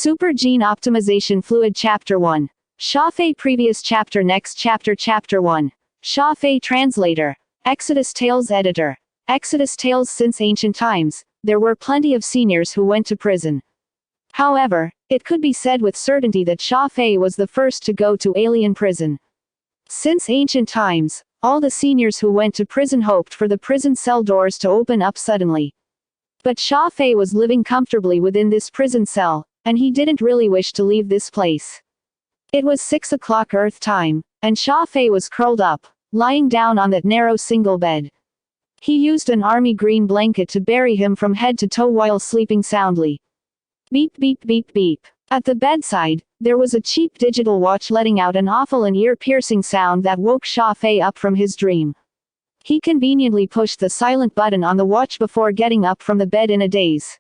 Super Gene Optimization Fluid Chapter 1. Xia Fei Previous Chapter Next Chapter Chapter 1. Xia Fei Translator. Exodus Tales Editor. Exodus Tales. Since ancient times, there were plenty of seniors who went to prison. However, it could be said with certainty that Xia Fei was the first to go to alien prison. Since ancient times, all the seniors who went to prison hoped for the prison cell doors to open up suddenly. But Xia Fei was living comfortably within this prison cell, and he didn't really wish to leave this place. It was 6 o'clock Earth time, and Xia Fei was curled up, lying down on that narrow single bed. He used an army green blanket to bury him from head to toe while sleeping soundly. Beep beep beep beep. At the bedside, there was a cheap digital watch letting out an awful and ear-piercing sound that woke Xia Fei up from his dream. He conveniently pushed the silent button on the watch before getting up from the bed in a daze.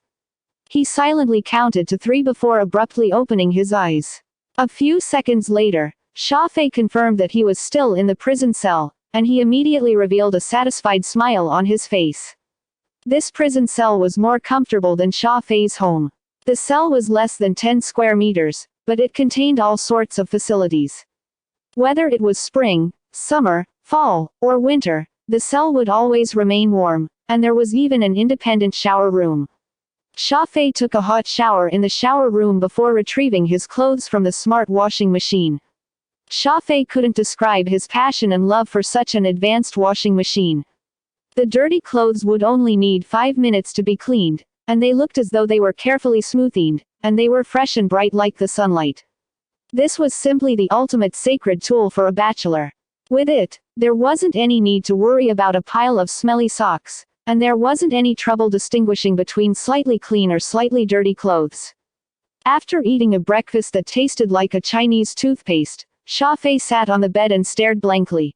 He silently counted to 3 before abruptly opening his eyes. A few seconds later, Xia Fei confirmed that he was still in the prison cell, and he immediately revealed a satisfied smile on his face. This prison cell was more comfortable than Xia Fei's home. The cell was less than 10 square meters, but it contained all sorts of facilities. Whether it was spring, summer, fall, or winter, the cell would always remain warm, and there was even an independent shower room. Xia Fei took a hot shower in the shower room before retrieving his clothes from the smart washing machine. Xia Fei couldn't describe his passion and love for such an advanced washing machine. The dirty clothes would only need 5 minutes to be cleaned, and they looked as though they were carefully smoothed, and they were fresh and bright like the sunlight. This was simply the ultimate sacred tool for a bachelor. With it, there wasn't any need to worry about a pile of smelly socks, and there wasn't any trouble distinguishing between slightly clean or slightly dirty clothes. After eating a breakfast that tasted like a Chinese toothpaste, Xia Fei sat on the bed and stared blankly.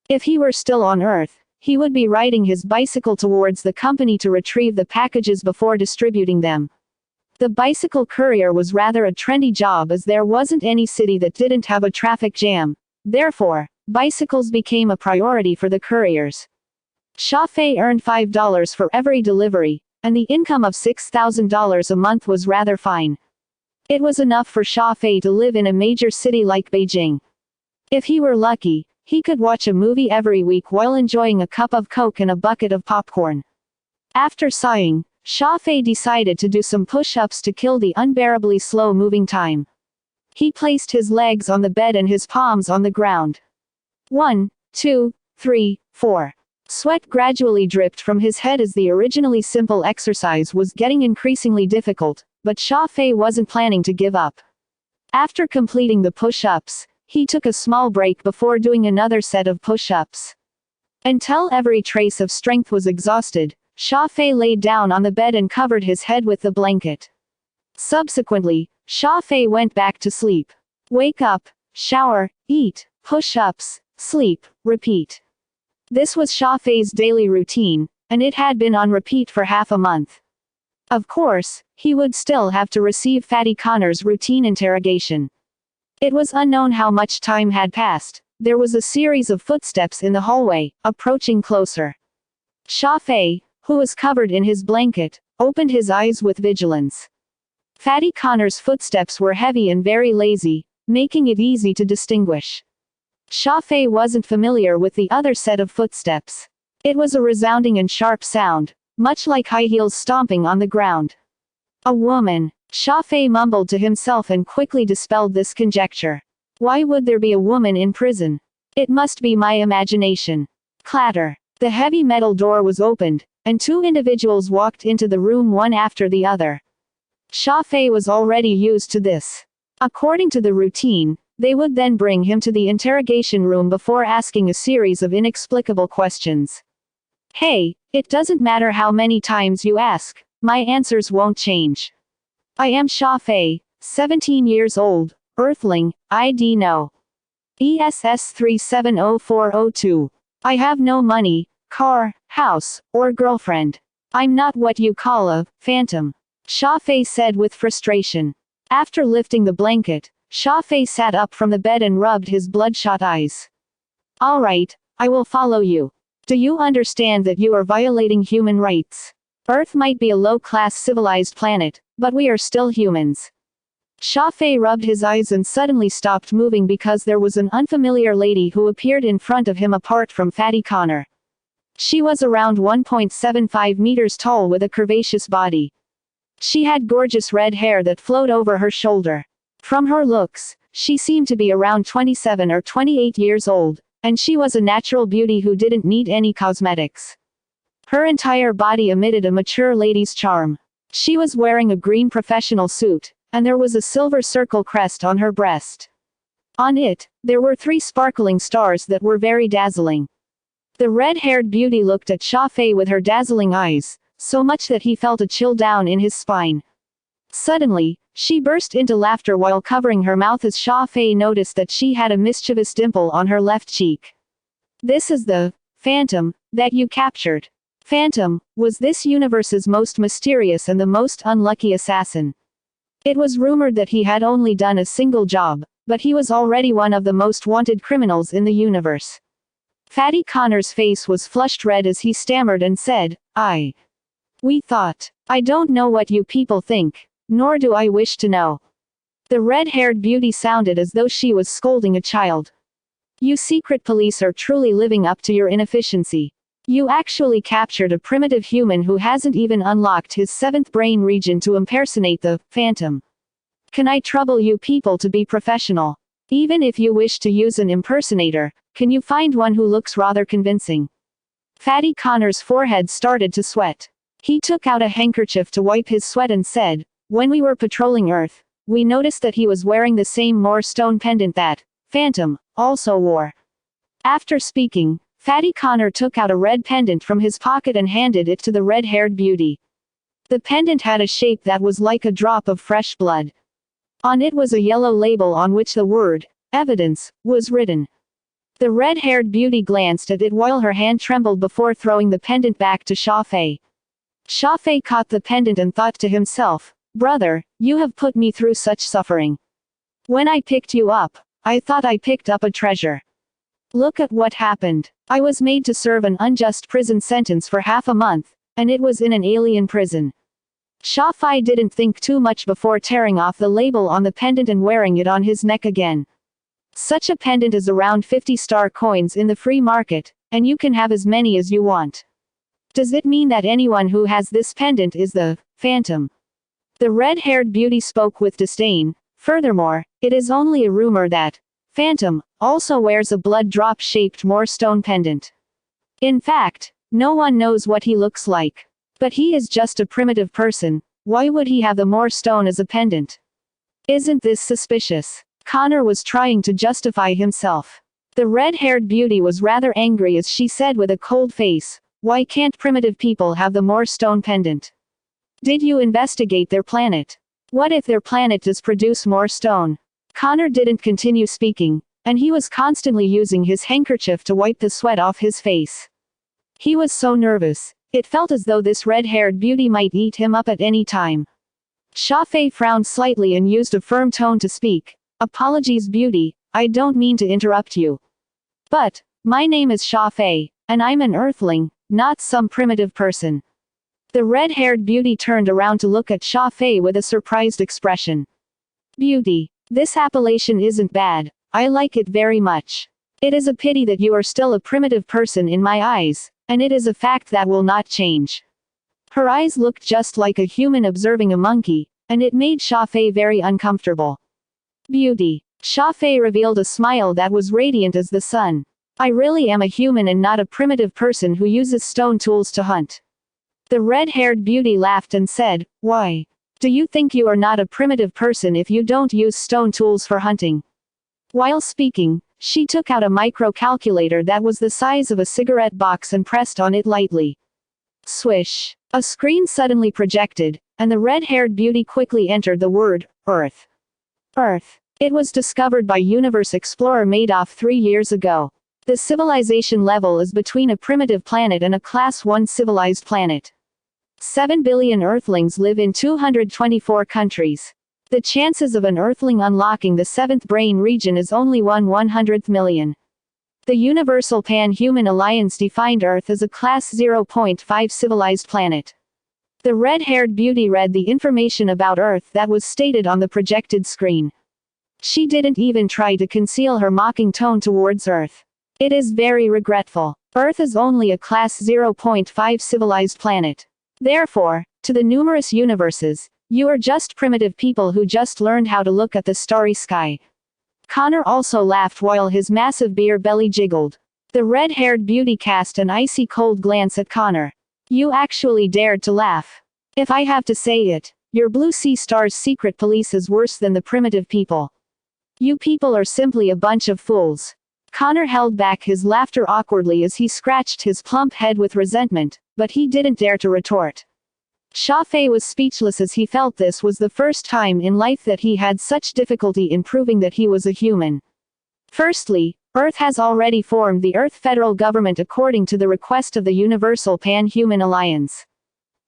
If he were still on Earth, he would be riding his bicycle towards the company to retrieve the packages before distributing them. The bicycle courier was rather a trendy job as there wasn't any city that didn't have a traffic jam. Therefore, bicycles became a priority for the couriers. Xia Fei earned $5 for every delivery, and the income of $6,000 a month was rather fine. It was enough for Xia Fei to live in a major city like Beijing. If he were lucky, he could watch a movie every week while enjoying a cup of Coke and a bucket of popcorn. After sighing, Xia Fei decided to do some push-ups to kill the unbearably slow-moving time. He placed his legs on the bed and his palms on the ground. 1, 2, 3, 4. Sweat gradually dripped from his head as the originally simple exercise was getting increasingly difficult, but Xia Fei wasn't planning to give up. After completing the push-ups, he took a small break before doing another set of push-ups. Until every trace of strength was exhausted, Xia Fei laid down on the bed and covered his head with the blanket. Subsequently, Xia Fei went back to sleep. Wake up, shower, eat, push-ups, sleep, repeat. This was Xia Fei's daily routine, and it had been on repeat for half a month. Of course, he would still have to receive Fatty Connor's routine interrogation. It was unknown how much time had passed. There was a series of footsteps in the hallway, approaching closer. Xia Fei, who was covered in his blanket, opened his eyes with vigilance. Fatty Connor's footsteps were heavy and very lazy, making it easy to distinguish. Xia Fei wasn't familiar with the other set of footsteps. It was a resounding and sharp sound, much like high heels stomping on the ground. A woman, Xia Fei mumbled to himself and quickly dispelled this conjecture. Why would there be a woman in prison? It must be my imagination. Clatter. The heavy metal door was opened, and 2 individuals walked into the room one after the other. Xia Fei was already used to this. According to the routine, they would then bring him to the interrogation room before asking a series of inexplicable questions. Hey, it doesn't matter how many times you ask, my answers won't change. I am Xia Fei, 17 years old, Earthling, ID no. ESS 370402. I have no money, car, house, or girlfriend. I'm not what you call a phantom, Xia Fei said with frustration. After lifting the blanket, Xia Fei sat up from the bed and rubbed his bloodshot eyes. All right, I will follow you. Do you understand that you are violating human rights? Earth might be a low-class civilized planet, but we are still humans. Xia Fei rubbed his eyes and suddenly stopped moving because there was an unfamiliar lady who appeared in front of him apart from Fatty Connor. She was around 1.75 meters tall with a curvaceous body. She had gorgeous red hair that flowed over her shoulder. From her looks, she seemed to be around 27 or 28 years old, and she was a natural beauty who didn't need any cosmetics. Her entire body emitted a mature lady's charm. She was wearing a green professional suit, and there was a silver circle crest on her breast. On it, there were 3 sparkling stars that were very dazzling. The red-haired beauty looked at Xia Fei with her dazzling eyes, so much that he felt a chill down in his spine. Suddenly, she burst into laughter while covering her mouth as Xia Fei noticed that she had a mischievous dimple on her left cheek. "This is the Phantom that you captured." Phantom was this universe's most mysterious and the most unlucky assassin. It was rumored that he had only done a single job, but he was already one of the most wanted criminals in the universe. Fatty Connor's face was flushed red as he stammered and said, We thought. I don't know what you people think, nor do I wish to know." The red-haired beauty sounded as though she was scolding a child. "You secret police are truly living up to your inefficiency. You actually captured a primitive human who hasn't even unlocked his 7th brain region to impersonate the Phantom. Can I trouble you people to be professional? Even if you wish to use an impersonator, can you find one who looks rather convincing?" Fatty Connor's forehead started to sweat. He took out a handkerchief to wipe his sweat and said, "When we were patrolling Earth, we noticed that he was wearing the same Moor stone pendant that Phantom also wore." After speaking, Fatty Connor took out a red pendant from his pocket and handed it to the red-haired beauty. The pendant had a shape that was like a drop of fresh blood. On it was a yellow label on which the word, "Evidence," was written. The red-haired beauty glanced at it while her hand trembled before throwing the pendant back to Xia Fei. Xia Fei caught the pendant and thought to himself, "Brother, you have put me through such suffering. When I picked you up, I thought I picked up a treasure. Look at what happened. I was made to serve an unjust prison sentence for half a month, and it was in an alien prison." Xia Fei didn't think too much before tearing off the label on the pendant and wearing it on his neck again. Such a pendant is around 50 star coins in the free market, and you can have as many as you want. Does it mean that anyone who has this pendant is the Phantom? The red-haired beauty spoke with disdain. Furthermore, it is only a rumor that Phantom also wears a blood drop-shaped Moor stone pendant. In fact, no one knows what he looks like. But he is just a primitive person. Why would he have the Moor stone as a pendant? Isn't this suspicious? Connor was trying to justify himself. The red-haired beauty was rather angry as she said with a cold face, "Why can't primitive people have the Moor stone pendant? Did you investigate their planet? What if their planet does produce Moor stone?" Connor didn't continue speaking, and he was constantly using his handkerchief to wipe the sweat off his face. He was so nervous, it felt as though this red-haired beauty might eat him up at any time. Xia Fei frowned slightly and used a firm tone to speak. "Apologies, beauty, I don't mean to interrupt you. But, my name is Xia Fei, and I'm an Earthling, not some primitive person." The red-haired beauty turned around to look at Xia Fei with a surprised expression. "Beauty, this appellation isn't bad. I like it very much. It is a pity that you are still a primitive person in my eyes, and it is a fact that will not change." Her eyes looked just like a human observing a monkey, and it made Xia Fei very uncomfortable. "Beauty." Xia Fei revealed a smile that was radiant as the sun. "I really am a human and not a primitive person who uses stone tools to hunt." The red-haired beauty laughed and said, "Why? Do you think you are not a primitive person if you don't use stone tools for hunting?" While speaking, she took out a micro-calculator that was the size of a cigarette box and pressed on it lightly. Swish! A screen suddenly projected, and the red-haired beauty quickly entered the word, Earth. Earth. It was discovered by universe explorer Madoff 3 years ago. The civilization level is between a primitive planet and a Class 1 civilized planet. 7 billion Earthlings live in 224 countries. The chances of an Earthling unlocking the 7th brain region is only 1/100th million. The Universal Pan-Human Alliance defined Earth as a Class 0.5 civilized planet. The red-haired beauty read the information about Earth that was stated on the projected screen. She didn't even try to conceal her mocking tone towards Earth. It is very regretful. Earth is only a Class 0.5 civilized planet. Therefore, to the numerous universes, you are just primitive people who just learned how to look at the starry sky. Connor also laughed while his massive beer belly jiggled. The red-haired beauty cast an icy cold glance at Connor. You actually dared to laugh. If I have to say it, your Blue Sea Star's secret police is worse than the primitive people. You people are simply a bunch of fools. Connor held back his laughter awkwardly as he scratched his plump head with resentment, but he didn't dare to retort. Xia Fei was speechless as he felt this was the first time in life that he had such difficulty in proving that he was a human. Firstly, Earth has already formed the Earth federal government according to the request of the Universal Pan-Human Alliance.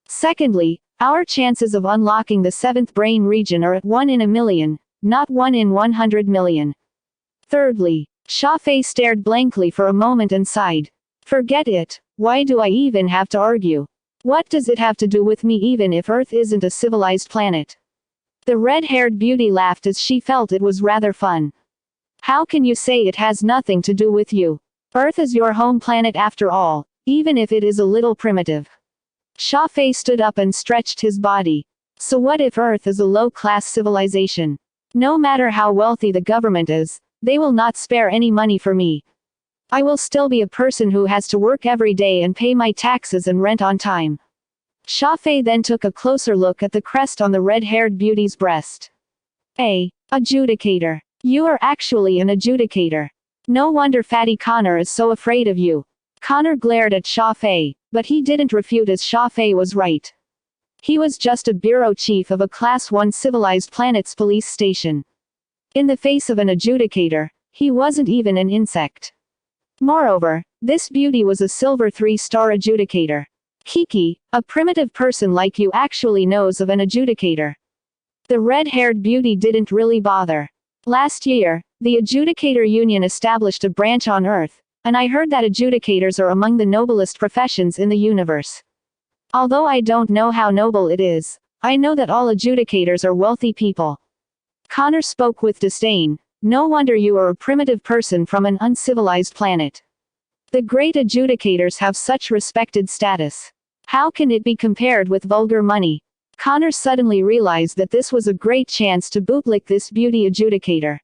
Secondly, our chances of unlocking the 7th brain region are at 1 in a million, not 1 in 100 million. Thirdly, Xia Fei stared blankly for a moment and sighed. Forget it, why do I even have to argue? What does it have to do with me even if Earth isn't a civilized planet? The red-haired beauty laughed as she felt it was rather fun. How can you say it has nothing to do with you? Earth is your home planet after all, even if it is a little primitive. Xia Fei stood up and stretched his body. So what if Earth is a low-class civilization? No matter how wealthy the government is, they will not spare any money for me. I will still be a person who has to work every day and pay my taxes and rent on time. Xia Fei then took a closer look at the crest on the red-haired beauty's breast. Adjudicator. You are actually an adjudicator. No wonder Fatty Connor is so afraid of you. Connor glared at Xia Fei, but he didn't refute as Xia Fei was right. He was just a bureau chief of a Class 1 civilized planet's police station. In the face of an adjudicator, he wasn't even an insect. Moreover, this beauty was a silver 3-star adjudicator. Kiki, a primitive person like you actually knows of an adjudicator. The red-haired beauty didn't really bother. Last year, the Adjudicator Union established a branch on Earth, and I heard that adjudicators are among the noblest professions in the universe. Although I don't know how noble it is, I know that all adjudicators are wealthy people. Connor spoke with disdain. No wonder you are a primitive person from an uncivilized planet. The great adjudicators have such respected status. How can it be compared with vulgar money? Connor suddenly realized that this was a great chance to bootlick this beauty adjudicator.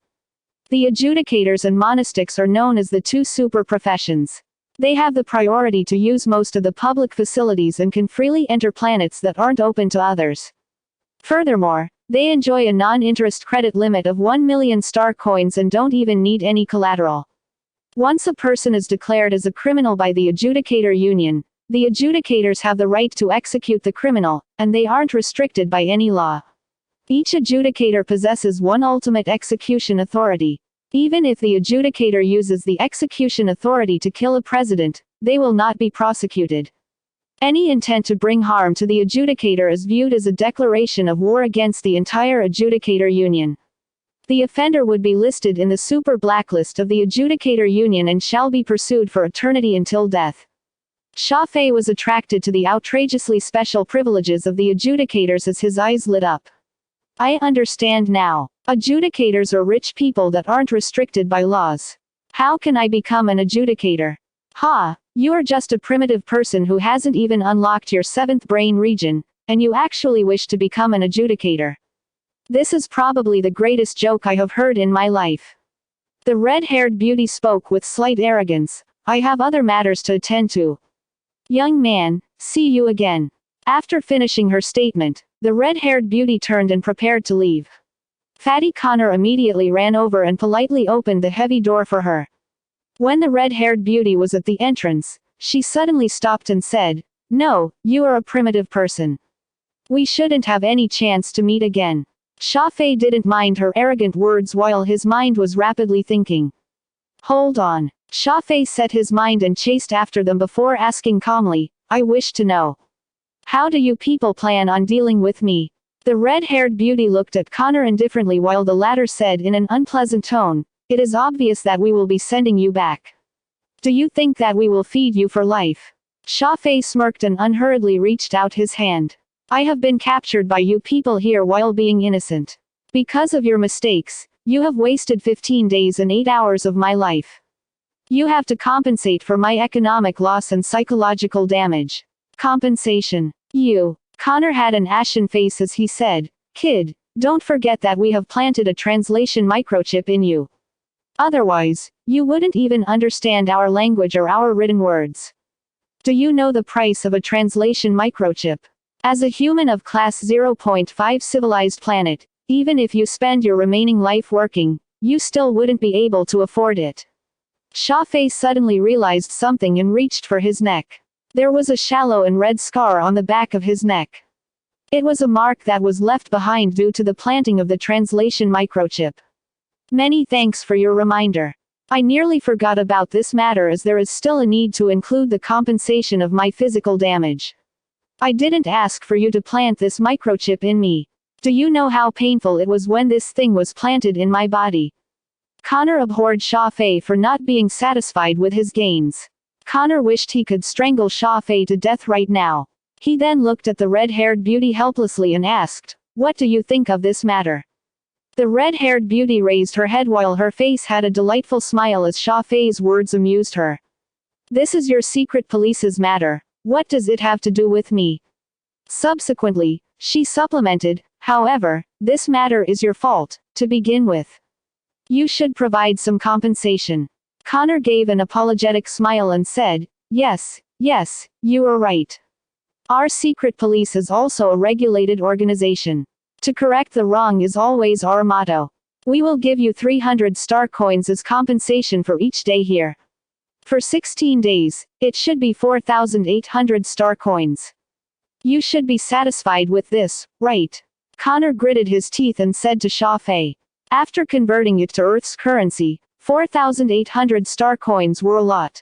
The adjudicators and monastics are known as the two super professions. They have the priority to use most of the public facilities and can freely enter planets that aren't open to others. Furthermore, they enjoy a non-interest credit limit of 1 million star coins and don't even need any collateral. Once a person is declared as a criminal by the Adjudicator Union, the adjudicators have the right to execute the criminal, and they aren't restricted by any law. Each adjudicator possesses one ultimate execution authority. Even if the adjudicator uses the execution authority to kill a president, they will not be prosecuted. Any intent to bring harm to the adjudicator is viewed as a declaration of war against the entire Adjudicator Union. The offender would be listed in the super blacklist of the Adjudicator Union and shall be pursued for eternity until death. Xia Fei was attracted to the outrageously special privileges of the adjudicators as his eyes lit up. I understand now. Adjudicators are rich people that aren't restricted by laws. How can I become an adjudicator? You are just a primitive person who hasn't even unlocked your 7th brain region, and you actually wish to become an adjudicator. This is probably the greatest joke I have heard in my life. The red-haired beauty spoke with slight arrogance. I have other matters to attend to. Young man, see you again. After finishing her statement, the red-haired beauty turned and prepared to leave. Fatty Connor immediately ran over and politely opened the heavy door for her. When the red-haired beauty was at the entrance, she suddenly stopped and said, "No, you are a primitive person. We shouldn't have any chance to meet again." Xia Fei didn't mind her arrogant words while his mind was rapidly thinking. Hold on. Xia Fei set his mind and chased after them before asking calmly, I wish to know. How do you people plan on dealing with me? The red-haired beauty looked at Connor indifferently while the latter said in an unpleasant tone, it is obvious that we will be sending you back. Do you think that we will feed you for life? Xia Fei smirked and unhurriedly reached out his hand. I have been captured by you people here while being innocent. Because of your mistakes, you have wasted 15 days and 8 hours of my life. You have to compensate for my economic loss and psychological damage. Compensation. You. Connor had an ashen face as he said, "Kid, don't forget that we have planted a translation microchip in you. Otherwise, you wouldn't even understand our language or our written words. Do you know the price of a translation microchip? As a human of class 0.5 civilized planet, even if you spend your remaining life working, you still wouldn't be able to afford it." Xia Fei suddenly realized something and reached for his neck. There was a shallow and red scar on the back of his neck. It was a mark that was left behind due to the planting of the translation microchip. Many thanks for your reminder. I nearly forgot about this matter as there is still a need to include the compensation of my physical damage. I didn't ask for you to plant this microchip in me. Do you know how painful it was when this thing was planted in my body? Connor abhorred Xia Fei for not being satisfied with his gains. Connor wished he could strangle Xia Fei to death right now. He then looked at the red-haired beauty helplessly and asked, "What do you think of this matter?" The red-haired beauty raised her head while her face had a delightful smile as Xia Fei's words amused her. "This is your secret police's matter. What does it have to do with me?" Subsequently, she supplemented, "However, this matter is your fault, to begin with. You should provide some compensation." Connor gave an apologetic smile and said, yes, you are right. Our secret police is also a regulated organization. To correct the wrong is always our motto. We will give you 300 star coins as compensation for each day here. For 16 days, it should be 4,800 star coins. You should be satisfied with this, right? Connor gritted his teeth and said to Xia Fei. After converting it to Earth's currency, 4,800 star coins were a lot.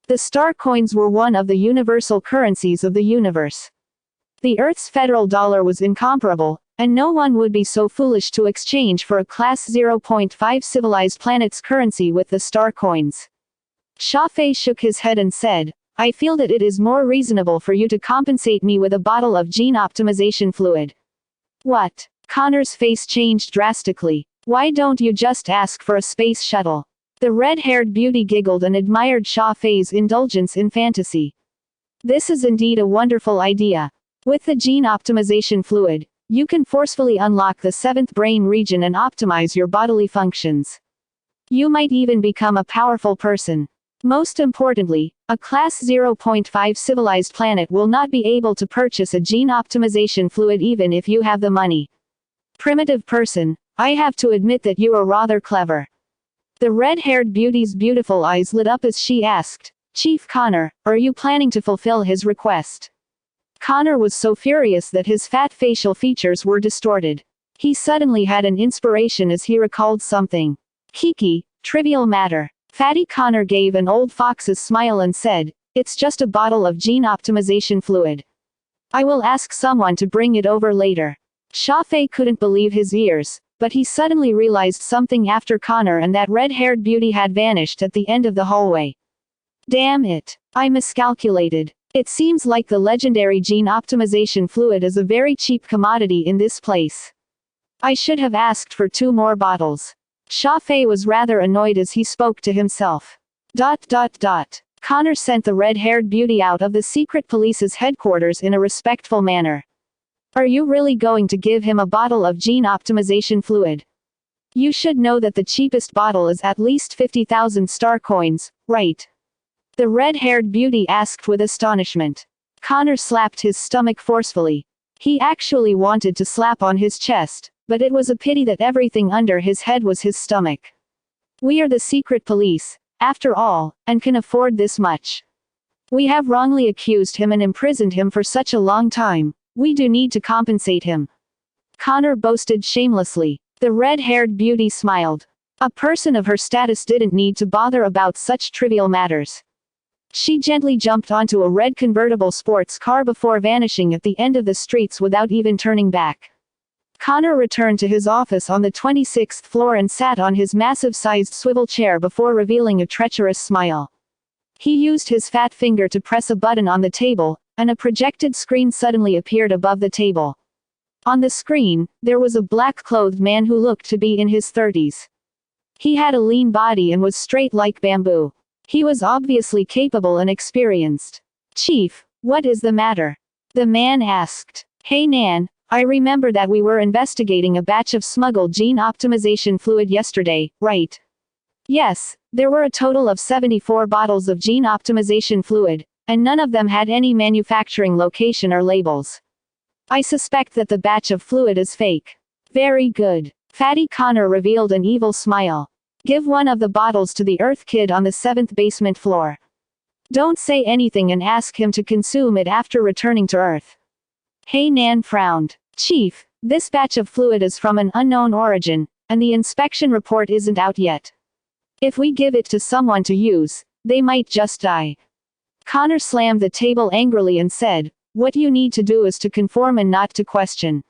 The star coins were one of the universal currencies of the universe. The Earth's federal dollar was incomparable, and no one would be so foolish to exchange for a class 0.5 civilized planet's currency with the star coins. Xia Fei shook his head and said, I feel that it is more reasonable for you to compensate me with a bottle of gene optimization fluid. What? Connor's face changed drastically. Why don't you just ask for a space shuttle? The red-haired beauty giggled and admired Xia Fei's indulgence in fantasy. This is indeed a wonderful idea. With the gene optimization fluid, you can forcefully unlock the 7th brain region and optimize your bodily functions. You might even become a powerful person. Most importantly, a class 0.5 civilized planet will not be able to purchase a gene optimization fluid even if you have the money. Primitive person, I have to admit that you are rather clever. The red-haired beauty's beautiful eyes lit up as she asked, Chief Connor, are you planning to fulfill his request? Connor was so furious that his fat facial features were distorted. He suddenly had an inspiration as he recalled something. Kiki, trivial matter. Fatty Connor gave an old fox's smile and said, it's just a bottle of gene optimization fluid. I will ask someone to bring it over later. Xia Fei couldn't believe his ears, but he suddenly realized something after Connor and that red-haired beauty had vanished at the end of the hallway. Damn it. I miscalculated. It seems like the legendary gene optimization fluid is a very cheap commodity in this place. I should have asked for 2 more bottles. Xia Fei was rather annoyed as he spoke to himself. Connor sent the red-haired beauty out of the secret police's headquarters in a respectful manner. Are you really going to give him a bottle of gene optimization fluid? You should know that the cheapest bottle is at least 50,000 star coins, right? The red-haired beauty asked with astonishment. Connor slapped his stomach forcefully. He actually wanted to slap on his chest, but it was a pity that everything under his head was his stomach. We are the secret police, after all, and can afford this much. We have wrongly accused him and imprisoned him for such a long time. We do need to compensate him. Connor boasted shamelessly. The red-haired beauty smiled. A person of her status didn't need to bother about such trivial matters. She gently jumped onto a red convertible sports car before vanishing at the end of the streets without even turning back. Connor returned to his office on the 26th floor and sat on his massive-sized swivel chair before revealing a treacherous smile. He used his fat finger to press a button on the table, and a projected screen suddenly appeared above the table. On the screen, there was a black-clothed man who looked to be in his 30s. He had a lean body and was straight like bamboo. He was obviously capable and experienced. "Chief, what is the matter?" the man asked. "Hey Nan, I remember that we were investigating a batch of smuggled gene optimization fluid yesterday, right?" "Yes, there were a total of 74 bottles of gene optimization fluid, and none of them had any manufacturing location or labels. I suspect that the batch of fluid is fake." "Very good." Fatty Connor revealed an evil smile. "Give one of the bottles to the Earth Kid on the 7th basement floor. Don't say anything and ask him to consume it after returning to Earth." Hey Nan frowned. "Chief, this batch of fluid is from an unknown origin, and the inspection report isn't out yet. If we give it to someone to use, they might just die." Connor slammed the table angrily and said, "What you need to do is to conform and not to question.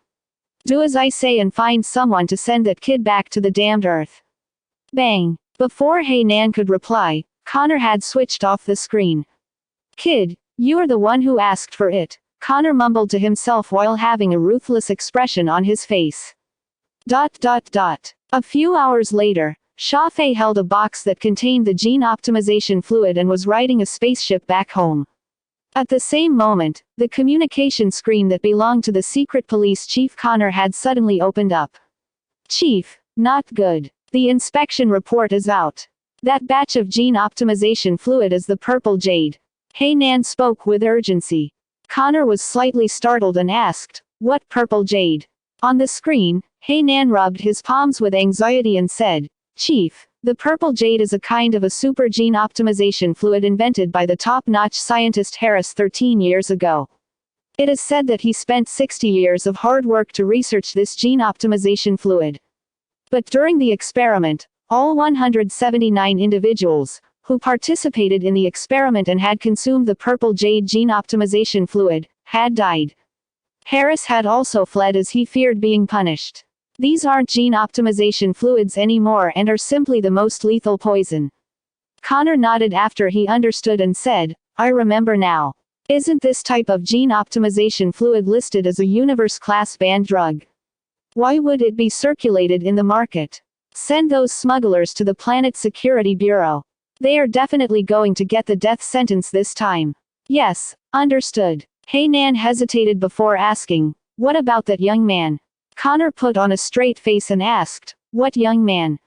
Do as I say and find someone to send that kid back to the damned Earth." Bang! Before Hey Nan could reply, Connor had switched off the screen. "Kid, you are the one who asked for it," Connor mumbled to himself while having a ruthless expression on his face. A few hours later, Xia Fei held a box that contained the gene optimization fluid and was riding a spaceship back home. At the same moment, the communication screen that belonged to the secret police chief Connor had suddenly opened up. "Chief, not good. The inspection report is out. That batch of gene optimization fluid is the purple jade." Hey Nan spoke with urgency. Connor was slightly startled and asked, "What purple jade?" On the screen, Hey Nan rubbed his palms with anxiety and said, "Chief, the purple jade is a kind of a super gene optimization fluid invented by the top-notch scientist Harris 13 years ago. It is said that he spent 60 years of hard work to research this gene optimization fluid. But during the experiment, all 179 individuals, who participated in the experiment and had consumed the purple jade gene optimization fluid, had died. Harris had also fled as he feared being punished. These aren't gene optimization fluids anymore and are simply the most lethal poison." Connor nodded after he understood and said, "I remember now. Isn't this type of gene optimization fluid listed as a universe-class banned drug? Why would it be circulated in the market? Send those smugglers to the Planet Security Bureau. They are definitely going to get the death sentence this time." "Yes, understood." Hey Nan hesitated before asking, "What about that young man?" Connor put on a straight face and asked, "What young man?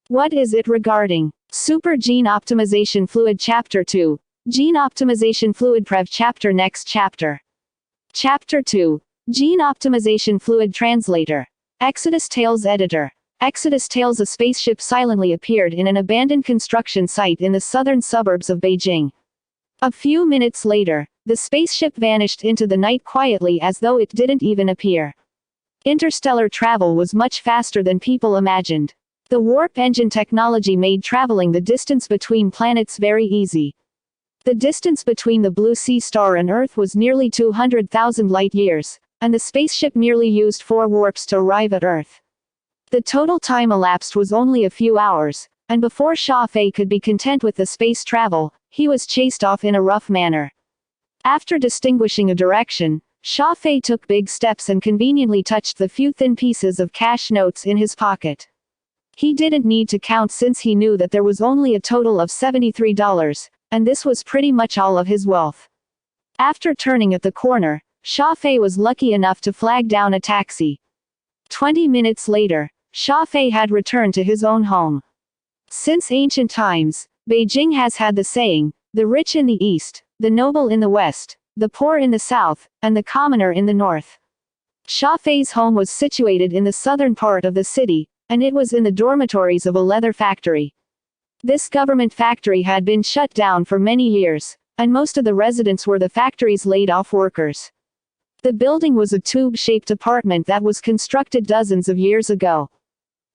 What is it regarding?" Super Gene Optimization Fluid Chapter 2. Gene Optimization Fluid Prev Chapter Next Chapter. Chapter 2. Gene Optimization Fluid Translator. Exodus Tales Editor. Exodus Tales. A spaceship silently appeared in an abandoned construction site in the southern suburbs of Beijing. A few minutes later, the spaceship vanished into the night quietly as though it didn't even appear. Interstellar travel was much faster than people imagined. The warp engine technology made traveling the distance between planets very easy. The distance between the Blue Sea Star and Earth was nearly 200,000 light-years, and the spaceship merely used 4 warps to arrive at Earth. The total time elapsed was only a few hours, and before Xia Fei could be content with the space travel, he was chased off in a rough manner. After distinguishing a direction, Xia Fei took big steps and conveniently touched the few thin pieces of cash notes in his pocket. He didn't need to count since he knew that there was only a total of $73, and this was pretty much all of his wealth. After turning at the corner, Xia Fei was lucky enough to flag down a taxi. 20 minutes later, Xia Fei had returned to his own home. Since ancient times, Beijing has had the saying, "The rich in the east, the noble in the west, the poor in the south, and the commoner in the north." Xia Fei's home was situated in the southern part of the city, and it was in the dormitories of a leather factory. This government factory had been shut down for many years, and most of the residents were the factory's laid-off workers. The building was a tube-shaped apartment that was constructed dozens of years ago.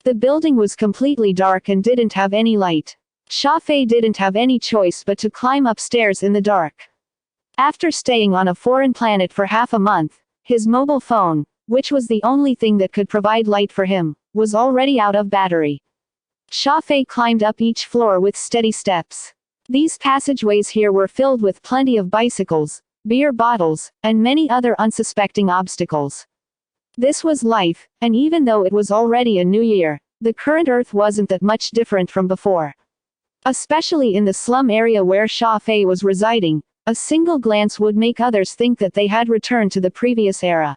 The building was completely dark and didn't have any light. Xia Fei didn't have any choice but to climb upstairs in the dark. After staying on a foreign planet for half a month, his mobile phone, which was the only thing that could provide light for him, was already out of battery. Xia Fei climbed up each floor with steady steps. These passageways here were filled with plenty of bicycles, beer bottles, and many other unsuspecting obstacles. This was life, and even though it was already a new year, the current Earth wasn't that much different from before. Especially in the slum area where Xia Fei was residing, a single glance would make others think that they had returned to the previous era.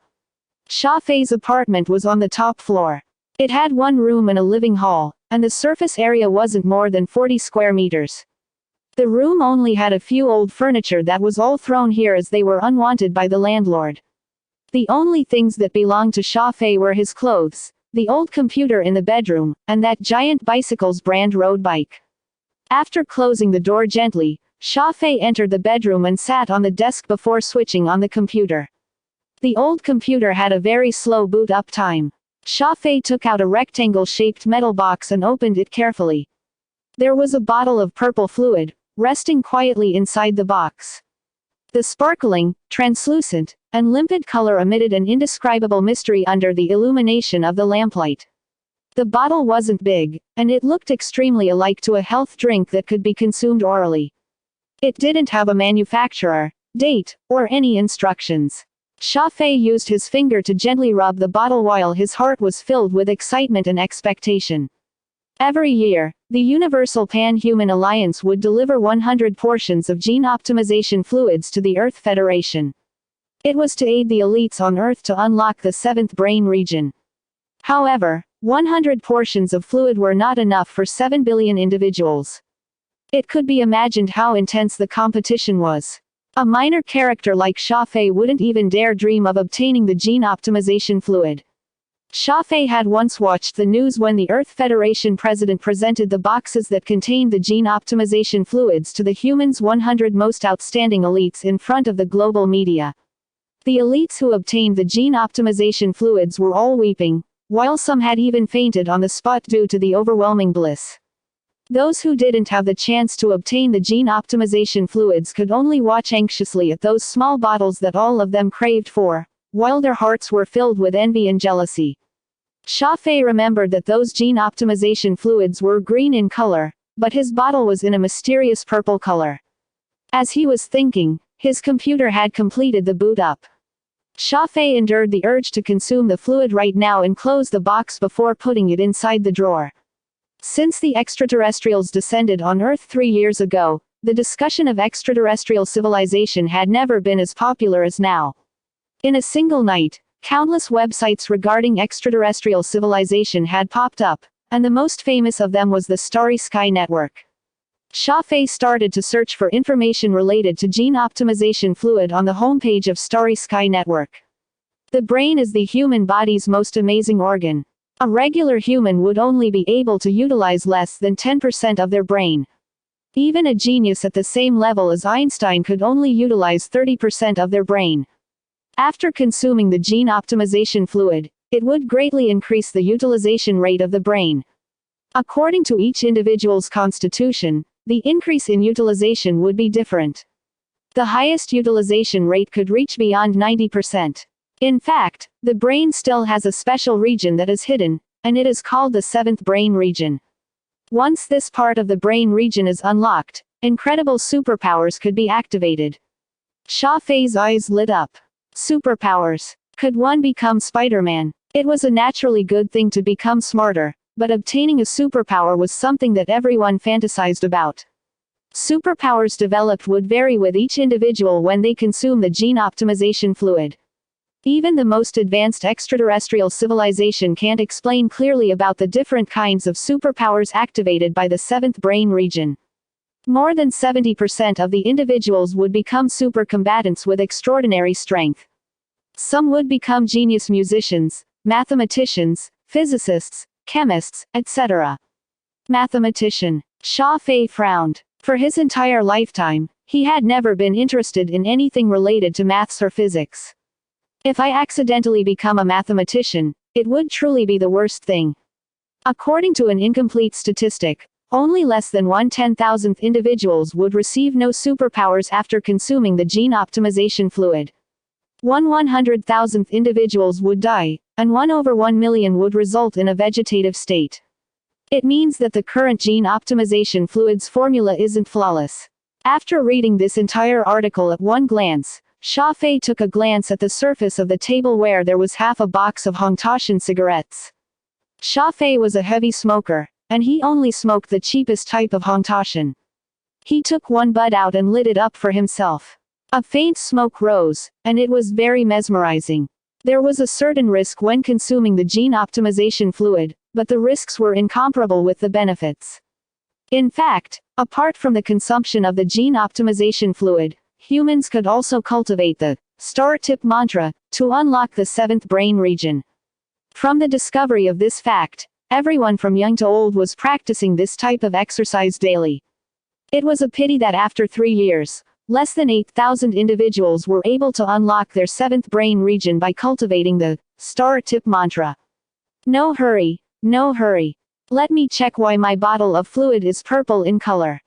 Xia Fei's apartment was on the top floor. It had one room and a living hall, and the surface area wasn't more than 40 square meters. The room only had a few old furniture that was all thrown here as they were unwanted by the landlord. The only things that belonged to Xia Fei were his clothes, the old computer in the bedroom, and that giant bicycle's brand road bike. After closing the door gently, Xia Fei entered the bedroom and sat on the desk before switching on the computer. The old computer had a very slow boot-up time. Xia Fei took out a rectangle-shaped metal box and opened it carefully. There was a bottle of purple fluid, resting quietly inside the box. The sparkling, translucent, and limpid color emitted an indescribable mystery under the illumination of the lamplight. The bottle wasn't big, and it looked extremely alike to a health drink that could be consumed orally. It didn't have a manufacturer, date, or any instructions. Xia Fei used his finger to gently rub the bottle while his heart was filled with excitement and expectation. Every year, the Universal Pan-Human Alliance would deliver 100 portions of gene optimization fluids to the Earth Federation. It was to aid the elites on Earth to unlock the 7th brain region. However, 100 portions of fluid were not enough for 7 billion individuals. It could be imagined how intense the competition was. A minor character like Xia Fei wouldn't even dare dream of obtaining the gene optimization fluid. Xia Fei had once watched the news when the Earth Federation president presented the boxes that contained the gene optimization fluids to the humans' 100 most outstanding elites in front of the global media. The elites who obtained the gene optimization fluids were all weeping, while some had even fainted on the spot due to the overwhelming bliss. Those who didn't have the chance to obtain the gene optimization fluids could only watch anxiously at those small bottles that all of them craved for, while their hearts were filled with envy and jealousy. Xia Fei remembered that those gene optimization fluids were green in color, but his bottle was in a mysterious purple color. As he was thinking, his computer had completed the boot up. Xia Fei endured the urge to consume the fluid right now and close the box before putting it inside the drawer. Since the extraterrestrials descended on Earth 3 years ago, the discussion of extraterrestrial civilization had never been as popular as now. In a single night, countless websites regarding extraterrestrial civilization had popped up, and the most famous of them was the Starry Sky Network. Xia Fei started to search for information related to gene optimization fluid on the homepage of Starry Sky Network. The brain is the human body's most amazing organ. A regular human would only be able to utilize less than 10% of their brain. Even a genius at the same level as Einstein could only utilize 30% of their brain. After consuming the gene optimization fluid, it would greatly increase the utilization rate of the brain. According to each individual's constitution, the increase in utilization would be different. The highest utilization rate could reach beyond 90%. In fact, the brain still has a special region that is hidden, and it is called the 7th brain region. Once this part of the brain region is unlocked, incredible superpowers could be activated. Xia Fei's eyes lit up. Superpowers. Could one become Spider-Man? It was a naturally good thing to become smarter, but obtaining a superpower was something that everyone fantasized about. Superpowers developed would vary with each individual when they consume the gene optimization fluid. Even the most advanced extraterrestrial civilization can't explain clearly about the different kinds of superpowers activated by the 7th brain region. More than 70% of the individuals would become super combatants with extraordinary strength. Some would become genius musicians, mathematicians, physicists, chemists, etc. Mathematician. Xia Fei frowned. For his entire lifetime, he had never been interested in anything related to maths or physics. If I accidentally become a mathematician, it would truly be the worst thing. According to an incomplete statistic, only less than 1/10,000th individuals would receive no superpowers after consuming the gene optimization fluid. 1/100,000th individuals would die, and 1/1 million would result in a vegetative state. It means that the current gene optimization fluid's formula isn't flawless. After reading this entire article at one glance, Xia Fei took a glance at the surface of the table where there was half a box of Hongtashan cigarettes. Xia Fei was a heavy smoker, and he only smoked the cheapest type of Hongtashan. He took one bud out and lit it up for himself. A faint smoke rose, and it was very mesmerizing. There was a certain risk when consuming the gene optimization fluid, but the risks were incomparable with the benefits. In fact, apart from the consumption of the gene optimization fluid, humans could also cultivate the star tip mantra to unlock the seventh brain region. From the discovery of this fact, everyone from young to old was practicing this type of exercise daily. It was a pity that after 3 years, less than 8,000 individuals were able to unlock their seventh brain region by cultivating the star tip mantra. No hurry, no hurry. Let me check why my bottle of fluid is purple in color.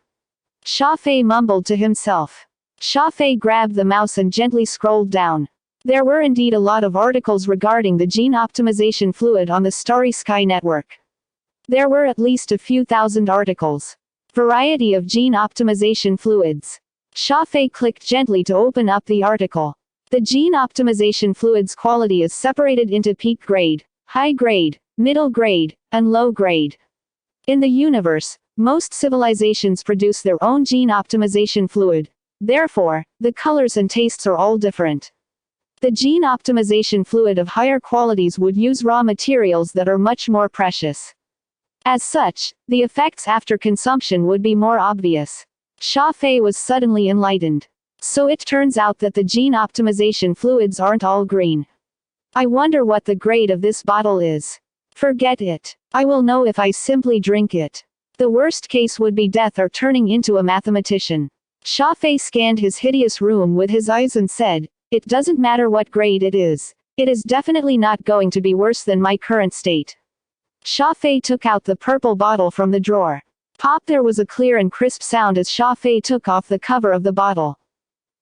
Xia Fei mumbled to himself. Xia Fei grabbed the mouse and gently scrolled down. There were indeed a lot of articles regarding the gene optimization fluid on the Starry Sky network. There were at least a few thousand articles. Variety of gene optimization fluids. Xia Fei clicked gently to open up the article. The gene optimization fluid's quality is separated into peak grade, high grade, middle grade, and low grade. In the universe, most civilizations produce their own gene optimization fluid. Therefore, the colors and tastes are all different. The gene optimization fluid of higher qualities would use raw materials that are much more precious. As such, the effects after consumption would be more obvious. Xia Fei was suddenly enlightened. So it turns out that the gene optimization fluids aren't all green. I wonder what the grade of this bottle is. Forget it. I will know if I simply drink it. The worst case would be death or turning into a mathematician. Xia Fei scanned his hideous room with his eyes and said, "It doesn't matter what grade it is definitely not going to be worse than my current state." Xia Fei took out the purple bottle from the drawer. Pop! There was a clear and crisp sound as Xia Fei took off the cover of the bottle.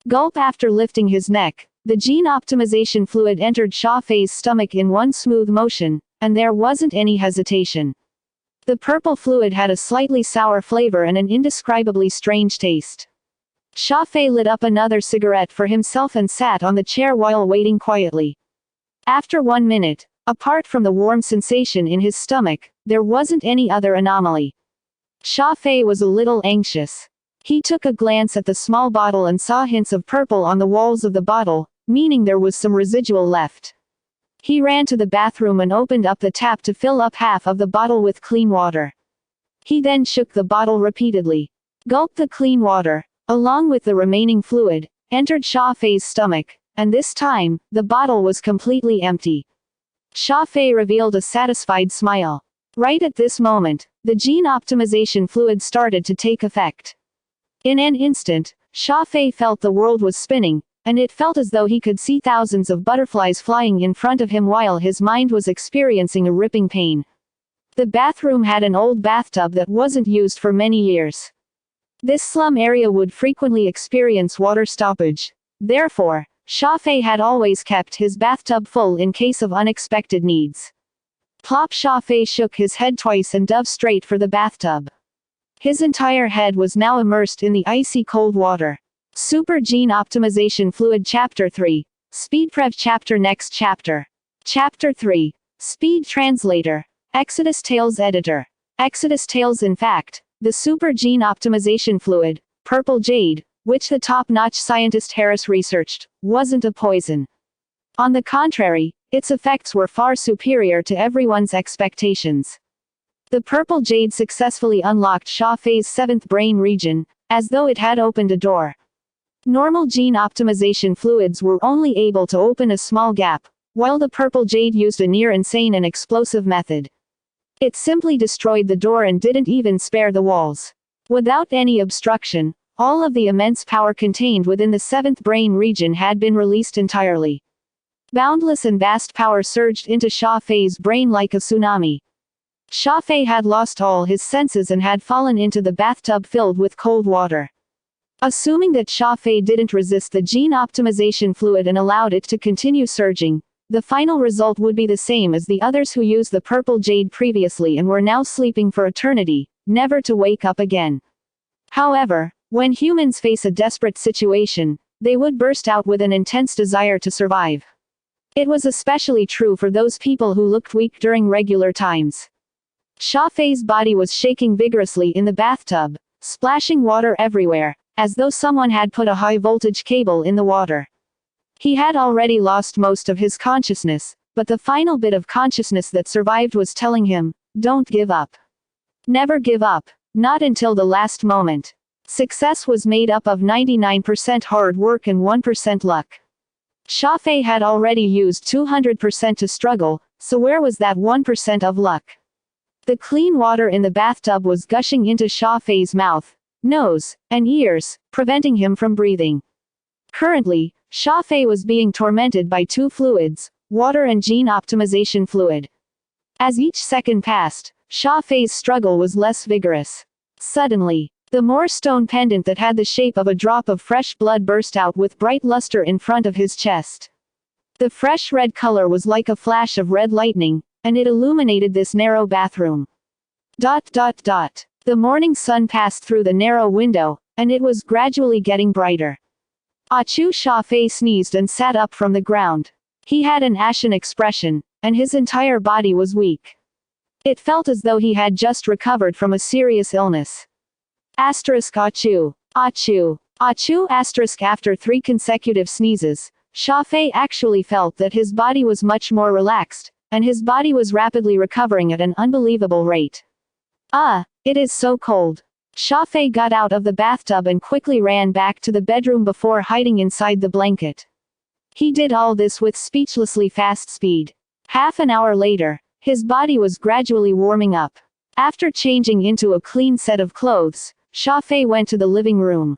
Gulp! After lifting his neck, the gene optimization fluid entered Xia Fei's stomach in one smooth motion, and there wasn't any hesitation. The purple fluid had a slightly sour flavor and an indescribably strange taste. Xia Fei lit up another cigarette for himself and sat on the chair while waiting quietly. After 1 minute, apart from the warm sensation in his stomach, there wasn't any other anomaly. Xia Fei was a little anxious. He took a glance at the small bottle and saw hints of purple on the walls of the bottle, meaning there was some residual left. He ran to the bathroom and opened up the tap to fill up half of the bottle with clean water. He then shook the bottle repeatedly. Gulp! The clean water, along with the remaining fluid, entered Xia Fei's stomach, and this time, the bottle was completely empty. Xia Fei revealed a satisfied smile. Right at this moment, the gene optimization fluid started to take effect. In an instant, Xia Fei felt the world was spinning, and it felt as though he could see thousands of butterflies flying in front of him while his mind was experiencing a ripping pain. The bathroom had an old bathtub that wasn't used for many years. This slum area would frequently experience water stoppage. Therefore, Xia Fei had always kept his bathtub full in case of unexpected needs. Plop! Xia Fei shook his head twice and dove straight for the bathtub. His entire head was now immersed in the icy cold water. Super Gene Optimization Fluid Chapter 3. SpeedPrev Chapter Next Chapter. Chapter 3. Speed Translator. Exodus Tales Editor. Exodus Tales. In fact, the Super Gene Optimization Fluid, Purple Jade, which the top-notch scientist Harris researched, wasn't a poison. On the contrary, its effects were far superior to everyone's expectations. The Purple Jade successfully unlocked Xia Fei's seventh brain region, as though it had opened a door. Normal gene optimization fluids were only able to open a small gap, while the Purple Jade used a near-insane and explosive method. It simply destroyed the door and didn't even spare the walls. Without any obstruction, all of the immense power contained within the seventh brain region had been released entirely. Boundless and vast power surged into Xia Fei's brain like a tsunami. Xia Fei had lost all his senses and had fallen into the bathtub filled with cold water. Assuming that Xia Fei didn't resist the gene optimization fluid and allowed it to continue surging, the final result would be the same as the others who used the Purple Jade previously and were now sleeping for eternity, never to wake up again. However, when humans face a desperate situation, they would burst out with an intense desire to survive. It was especially true for those people who looked weak during regular times. Xia Fei's body was shaking vigorously in the bathtub, splashing water everywhere, as though someone had put a high-voltage cable in the water. He had already lost most of his consciousness, but the final bit of consciousness that survived was telling him, "Don't give up. Never give up, not until the last moment." Success was made up of 99% hard work and 1% luck. Xia Fei had already used 200% to struggle, so where was that 1% of luck? The clean water in the bathtub was gushing into Xia Fei's mouth, nose, and ears, preventing him from breathing. Currently, Xia Fei was being tormented by two fluids, water and gene optimization fluid. As each second passed, Xia Fei's struggle was less vigorous. Suddenly, the Moor stone pendant that had the shape of a drop of fresh blood burst out with bright luster in front of his chest. The fresh red color was like a flash of red lightning, and it illuminated this narrow bathroom. The morning sun passed through the narrow window, and it was gradually getting brighter. Achoo! Xia Fei sneezed and sat up from the ground. He had an ashen expression, and his entire body was weak. It felt as though he had just recovered from a serious illness. Achoo! Achoo! Achoo! After 3 consecutive sneezes, Xia Fei actually felt that his body was much more relaxed, and his body was rapidly recovering at an unbelievable rate. It is so cold. Xia Fei got out of the bathtub and quickly ran back to the bedroom before hiding inside the blanket. He did all this with speechlessly fast speed. Half an hour later, his body was gradually warming up. After changing into a clean set of clothes, Xia Fei went to the living room.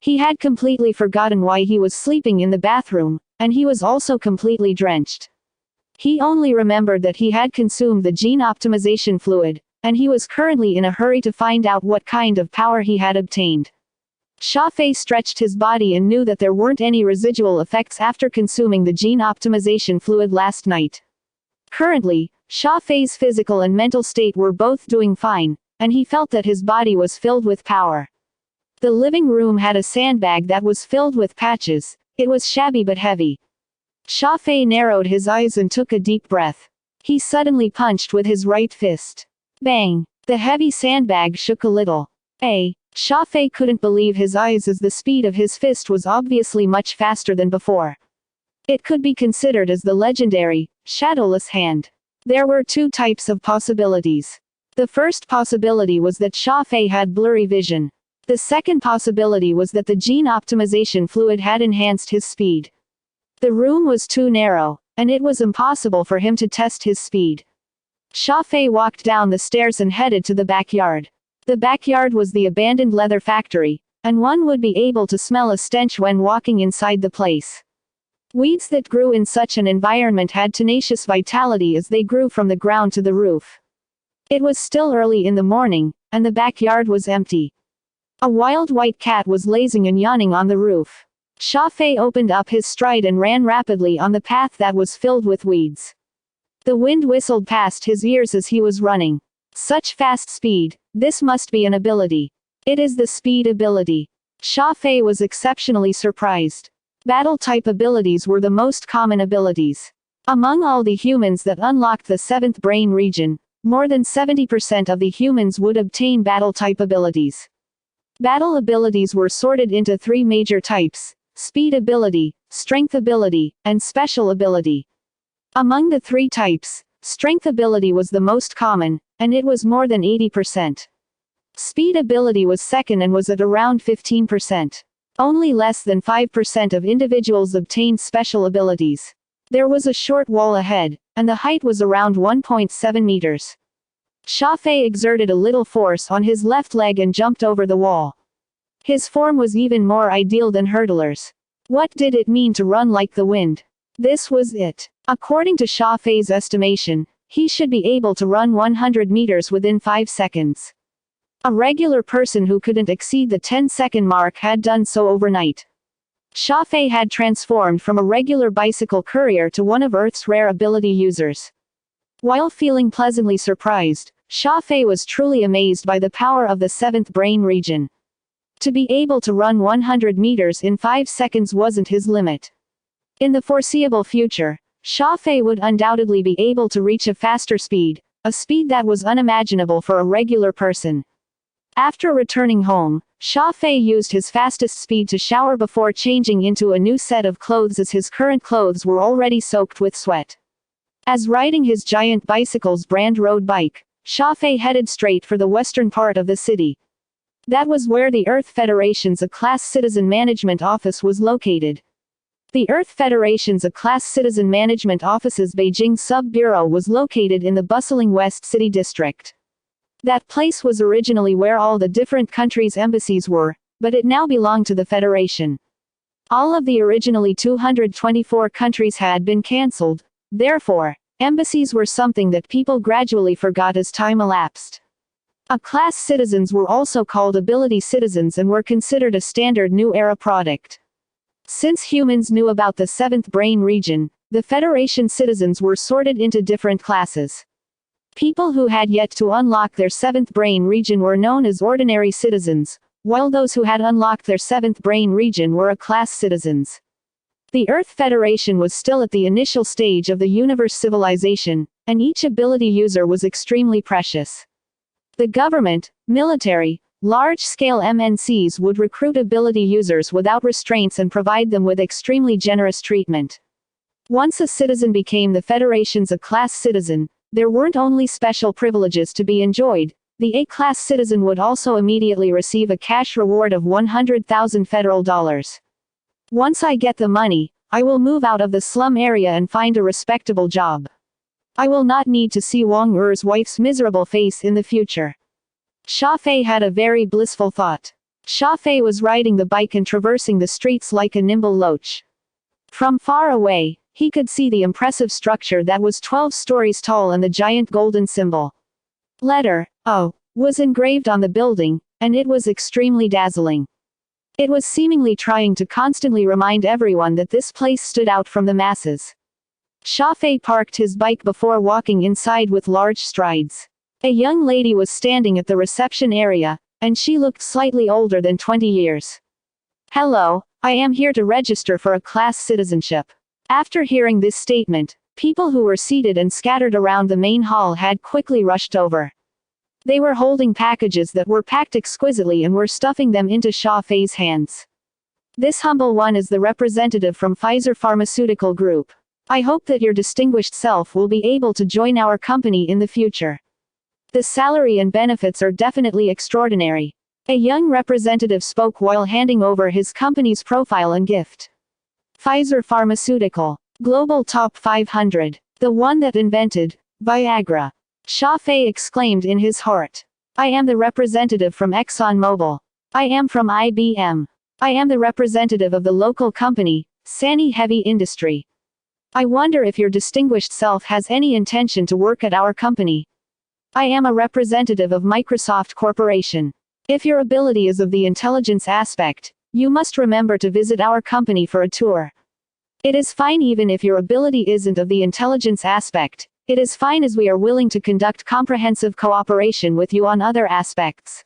He had completely forgotten why he was sleeping in the bathroom, and he was also completely drenched. He only remembered that he had consumed the gene optimization fluid, and he was currently in a hurry to find out what kind of power he had obtained. Xia Fei stretched his body and knew that there weren't any residual effects after consuming the gene optimization fluid last night. Currently, Xia Fei's physical and mental state were both doing fine, and he felt that his body was filled with power. The living room had a sandbag that was filled with patches. It was shabby but heavy. Xia Fei narrowed his eyes and took a deep breath. He suddenly punched with his right fist. Bang! The heavy sandbag shook a little. Xia Fei couldn't believe his eyes as the speed of his fist was obviously much faster than before. It could be considered as the legendary, shadowless hand. There were 2 types of possibilities. The first possibility was that Xia Fei had blurry vision. The second possibility was that the gene optimization fluid had enhanced his speed. The room was too narrow, and it was impossible for him to test his speed. Xia Fei walked down the stairs and headed to the backyard. The backyard was the abandoned leather factory, and one would be able to smell a stench when walking inside the place. Weeds that grew in such an environment had tenacious vitality as they grew from the ground to the roof. It was still early in the morning, and the backyard was empty. A wild white cat was lazing and yawning on the roof. Xia Fei opened up his stride and ran rapidly on the path that was filled with weeds. The wind whistled past his ears as he was running. Such fast speed, this must be an ability. It is the speed ability. Xia Fei was exceptionally surprised. Battle-type abilities were the most common abilities. Among all the humans that unlocked the 7th brain region, more than 70% of the humans would obtain battle-type abilities. Battle abilities were sorted into 3 major types: speed ability, strength ability, and special ability. Among the 3 types, strength ability was the most common, and it was more than 80%. Speed ability was second and was at around 15%. Only less than 5% of individuals obtained special abilities. There was a short wall ahead, and the height was around 1.7 meters. Xia Fei exerted a little force on his left leg and jumped over the wall. His form was even more ideal than hurdlers. What did it mean to run like the wind? This was it. According to Xia Fei's estimation, he should be able to run 100 meters within 5 seconds. A regular person who couldn't exceed the 10-second mark had done so overnight. Xia Fei had transformed from a regular bicycle courier to one of Earth's rare ability users. While feeling pleasantly surprised, Xia Fei was truly amazed by the power of the 7th brain region. To be able to run 100 meters in 5 seconds wasn't his limit. In the foreseeable future, Xia Fei would undoubtedly be able to reach a faster speed, a speed that was unimaginable for a regular person. After returning home, Xia Fei used his fastest speed to shower before changing into a new set of clothes as his current clothes were already soaked with sweat. As riding his giant bicycle's brand road bike, Xia Fei headed straight for the western part of the city. That was where the Earth Federation's A-Class Citizen Management Office was located. The Earth Federation's A-Class Citizen Management Office's Beijing Sub-Bureau was located in the bustling West City District. That place was originally where all the different countries' embassies were, but it now belonged to the Federation. All of the originally 224 countries had been cancelled, therefore, embassies were something that people gradually forgot as time elapsed. A-class citizens were also called ability citizens and were considered a standard new era product. Since humans knew about the seventh brain region, the Federation citizens were sorted into different classes. People who had yet to unlock their seventh brain region were known as ordinary citizens, while those who had unlocked their seventh brain region were A-class citizens. The Earth Federation was still at the initial stage of the universe civilization, and each ability user was extremely precious. The government, military, large-scale MNCs would recruit ability users without restraints and provide them with extremely generous treatment. Once a citizen became the Federation's A-class citizen, there weren't only special privileges to be enjoyed, the A-class citizen would also immediately receive a cash reward of 100,000 federal dollars. Once I get the money, I will move out of the slum area and find a respectable job. I will not need to see Wang Er's wife's miserable face in the future. Xia Fei had a very blissful thought. Xia Fei was riding the bike and traversing the streets like a nimble loach. From far away, he could see the impressive structure that was 12 stories tall and the giant golden symbol. Letter O was engraved on the building, and it was extremely dazzling. It was seemingly trying to constantly remind everyone that this place stood out from the masses. Xia Fei parked his bike before walking inside with large strides. A young lady was standing at the reception area, and she looked slightly older than 20 years. Hello, I am here to register for A-class citizenship. After hearing this statement, people who were seated and scattered around the main hall had quickly rushed over. They were holding packages that were packed exquisitely and were stuffing them into Xia Fei's hands. This humble one is the representative from Pfizer Pharmaceutical Group. I hope that your distinguished self will be able to join our company in the future. The salary and benefits are definitely extraordinary. A young representative spoke while handing over his company's profile and gift. Pfizer Pharmaceutical. Global Top 500. The one that invented Viagra. Xia Fei exclaimed in his heart. I am the representative from ExxonMobil. I am from IBM. I am the representative of the local company, Sany Heavy Industry. I wonder if your distinguished self has any intention to work at our company. I am a representative of Microsoft Corporation. If your ability is of the intelligence aspect, you must remember to visit our company for a tour. It is fine even if your ability isn't of the intelligence aspect. It is fine as we are willing to conduct comprehensive cooperation with you on other aspects.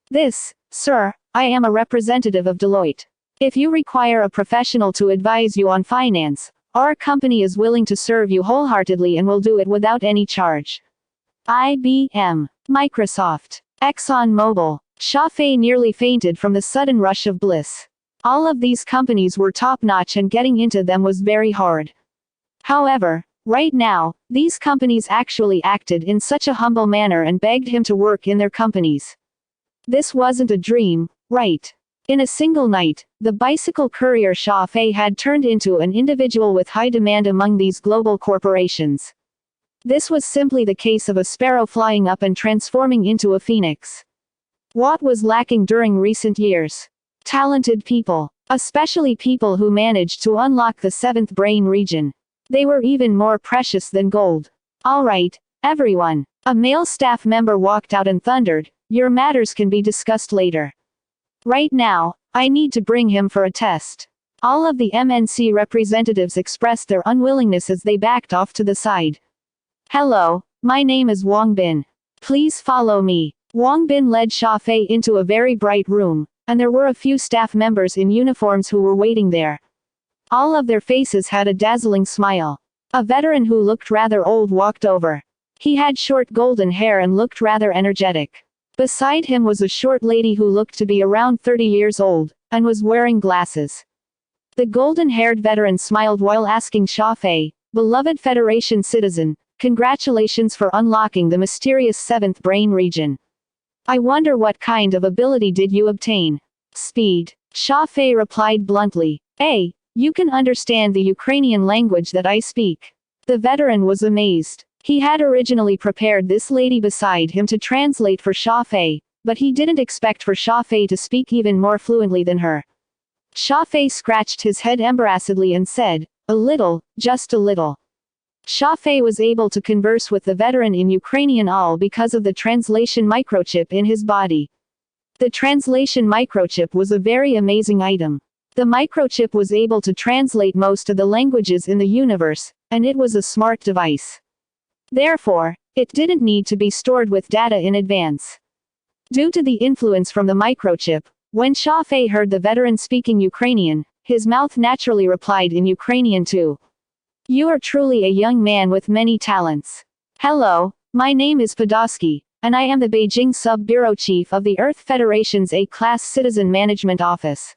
This, sir, I am a representative of Deloitte. If you require a professional to advise you on finance, our company is willing to serve you wholeheartedly and will do it without any charge. IBM, Microsoft, ExxonMobil. Xia Fei nearly fainted from the sudden rush of bliss. All of these companies were top-notch and getting into them was very hard. However, right now, these companies actually acted in such a humble manner and begged him to work in their companies. This wasn't a dream, right? In a single night, the bicycle courier Xia Fei had turned into an individual with high demand among these global corporations. This was simply the case of a sparrow flying up and transforming into a phoenix. What was lacking during recent years? Talented people, especially people who managed to unlock the seventh brain region. They were even more precious than gold. All right, everyone. A male staff member walked out and thundered, your matters can be discussed later. Right now, I need to bring him for a test. All of the MNC representatives expressed their unwillingness as they backed off to the side. Hello, my name is Wang Bin. Please follow me. Wang Bin led Xia Fei into a very bright room, and there were a few staff members in uniforms who were waiting there. All of their faces had a dazzling smile. A veteran who looked rather old walked over. He had short golden hair and looked rather energetic. Beside him was a short lady who looked to be around 30 years old, and was wearing glasses. The golden-haired veteran smiled while asking Xia Fei, "Beloved Federation citizen, congratulations for unlocking the mysterious 7th brain region. I wonder what kind of ability did you obtain?" "Speed," Xia Fei replied bluntly. You can understand the Ukrainian language that I speak." The veteran was amazed. He had originally prepared this lady beside him to translate for Xia Fei, but he didn't expect for Xia Fei to speak even more fluently than her. Xia Fei scratched his head embarrassedly and said, "A little, just a little." Xia Fei was able to converse with the veteran in Ukrainian all because of the translation microchip in his body. The translation microchip was a very amazing item. The microchip was able to translate most of the languages in the universe, and it was a smart device. Therefore, it didn't need to be stored with data in advance. Due to the influence from the microchip, when Xia Fei heard the veteran speaking Ukrainian, his mouth naturally replied in Ukrainian too. "You are truly a young man with many talents. Hello, my name is Podolsky, and I am the Beijing Sub-Bureau Chief of the Earth Federation's A-Class Citizen Management Office."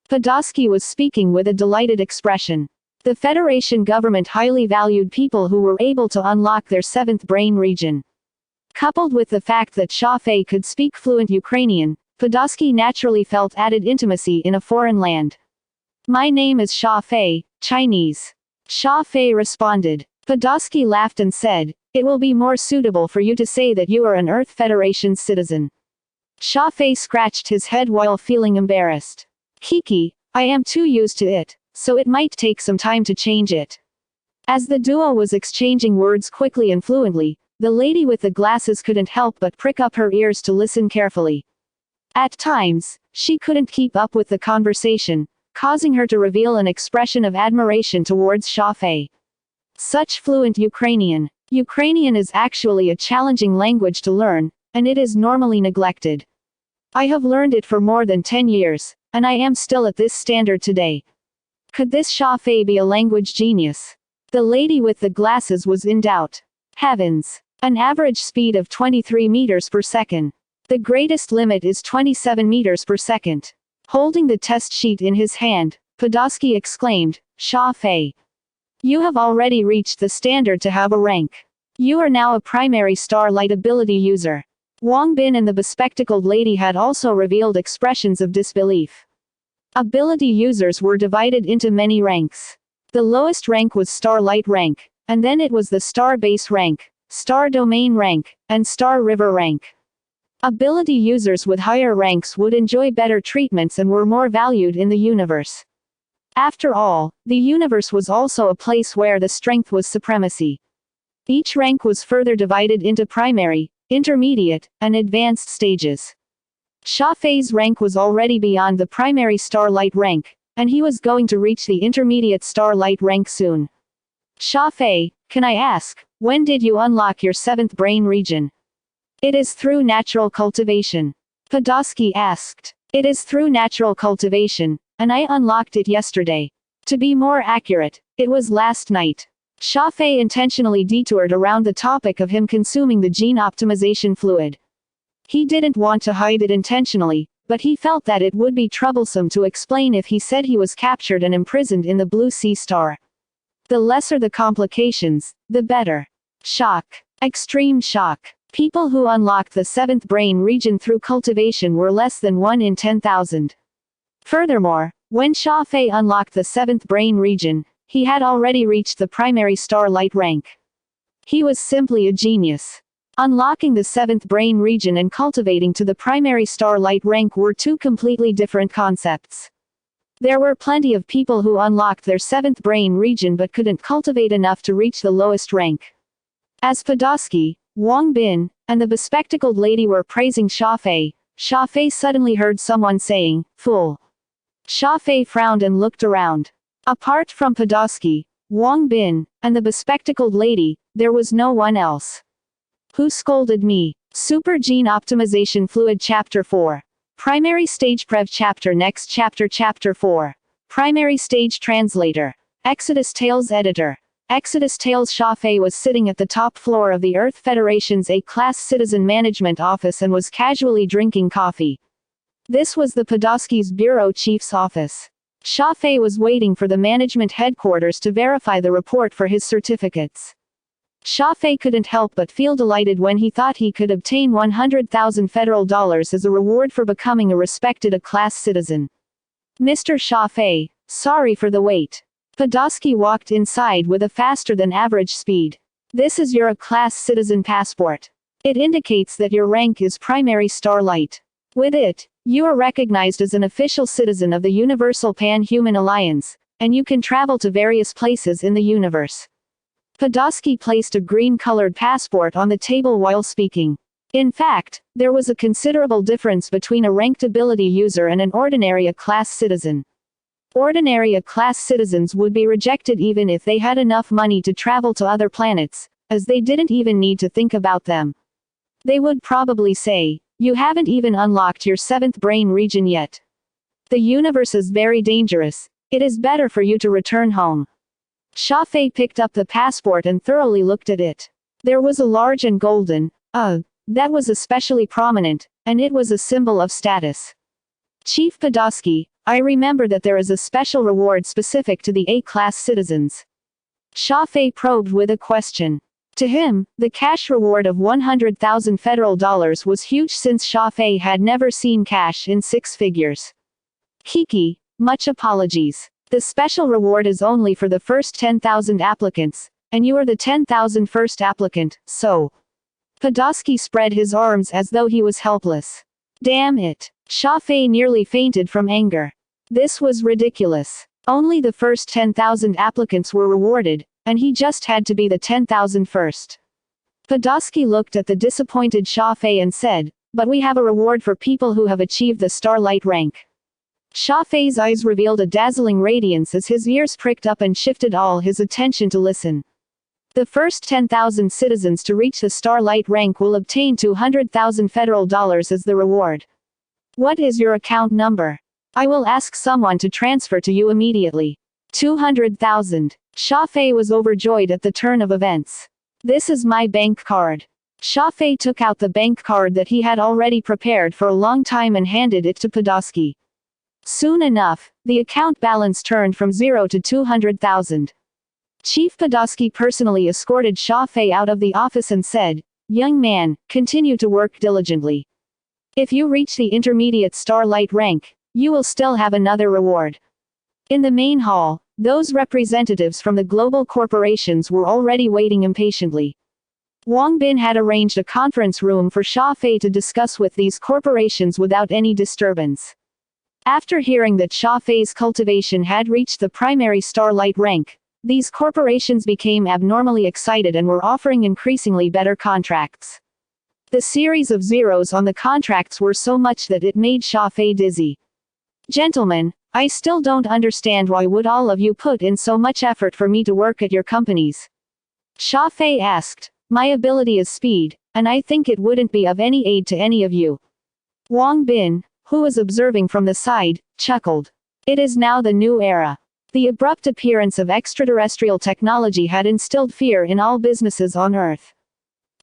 Podolsky was speaking with a delighted expression. The Federation government highly valued people who were able to unlock their 7th brain region. Coupled with the fact that Xia Fei could speak fluent Ukrainian, Podolsky naturally felt added intimacy in a foreign land. "My name is Xia Fei, Chinese." Xia Fei responded. Podolsky laughed and said, "It will be more suitable for you to say that you are an Earth Federation citizen." Xia Fei scratched his head while feeling embarrassed. "Kiki, I am too used to it, so it might take some time to change it." As the duo was exchanging words quickly and fluently, the lady with the glasses couldn't help but prick up her ears to listen carefully. At times, she couldn't keep up with the conversation, causing her to reveal an expression of admiration towards Xia Fei. Such fluent Ukrainian. Ukrainian is actually a challenging language to learn, and it is normally neglected. I have learned it for more than 10 years, and I am still at this standard today. Could this Xia Fei be a language genius? The lady with the glasses was in doubt. Heavens! An average speed of 23 meters per second. The greatest limit is 27 meters per second. Holding the test sheet in his hand, Podolsky exclaimed, "Xia Fei, you have already reached the standard to have a rank. You are now a primary starlight ability user." Wang Bin and the bespectacled lady had also revealed expressions of disbelief. Ability users were divided into many ranks. The lowest rank was Starlight rank, and then it was the Star Base rank, Star Domain rank, and Star River rank. Ability users with higher ranks would enjoy better treatments and were more valued in the universe. After all, the universe was also a place where the strength was supremacy. Each rank was further divided into primary, intermediate, and advanced stages. Xia Fei's rank was already beyond the primary Starlight rank, and he was going to reach the intermediate Starlight rank soon. "Xia Fei, can I ask, when did you unlock your 7th brain region?" "It is through natural cultivation." Podolsky asked. "It is through natural cultivation, and I unlocked it yesterday. To be more accurate, it was last night." Xia Fei intentionally detoured around the topic of him consuming the gene optimization fluid. He didn't want to hide it intentionally, but he felt that it would be troublesome to explain if he said he was captured and imprisoned in the Blue Sea Star. The lesser the complications, the better. Shock. Extreme shock. People who unlocked the 7th brain region through cultivation were less than 1 in 10,000. Furthermore, when Xia Fei unlocked the 7th brain region, he had already reached the primary Starlight rank. He was simply a genius. Unlocking the 7th brain region and cultivating to the primary Starlight rank were two completely different concepts. There were plenty of people who unlocked their 7th brain region but couldn't cultivate enough to reach the lowest rank. As Podolsky, Wang Bin, and the bespectacled lady were praising Xia Fei suddenly heard someone saying, "Fool." Xia Fei frowned and looked around. Apart from Podolsky, Wang Bin, and the bespectacled lady, there was no one else. "Who scolded me?" Super Gene Optimization Fluid Chapter 4. Primary stage prev chapter next chapter chapter 4. Primary stage translator. Exodus Tales editor. Exodus Tales. Xia Fei was sitting at the top floor of the Earth Federation's A-class citizen management office and was casually drinking coffee. This was the Podolsky's bureau chief's office. Xia Fei was waiting for the management headquarters to verify the report for his certificates. Xia Fei couldn't help but feel delighted when he thought he could obtain 100,000 federal dollars as a reward for becoming a respected A-class citizen. Mr. Xia Fei, sorry for the wait. Podolsky walked inside with a faster than average speed. This is your A-class citizen passport. It indicates that your rank is primary starlight. With it, you are recognized as an official citizen of the Universal Pan-Human Alliance, and you can travel to various places in the universe. Podolsky placed a green-colored passport on the table while speaking. In fact, there was a considerable difference between a ranked ability user and an ordinary A-class citizen. Ordinary A-class citizens would be rejected even if they had enough money to travel to other planets, as they didn't even need to think about them. They would probably say, "You haven't even unlocked your 7th brain region yet. The universe is very dangerous. It is better for you to return home." Xia Fei picked up the passport and thoroughly looked at it. There was a large and golden, that was especially prominent, and it was a symbol of status. Chief Podolsky, I remember that there is a special reward specific to the A-class citizens. Xia Fei probed with a question. To him, the cash reward of 100,000 federal dollars was huge since Xia Fei had never seen cash in 6 figures. Kiki, much apologies. The special reward is only for the first 10,000 applicants, and you are the 10,000 first applicant, so. Podolsky spread his arms as though he was helpless. Damn it. Xia Fei nearly fainted from anger. This was ridiculous. Only the first 10,000 applicants were rewarded, and he just had to be the 10,000 first. Podolsky looked at the disappointed Xia Fei and said, "But we have a reward for people who have achieved the starlight rank." Xia Fei's eyes revealed a dazzling radiance as his ears pricked up and shifted all his attention to listen. The first 10,000 citizens to reach the starlight rank will obtain 200,000 federal dollars as the reward. What is your account number? I will ask someone to transfer to you immediately. 200,000. Xia Fei was overjoyed at the turn of events. This is my bank card. Xia Fei took out the bank card that he had already prepared for a long time and handed it to Podolsky. Soon enough, the account balance turned from 0 to 200,000. Chief Podolsky personally escorted Xia Fei out of the office and said, "Young man, continue to work diligently. If you reach the intermediate starlight rank, you will still have another reward." In the main hall, those representatives from the global corporations were already waiting impatiently. Wang Bin had arranged a conference room for Xia Fei to discuss with these corporations without any disturbance. After hearing that Xia Fei's cultivation had reached the primary starlight rank, these corporations became abnormally excited and were offering increasingly better contracts. The series of zeros on the contracts were so much that it made Xia Fei dizzy. "Gentlemen, I still don't understand why would all of you put in so much effort for me to work at your companies?" Xia Fei asked. "My ability is speed, and I think it wouldn't be of any aid to any of you." Wang Bin, who was observing from the side, chuckled. It is now the new era. The abrupt appearance of extraterrestrial technology had instilled fear in all businesses on Earth.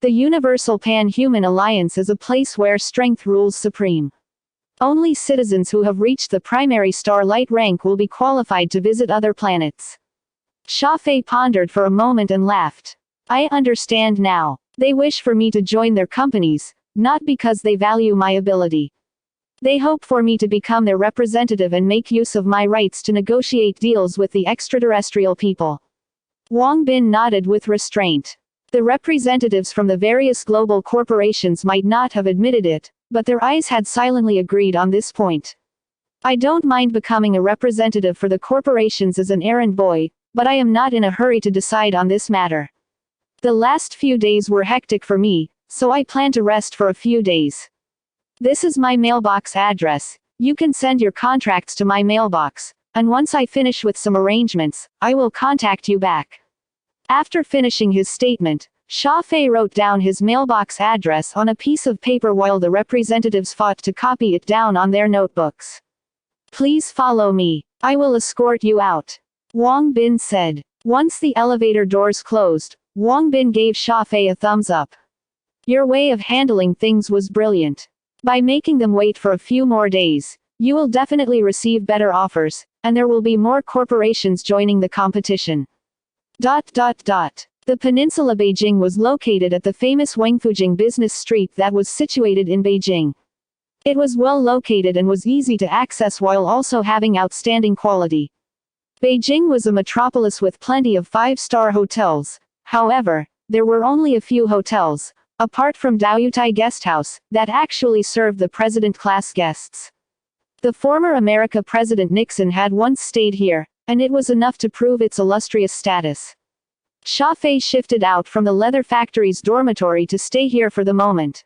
The Universal Pan-Human Alliance is a place where strength rules supreme. Only citizens who have reached the primary starlight rank will be qualified to visit other planets. Xia Fei pondered for a moment and laughed. I understand now. They wish for me to join their companies, not because they value my ability. They hope for me to become their representative and make use of my rights to negotiate deals with the extraterrestrial people. Wang Bin nodded with restraint. The representatives from the various global corporations might not have admitted it, but their eyes had silently agreed on this point. I don't mind becoming a representative for the corporations as an errand boy, but I am not in a hurry to decide on this matter. The last few days were hectic for me, so I plan to rest for a few days. This is my mailbox address. You can send your contracts to my mailbox, and once I finish with some arrangements, I will contact you back. After finishing his statement, Xia Fei wrote down his mailbox address on a piece of paper while the representatives fought to copy it down on their notebooks. Please follow me. I will escort you out, Wang Bin said. Once the elevator doors closed, Wang Bin gave Xia Fei a thumbs up. Your way of handling things was brilliant. By making them wait for a few more days, you will definitely receive better offers, and there will be more corporations joining the competition. The peninsula Beijing was located at the famous Wangfujing business street that was situated in Beijing. It was well located and was easy to access while also having outstanding quality. Beijing was a metropolis with plenty of five-star hotels. However, there were only a few hotels, apart from Daoyutai Guest House, that actually served the president-class guests. The former America President Nixon had once stayed here, and it was enough to prove its illustrious status. Xia Fei shifted out from the leather factory's dormitory to stay here for the moment.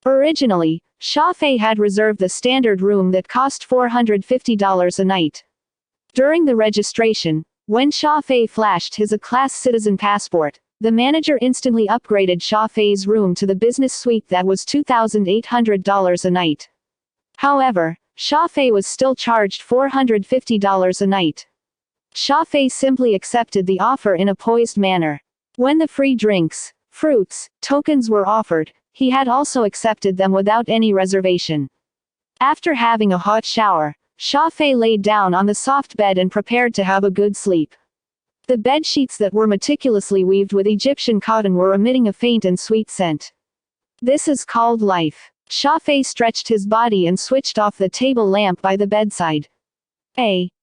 Originally, Xia Fei had reserved the standard room that cost $450 a night. During the registration, when Xia Fei flashed his A-class citizen passport, the manager instantly upgraded Xia Fei's room to the business suite that was $2,800 a night. However, Xia Fei was still charged $450 a night. Xia Fei simply accepted the offer in a poised manner. When the free drinks, fruits, tokens were offered, he had also accepted them without any reservation. After having a hot shower, Xia Fei laid down on the soft bed and prepared to have a good sleep. The bed sheets that were meticulously weaved with Egyptian cotton were emitting a faint and sweet scent. This is called life. Xia Fei stretched his body and switched off the table lamp by the bedside.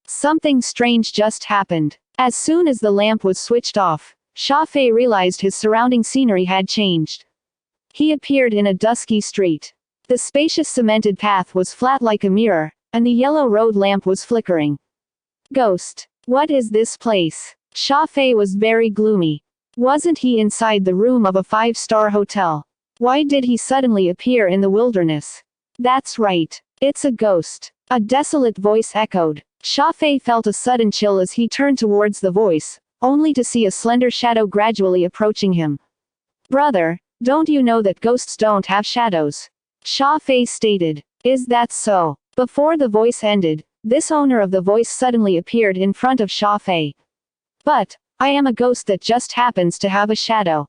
Something strange just happened. As soon as the lamp was switched off, Xia Fei realized his surrounding scenery had changed. He appeared in a dusky street. The spacious cemented path was flat like a mirror, and the yellow road lamp was flickering. Ghost. What is this place? Xia Fei was very gloomy. Wasn't he inside the room of a five-star hotel? Why did he suddenly appear in the wilderness? That's right. It's a ghost. A desolate voice echoed. Xia Fei felt a sudden chill as he turned towards the voice, only to see a slender shadow gradually approaching him. Brother, don't you know that ghosts don't have shadows? Xia Fei stated. Is that so? Before the voice ended, this owner of the voice suddenly appeared in front of Xia Fei. But, I am a ghost that just happens to have a shadow.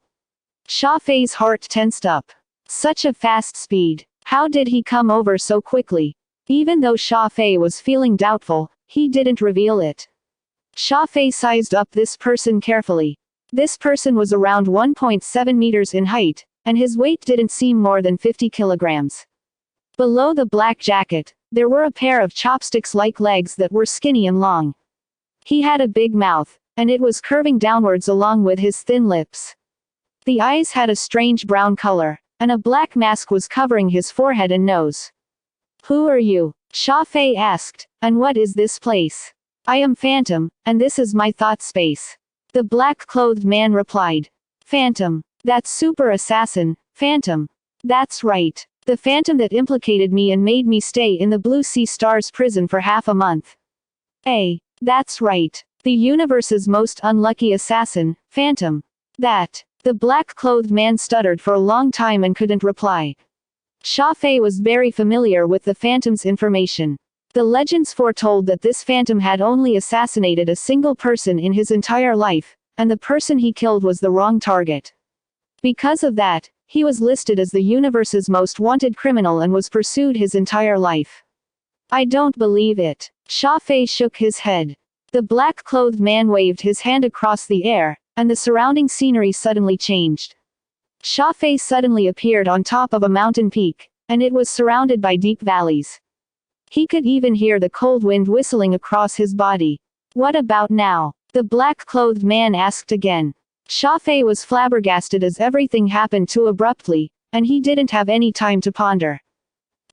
Xia Fei's heart tensed up. Such a fast speed. How did he come over so quickly? Even though Xia Fei was feeling doubtful, he didn't reveal it. Xia Fei sized up this person carefully. This person was around 1.7 meters in height, and his weight didn't seem more than 50 kilograms. Below the black jacket, there were a pair of chopsticks-like legs that were skinny and long. He had a big mouth, and it was curving downwards along with his thin lips. The eyes had a strange brown color, and a black mask was covering his forehead and nose. Who are you? Xia Fei asked, and what is this place? I am Phantom, and this is my thought space. The black-clothed man replied. Phantom. That super assassin, Phantom. That's right. The Phantom that implicated me and made me stay in the Blue Sea Stars prison for half a month. That's right. The universe's most unlucky assassin, Phantom. That. The black-clothed man stuttered for a long time and couldn't reply. Xia Fei was very familiar with the Phantom's information. The legends foretold that this Phantom had only assassinated a single person in his entire life, and the person he killed was the wrong target. Because of that, he was listed as the universe's most wanted criminal and was pursued his entire life. I don't believe it. Xia Fei shook his head. The black-clothed man waved his hand across the air, and the surrounding scenery suddenly changed. Xia Fei suddenly appeared on top of a mountain peak, and it was surrounded by deep valleys. He could even hear the cold wind whistling across his body. What about now? The black-clothed man asked again. Xia Fei was flabbergasted as everything happened too abruptly, and he didn't have any time to ponder.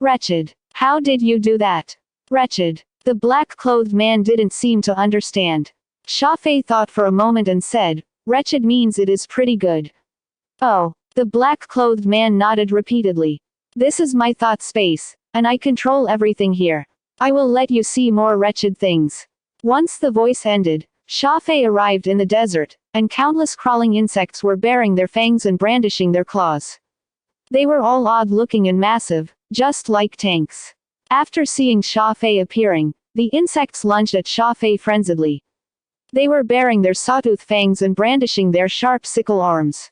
Wretched. How did you do that? Wretched. The black-clothed man didn't seem to understand. Xia Fei thought for a moment and said, wretched means it is pretty good. Oh. The black-clothed man nodded repeatedly. This is my thought space, and I control everything here. I will let you see more wretched things. Once the voice ended, Xia Fei arrived in the desert, and countless crawling insects were baring their fangs and brandishing their claws. They were all odd-looking and massive, just like tanks. After seeing Xia Fei appearing, the insects lunged at Xia Fei frenziedly. They were baring their sawtooth fangs and brandishing their sharp sickle arms.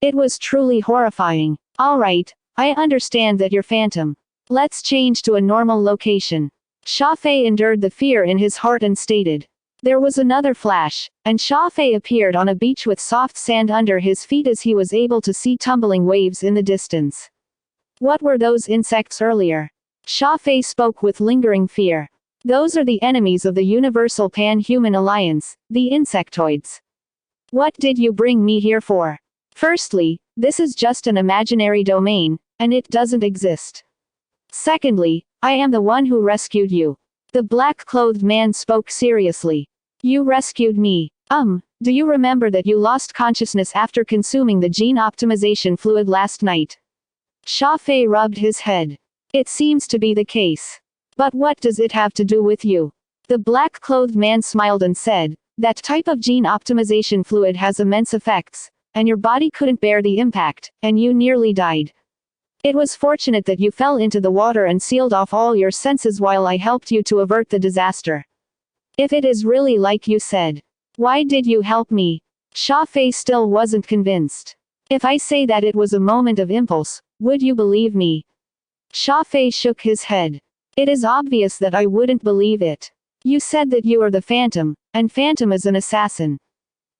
It was truly horrifying. All right, I understand that you're Phantom. Let's change to a normal location. Xia Fei endured the fear in his heart and stated. There was another flash, and Xia Fei appeared on a beach with soft sand under his feet as he was able to see tumbling waves in the distance. What were those insects earlier? Xia Fei spoke with lingering fear. Those are the enemies of the Universal Pan-Human Alliance, the insectoids. What did you bring me here for? Firstly, this is just an imaginary domain, and it doesn't exist. Secondly, I am the one who rescued you. The black-clothed man spoke seriously. You rescued me. Do you remember that you lost consciousness after consuming the gene optimization fluid last night? Xia Fei rubbed his head. It seems to be the case. But what does it have to do with you? The black-clothed man smiled and said, that type of gene optimization fluid has immense effects, and your body couldn't bear the impact, and you nearly died. It was fortunate that you fell into the water and sealed off all your senses while I helped you to avert the disaster. If it is really like you said, why did you help me? Xia Fei still wasn't convinced. If I say that it was a moment of impulse, would you believe me? Xia Fei shook his head. It is obvious that I wouldn't believe it. You said that you are the Phantom, and Phantom is an assassin.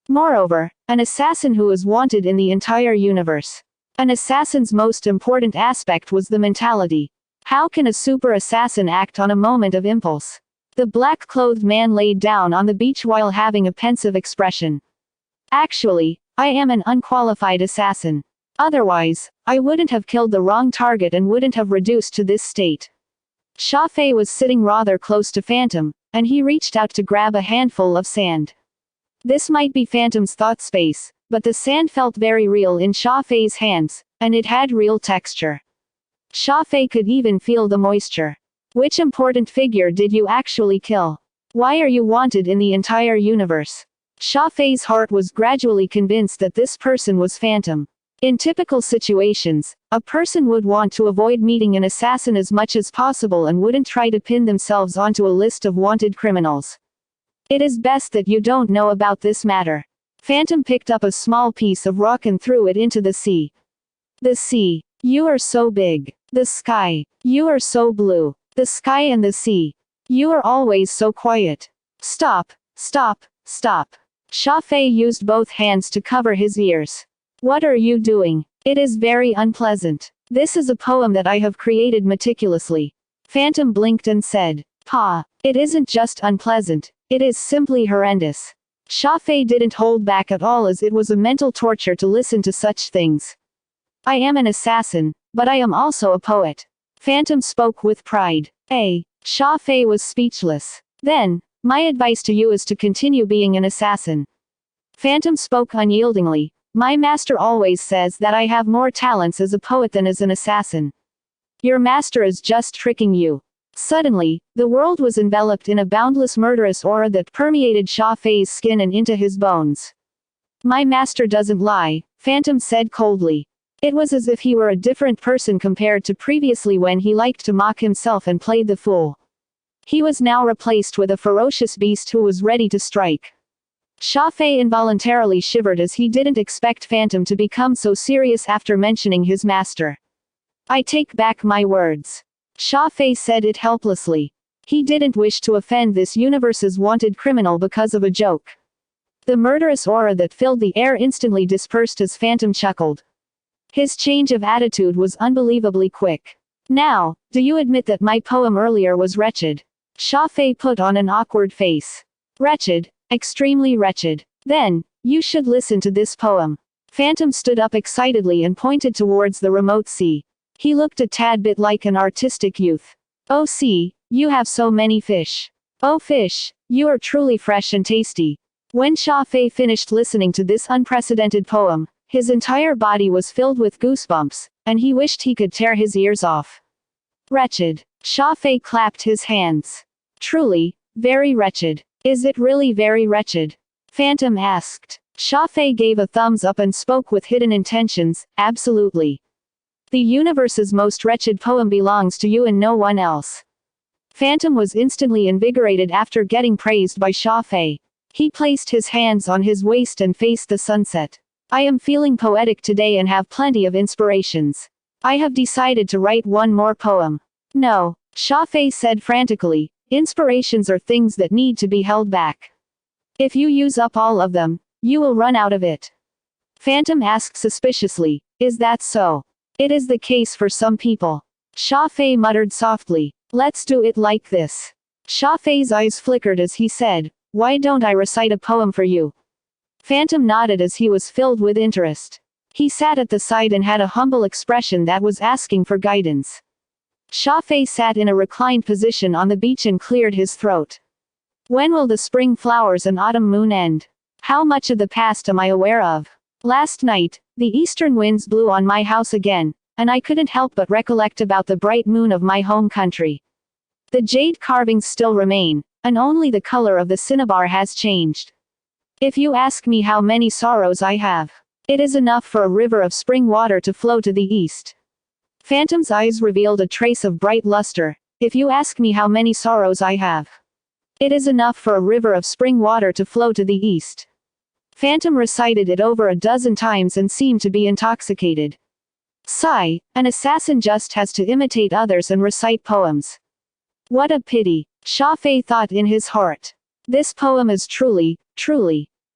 Moreover, an assassin who is wanted in the entire universe. An assassin's most important aspect was the mentality. How can a super assassin act on a moment of impulse? The black-clothed man laid down on the beach while having a pensive expression. Actually, I am an unqualified assassin. Otherwise, I wouldn't have killed the wrong target and wouldn't have reduced to this state. Xia Fei was sitting rather close to Phantom, and he reached out to grab a handful of sand. This might be Phantom's thought space, but the sand felt very real in Xia Fei's hands, and it had real texture. Xia Fei could even feel the moisture. Which important figure did you actually kill? Why are you wanted in the entire universe? Xia Fei's heart was gradually convinced that this person was Phantom. In typical situations, a person would want to avoid meeting an assassin as much as possible and wouldn't try to pin themselves onto a list of wanted criminals. It is best that you don't know about this matter. Phantom picked up a small piece of rock and threw it into the sea. The sea. You are so big. The sky. You are so blue. The sky and the sea. You are always so quiet. Stop, stop, stop. Xia Fei used both hands to cover his ears. What are you doing? It is very unpleasant. This is a poem that I have created meticulously. Phantom blinked and said, Pa, it isn't just unpleasant, it is simply horrendous. Xia Fei didn't hold back at all as it was a mental torture to listen to such things. I am an assassin, but I am also a poet. Phantom spoke with pride. Xia Fei was speechless. Then, my advice to you is to continue being an assassin. Phantom spoke unyieldingly. My master always says that I have more talents as a poet than as an assassin. Your master is just tricking you. Suddenly, the world was enveloped in a boundless murderous aura that permeated Xia Fei's skin and into his bones. My master doesn't lie, Phantom said coldly. It was as if he were a different person compared to previously when he liked to mock himself and played the fool. He was now replaced with a ferocious beast who was ready to strike. Xia Fei involuntarily shivered as he didn't expect Phantom to become so serious after mentioning his master. I take back my words. Xia Fei said it helplessly. He didn't wish to offend this universe's wanted criminal because of a joke. The murderous aura that filled the air instantly dispersed as Phantom chuckled. His change of attitude was unbelievably quick. Now, do you admit that my poem earlier was wretched? Xia Fei put on an awkward face. Wretched, extremely wretched. Then, you should listen to this poem. Phantom stood up excitedly and pointed towards the remote sea. He looked a tad bit like an artistic youth. Oh sea, you have so many fish. Oh fish, you are truly fresh and tasty. When Xia Fei finished listening to this unprecedented poem, his entire body was filled with goosebumps, and he wished he could tear his ears off. Wretched. Xia Fei clapped his hands. Truly, very wretched. Is it really very wretched? Phantom asked. Xia Fei gave a thumbs up and spoke with hidden intentions, absolutely. The universe's most wretched poem belongs to you and no one else. Phantom was instantly invigorated after getting praised by Xia Fei. He placed his hands on his waist and faced the sunset. I am feeling poetic today and have plenty of inspirations. I have decided to write one more poem. No, Xia Fei said frantically, inspirations are things that need to be held back. If you use up all of them, you will run out of it. Phantom asked suspiciously, is that so? It is the case for some people. Xia Fei muttered softly, let's do it like this. Xia Fei's eyes flickered as he said, why don't I recite a poem for you? Phantom nodded as he was filled with interest. He sat at the side and had a humble expression that was asking for guidance. Xia Fei sat in a reclined position on the beach and cleared his throat. When will the spring flowers and autumn moon end? How much of the past am I aware of? Last night, the eastern winds blew on my house again, and I couldn't help but recollect about the bright moon of my home country. The jade carvings still remain, and only the color of the cinnabar has changed. If you ask me how many sorrows I have, it is enough for a river of spring water to flow to the east. Phantom's eyes revealed a trace of bright luster. If you ask me how many sorrows I have, it is enough for a river of spring water to flow to the east. Phantom recited it over a dozen times and seemed to be intoxicated. Sigh, an assassin just has to imitate others and recite poems. What a pity, Xia Fei thought in his heart. This poem is truly.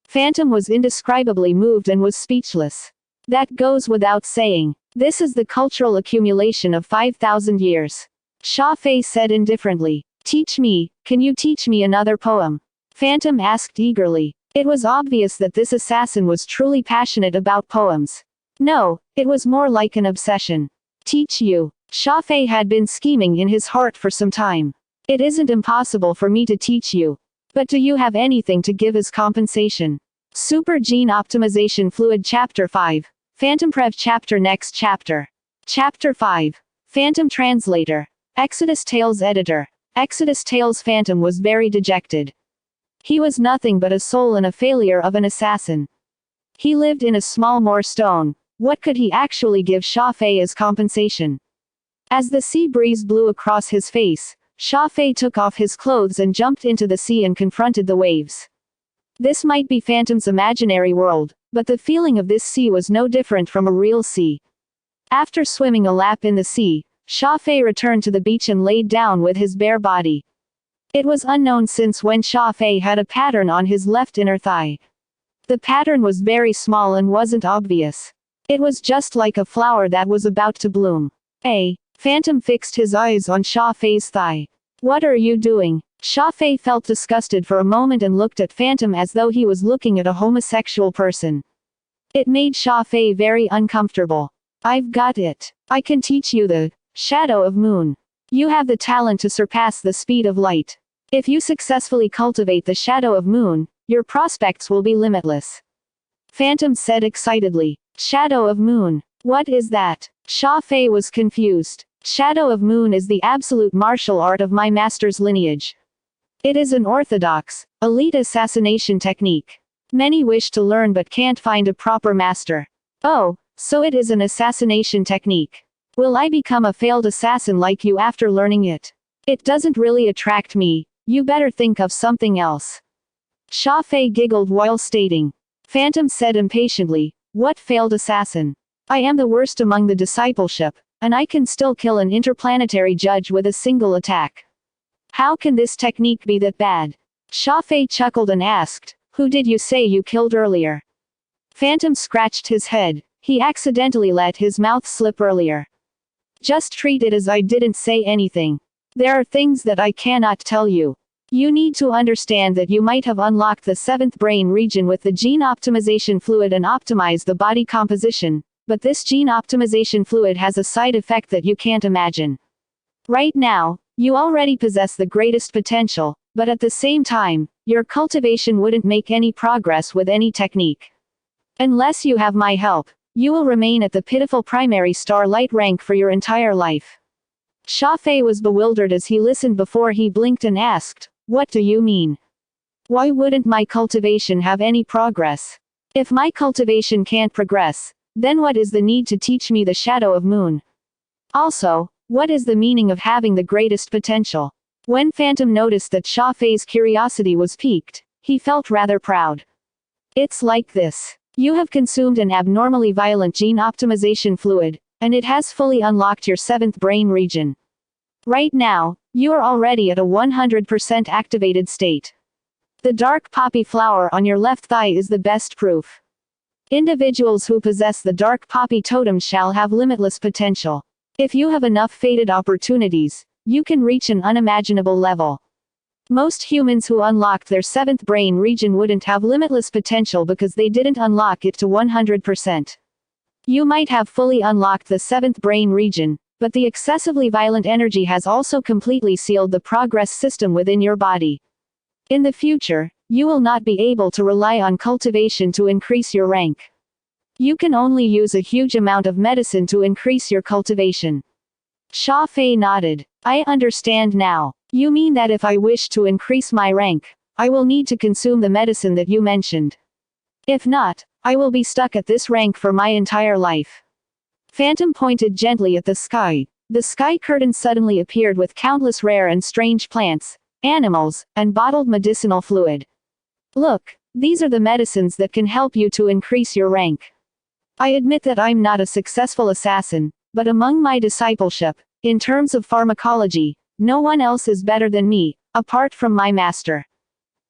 Phantom was indescribably moved and was speechless. That goes without saying. This is the cultural accumulation of 5,000 years. Xia Fei said indifferently. Teach me, can you teach me another poem? Phantom asked eagerly. It was obvious that this assassin was truly passionate about poems. No, it was more like an obsession. Teach you. Xia Fei had been scheming in his heart for some time. It isn't impossible for me to teach you. But do you have anything to give as compensation? Super Gene Optimization Fluid Chapter 5. Phantom Prev Chapter Next Chapter. Chapter 5. Phantom Translator. Exodus Tales Editor. Exodus Tales. Phantom was very dejected. He was nothing but a soul and a failure of an assassin. He lived in a small moorstone. What could he actually give Xia Fei as compensation? As the sea breeze blew across his face, Xia Fei took off his clothes and jumped into the sea and confronted the waves. This might be Phantom's imaginary world, but the feeling of this sea was no different from a real sea. After swimming a lap in the sea, Xia Fei returned to the beach and laid down with his bare body. It was unknown since when Xia Fei had a pattern on his left inner thigh. The pattern was very small and wasn't obvious. It was just like a flower that was about to bloom. Phantom fixed his eyes on Xia Fei's thigh. What are you doing? Xia Fei felt disgusted for a moment and looked at Phantom as though he was looking at a homosexual person. It made Xia Fei very uncomfortable. I've got it. I can teach you the shadow of moon. You have the talent to surpass the speed of light. If you successfully cultivate the shadow of moon, your prospects will be limitless. Phantom said excitedly. Shadow of moon. What is that? Xia Fei was confused. Shadow of moon is the absolute martial art of my master's lineage. It is an orthodox, elite assassination technique. Many wish to learn but can't find a proper master. Oh, so it is an assassination technique. Will I become a failed assassin like you after learning it? It doesn't really attract me. You better think of something else. Xia Fei giggled while stating. Phantom said impatiently, what failed assassin? I am the worst among the discipleship, and I can still kill an interplanetary judge with a single attack. How can this technique be that bad? Xia Fei chuckled and asked, who did you say you killed earlier? Phantom scratched his head. He accidentally let his mouth slip earlier. Just treat it as I didn't say anything. There are things that I cannot tell you. You need to understand that you might have unlocked the 7th brain region with the gene optimization fluid and optimized the body composition, but this gene optimization fluid has a side effect that you can't imagine. Right now, you already possess the greatest potential, but at the same time, your cultivation wouldn't make any progress with any technique. Unless you have my help, you will remain at the pitiful primary star light rank for your entire life. Xia Fei was bewildered as he listened before he blinked and asked, what do you mean? Why wouldn't my cultivation have any progress? If my cultivation can't progress, then what is the need to teach me the shadow of moon? Also, what is the meaning of having the greatest potential? When Phantom noticed that Xia Fei's curiosity was piqued, he felt rather proud. It's like this. You have consumed an abnormally violent gene optimization fluid, and it has fully unlocked your 7th brain region. Right now, you are already at a 100% activated state. The dark poppy flower on your left thigh is the best proof. Individuals who possess the dark poppy totem shall have limitless potential. If you have enough fated opportunities, you can reach an unimaginable level. Most humans who unlocked their 7th brain region wouldn't have limitless potential because they didn't unlock it to 100%. You might have fully unlocked the 7th brain region, but the excessively violent energy has also completely sealed the progress system within your body. In the future, you will not be able to rely on cultivation to increase your rank. You can only use a huge amount of medicine to increase your cultivation. Xia Fei nodded. I understand now. You mean that if I wish to increase my rank, I will need to consume the medicine that you mentioned. If not, I will be stuck at this rank for my entire life. Phantom pointed gently at the sky. The sky curtain suddenly appeared with countless rare and strange plants, animals, and bottled medicinal fluid. Look, these are the medicines that can help you to increase your rank. I admit that I'm not a successful assassin, but among my discipleship, in terms of pharmacology, no one else is better than me, apart from my master.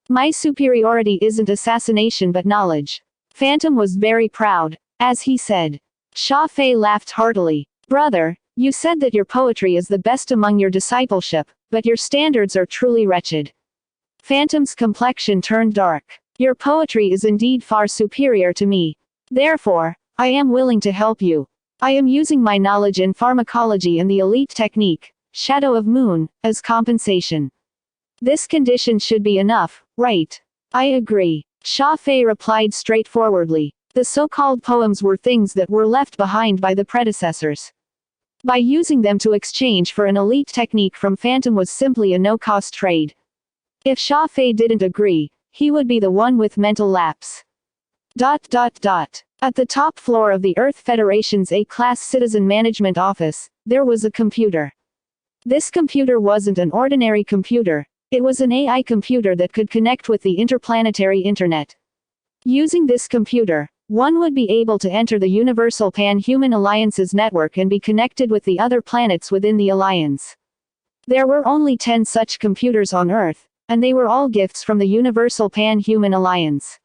My superiority isn't assassination but knowledge. Phantom was very proud, as he said. Xia Fei laughed heartily. Brother, you said that your poetry is the best among your discipleship, but your standards are truly wretched. Phantom's complexion turned dark. Your poetry is indeed far superior to me. Therefore, I am willing to help you. I am using my knowledge in pharmacology and the elite technique, Shadow of Moon, as compensation. This condition should be enough, right? I agree. Xia Fei replied straightforwardly. The so-called poems were things that were left behind by the predecessors. By using them to exchange for an elite technique from Phantom was simply a no-cost trade. If Xia Fei didn't agree, he would be the one with mental lapse. At the top floor of the Earth Federation's A-class citizen management office, there was a computer. This computer wasn't an ordinary computer, it was an AI computer that could connect with the interplanetary internet. Using this computer, one would be able to enter the Universal Pan-Human Alliance's network and be connected with the other planets within the Alliance. There were only 10 such computers on Earth, and they were all gifts from the Universal Pan-Human Alliance.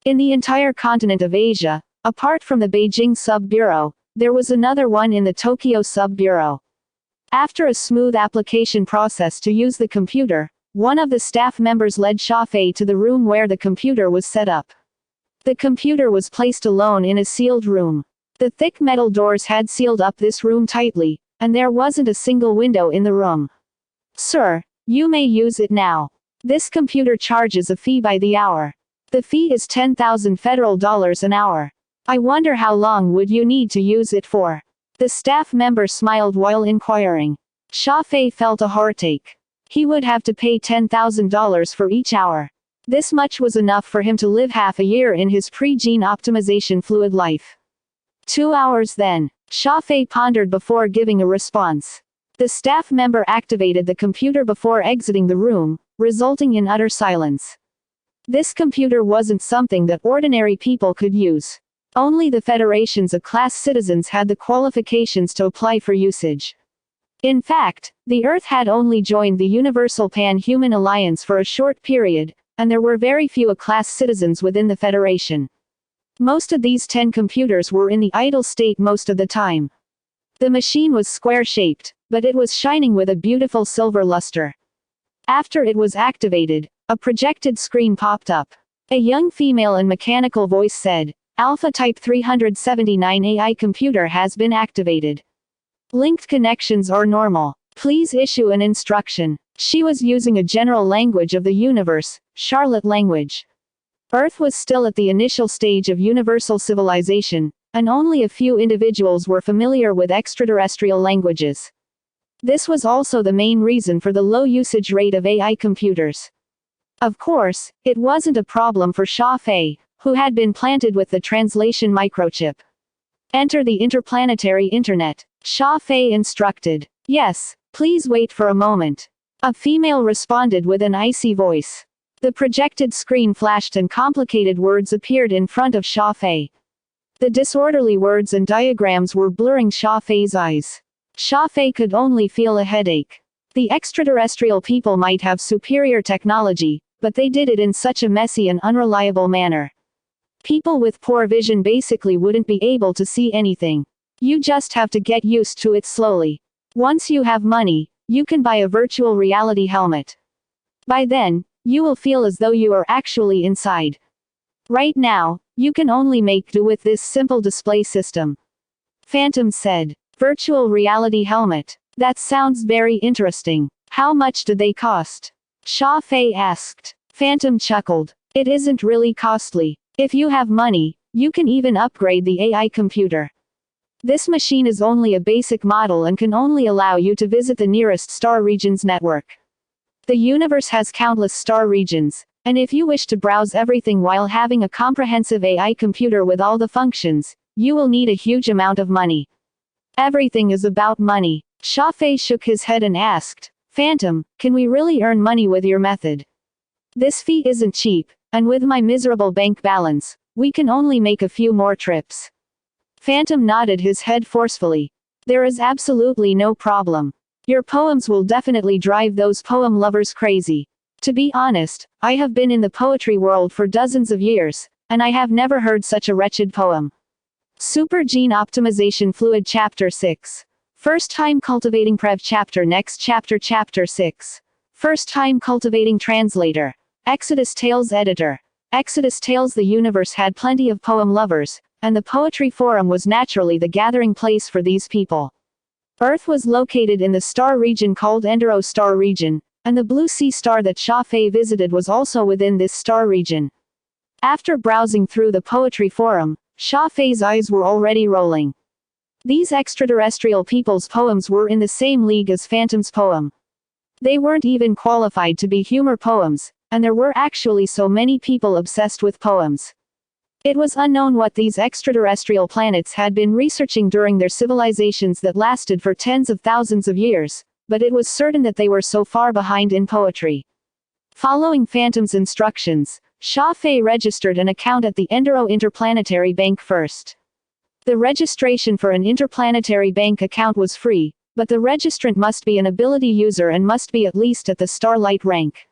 In the entire continent of Asia, apart from the Beijing Sub-Bureau, there was another one in the Tokyo Sub-Bureau. After a smooth application process to use the computer, one of the staff members led Xia Fei to the room where the computer was set up. The computer was placed alone in a sealed room. The thick metal doors had sealed up this room tightly, and there wasn't a single window in the room. Sir, you may use it now. This computer charges a fee by the hour. The fee is 10,000 federal dollars an hour. I wonder how long would you need to use it for? The staff member smiled while inquiring. Xia Fei felt a heartache. He would have to pay $10,000 for each hour. This much was enough for him to live half a year in his pre-gene optimization fluid life. 2 hours then. Xia Fei pondered before giving a response. The staff member activated the computer before exiting the room, resulting in utter silence. This computer wasn't something that ordinary people could use. Only the Federation's A-class citizens had the qualifications to apply for usage. In fact, the Earth had only joined the Universal Pan-Human Alliance for a short period, and there were very few A-class citizens within the Federation. Most of these 10 computers were in the idle state most of the time. The machine was square-shaped, but it was shining with a beautiful silver luster. After it was activated, a projected screen popped up. A young female and mechanical voice said, Alpha Type 379 AI computer has been activated. Linked connections are normal. Please issue an instruction. She was using a general language of the universe, Charlotte language. Earth was still at the initial stage of universal civilization, and only a few individuals were familiar with extraterrestrial languages. This was also the main reason for the low usage rate of AI computers. Of course, it wasn't a problem for Xia Fei, who had been planted with the translation microchip. Enter the interplanetary internet, Xia Fei instructed. Yes, please wait for a moment. A female responded with an icy voice. The projected screen flashed and complicated words appeared in front of Xia Fei. The disorderly words and diagrams were blurring Xia Fei's eyes. Xia Fei could only feel a headache. The extraterrestrial people might have superior technology, but they did it in such a messy and unreliable manner. People with poor vision basically wouldn't be able to see anything. You just have to get used to it slowly. Once you have money, you can buy a virtual reality helmet. By then, you will feel as though you are actually inside. Right now, you can only make do with this simple display system. Phantom said. Virtual reality helmet. That sounds very interesting. How much do they cost? Xia Fei asked. Phantom chuckled. It isn't really costly. If you have money, you can even upgrade the AI computer. This machine is only a basic model and can only allow you to visit the nearest star regions network. The universe has countless star regions, and if you wish to browse everything while having a comprehensive AI computer with all the functions, you will need a huge amount of money. Everything is about money. Xia Fei shook his head and asked, Phantom, can we really earn money with your method? This fee isn't cheap, and with my miserable bank balance, we can only make a few more trips. Phantom nodded his head forcefully. There is absolutely no problem. Your poems will definitely drive those poem lovers crazy. To be honest, I have been in the poetry world for dozens of years, and I have never heard such a wretched poem. Super Gene Optimization Fluid Chapter 6. First time cultivating Prev Chapter Next Chapter Chapter 6. First time cultivating Translator. Exodus Tales Editor. Exodus Tales. The universe had plenty of poem lovers, and the poetry forum was naturally the gathering place for these people. Earth was located in the star region called Enduro Star Region, and the blue sea star that Xia Fei visited was also within this star region. After browsing through the poetry forum, Xia Fei's eyes were already rolling. These extraterrestrial people's poems were in the same league as Phantom's poem. They weren't even qualified to be humor poems, and there were actually so many people obsessed with poems. It was unknown what these extraterrestrial planets had been researching during their civilizations that lasted for tens of thousands of years, but it was certain that they were so far behind in poetry. Following Phantom's instructions, Xia Fei registered an account at the Enduro Interplanetary Bank first. The registration for an interplanetary bank account was free, but the registrant must be an ability user and must be at least at the Starlight rank.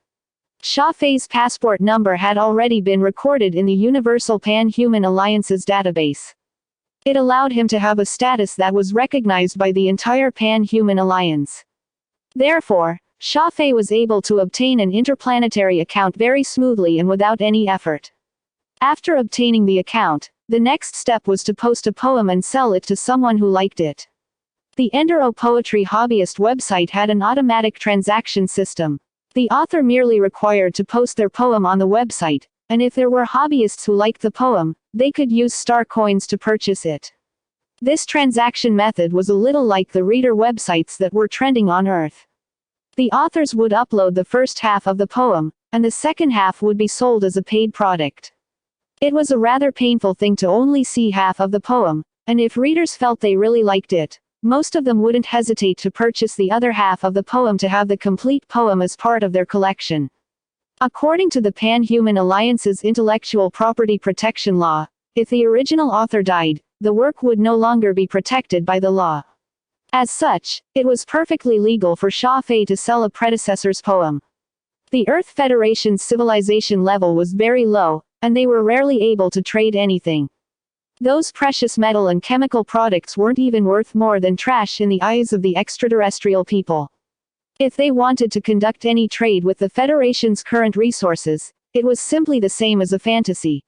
Xia Fei's passport number had already been recorded in the Universal Pan-Human Alliance's database. It allowed him to have a status that was recognized by the entire Pan-Human Alliance. Therefore, Xia Fei was able to obtain an interplanetary account very smoothly and without any effort. After obtaining the account, the next step was to post a poem and sell it to someone who liked it. The Enduro Poetry Hobbyist website had an automatic transaction system. The author merely required to post their poem on the website, and if there were hobbyists who liked the poem, they could use star coins to purchase it. This transaction method was a little like the reader websites that were trending on Earth. The authors would upload the first half of the poem, and the second half would be sold as a paid product. It was a rather painful thing to only see half of the poem, and if readers felt they really liked it, most of them wouldn't hesitate to purchase the other half of the poem to have the complete poem as part of their collection. According to the Pan-Human Alliance's intellectual property protection law, if the original author died, the work would no longer be protected by the law. As such, it was perfectly legal for Xia Fei to sell a predecessor's poem. The Earth Federation's civilization level was very low, and they were rarely able to trade anything. Those precious metal and chemical products weren't even worth more than trash in the eyes of the extraterrestrial people. If they wanted to conduct any trade with the Federation's current resources, it was simply the same as a fantasy.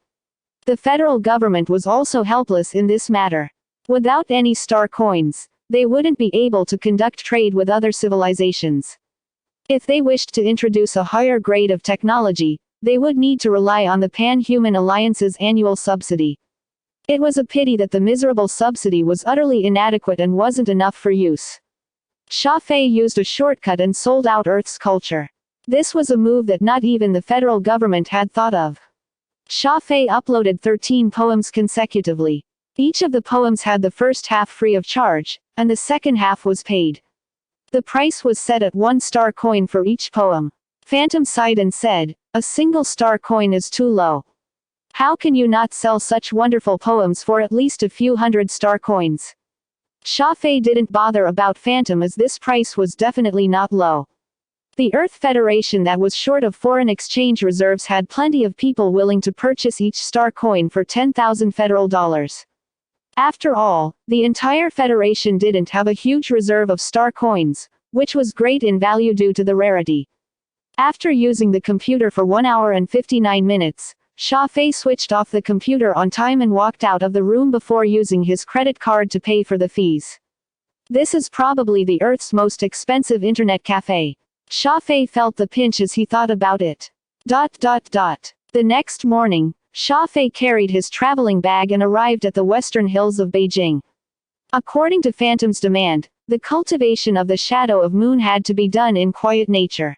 The federal government was also helpless in this matter. Without any star coins, they wouldn't be able to conduct trade with other civilizations. If they wished to introduce a higher grade of technology, they would need to rely on the Pan-Human Alliance's annual subsidy. It was a pity that the miserable subsidy was utterly inadequate and wasn't enough for use. Xia Fei used a shortcut and sold out Earth's culture. This was a move that not even the federal government had thought of. Xia Fei uploaded 13 poems consecutively. Each of the poems had the first half free of charge, and the second half was paid. The price was set at 1-star coin for each poem. Phantom sighed and said, "A single star coin is too low. How can you not sell such wonderful poems for at least a few 100-star coins?" Xia Fei didn't bother about Phantom as this price was definitely not low. The Earth Federation that was short of foreign exchange reserves had plenty of people willing to purchase each star coin for 10,000 federal dollars. After all, the entire Federation didn't have a huge reserve of star coins, which was great in value due to the rarity. After using the computer for 1 hour and 59 minutes, Xia Fei switched off the computer on time and walked out of the room before using his credit card to pay for the fees. This is probably the Earth's most expensive internet cafe. Xia Fei felt the pinch as he thought about it. The next morning, Xia Fei carried his traveling bag and arrived at the western hills of Beijing. According to Phantom's demand, the cultivation of the shadow of moon had to be done in quiet nature.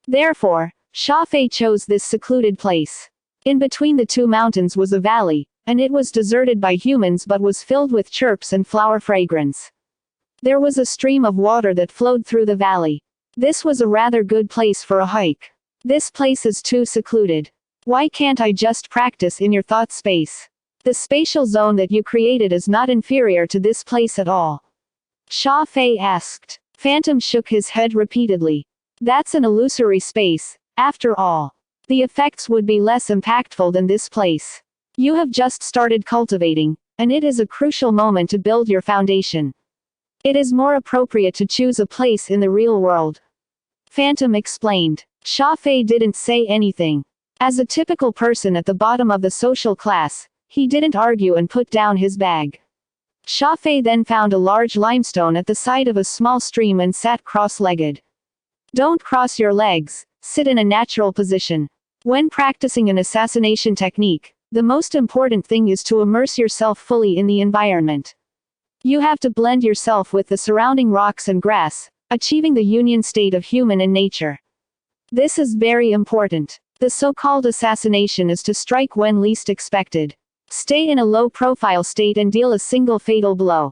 Therefore, Xia Fei chose this secluded place. In between the two mountains was a valley, and it was deserted by humans but was filled with chirps and flower fragrance. There was a stream of water that flowed through the valley. This was a rather good place for a hike. This place is too secluded. Why can't I just practice in your thought space? The spatial zone that you created is not inferior to this place at all. Xia Fei asked. Phantom shook his head repeatedly. That's an illusory space, after all. The effects would be less impactful than this place. You have just started cultivating, and it is a crucial moment to build your foundation. It is more appropriate to choose a place in the real world. Phantom explained. Xia Fei didn't say anything. As a typical person at the bottom of the social class, he didn't argue and put down his bag. Xia Fei then found a large limestone at the side of a small stream and sat cross-legged. Don't cross your legs, sit in a natural position. When practicing an assassination technique, the most important thing is to immerse yourself fully in the environment. You have to blend yourself with the surrounding rocks and grass, achieving the union state of human and nature. This is very important. The so-called assassination is to strike when least expected. Stay in a low-profile state and deal a single fatal blow.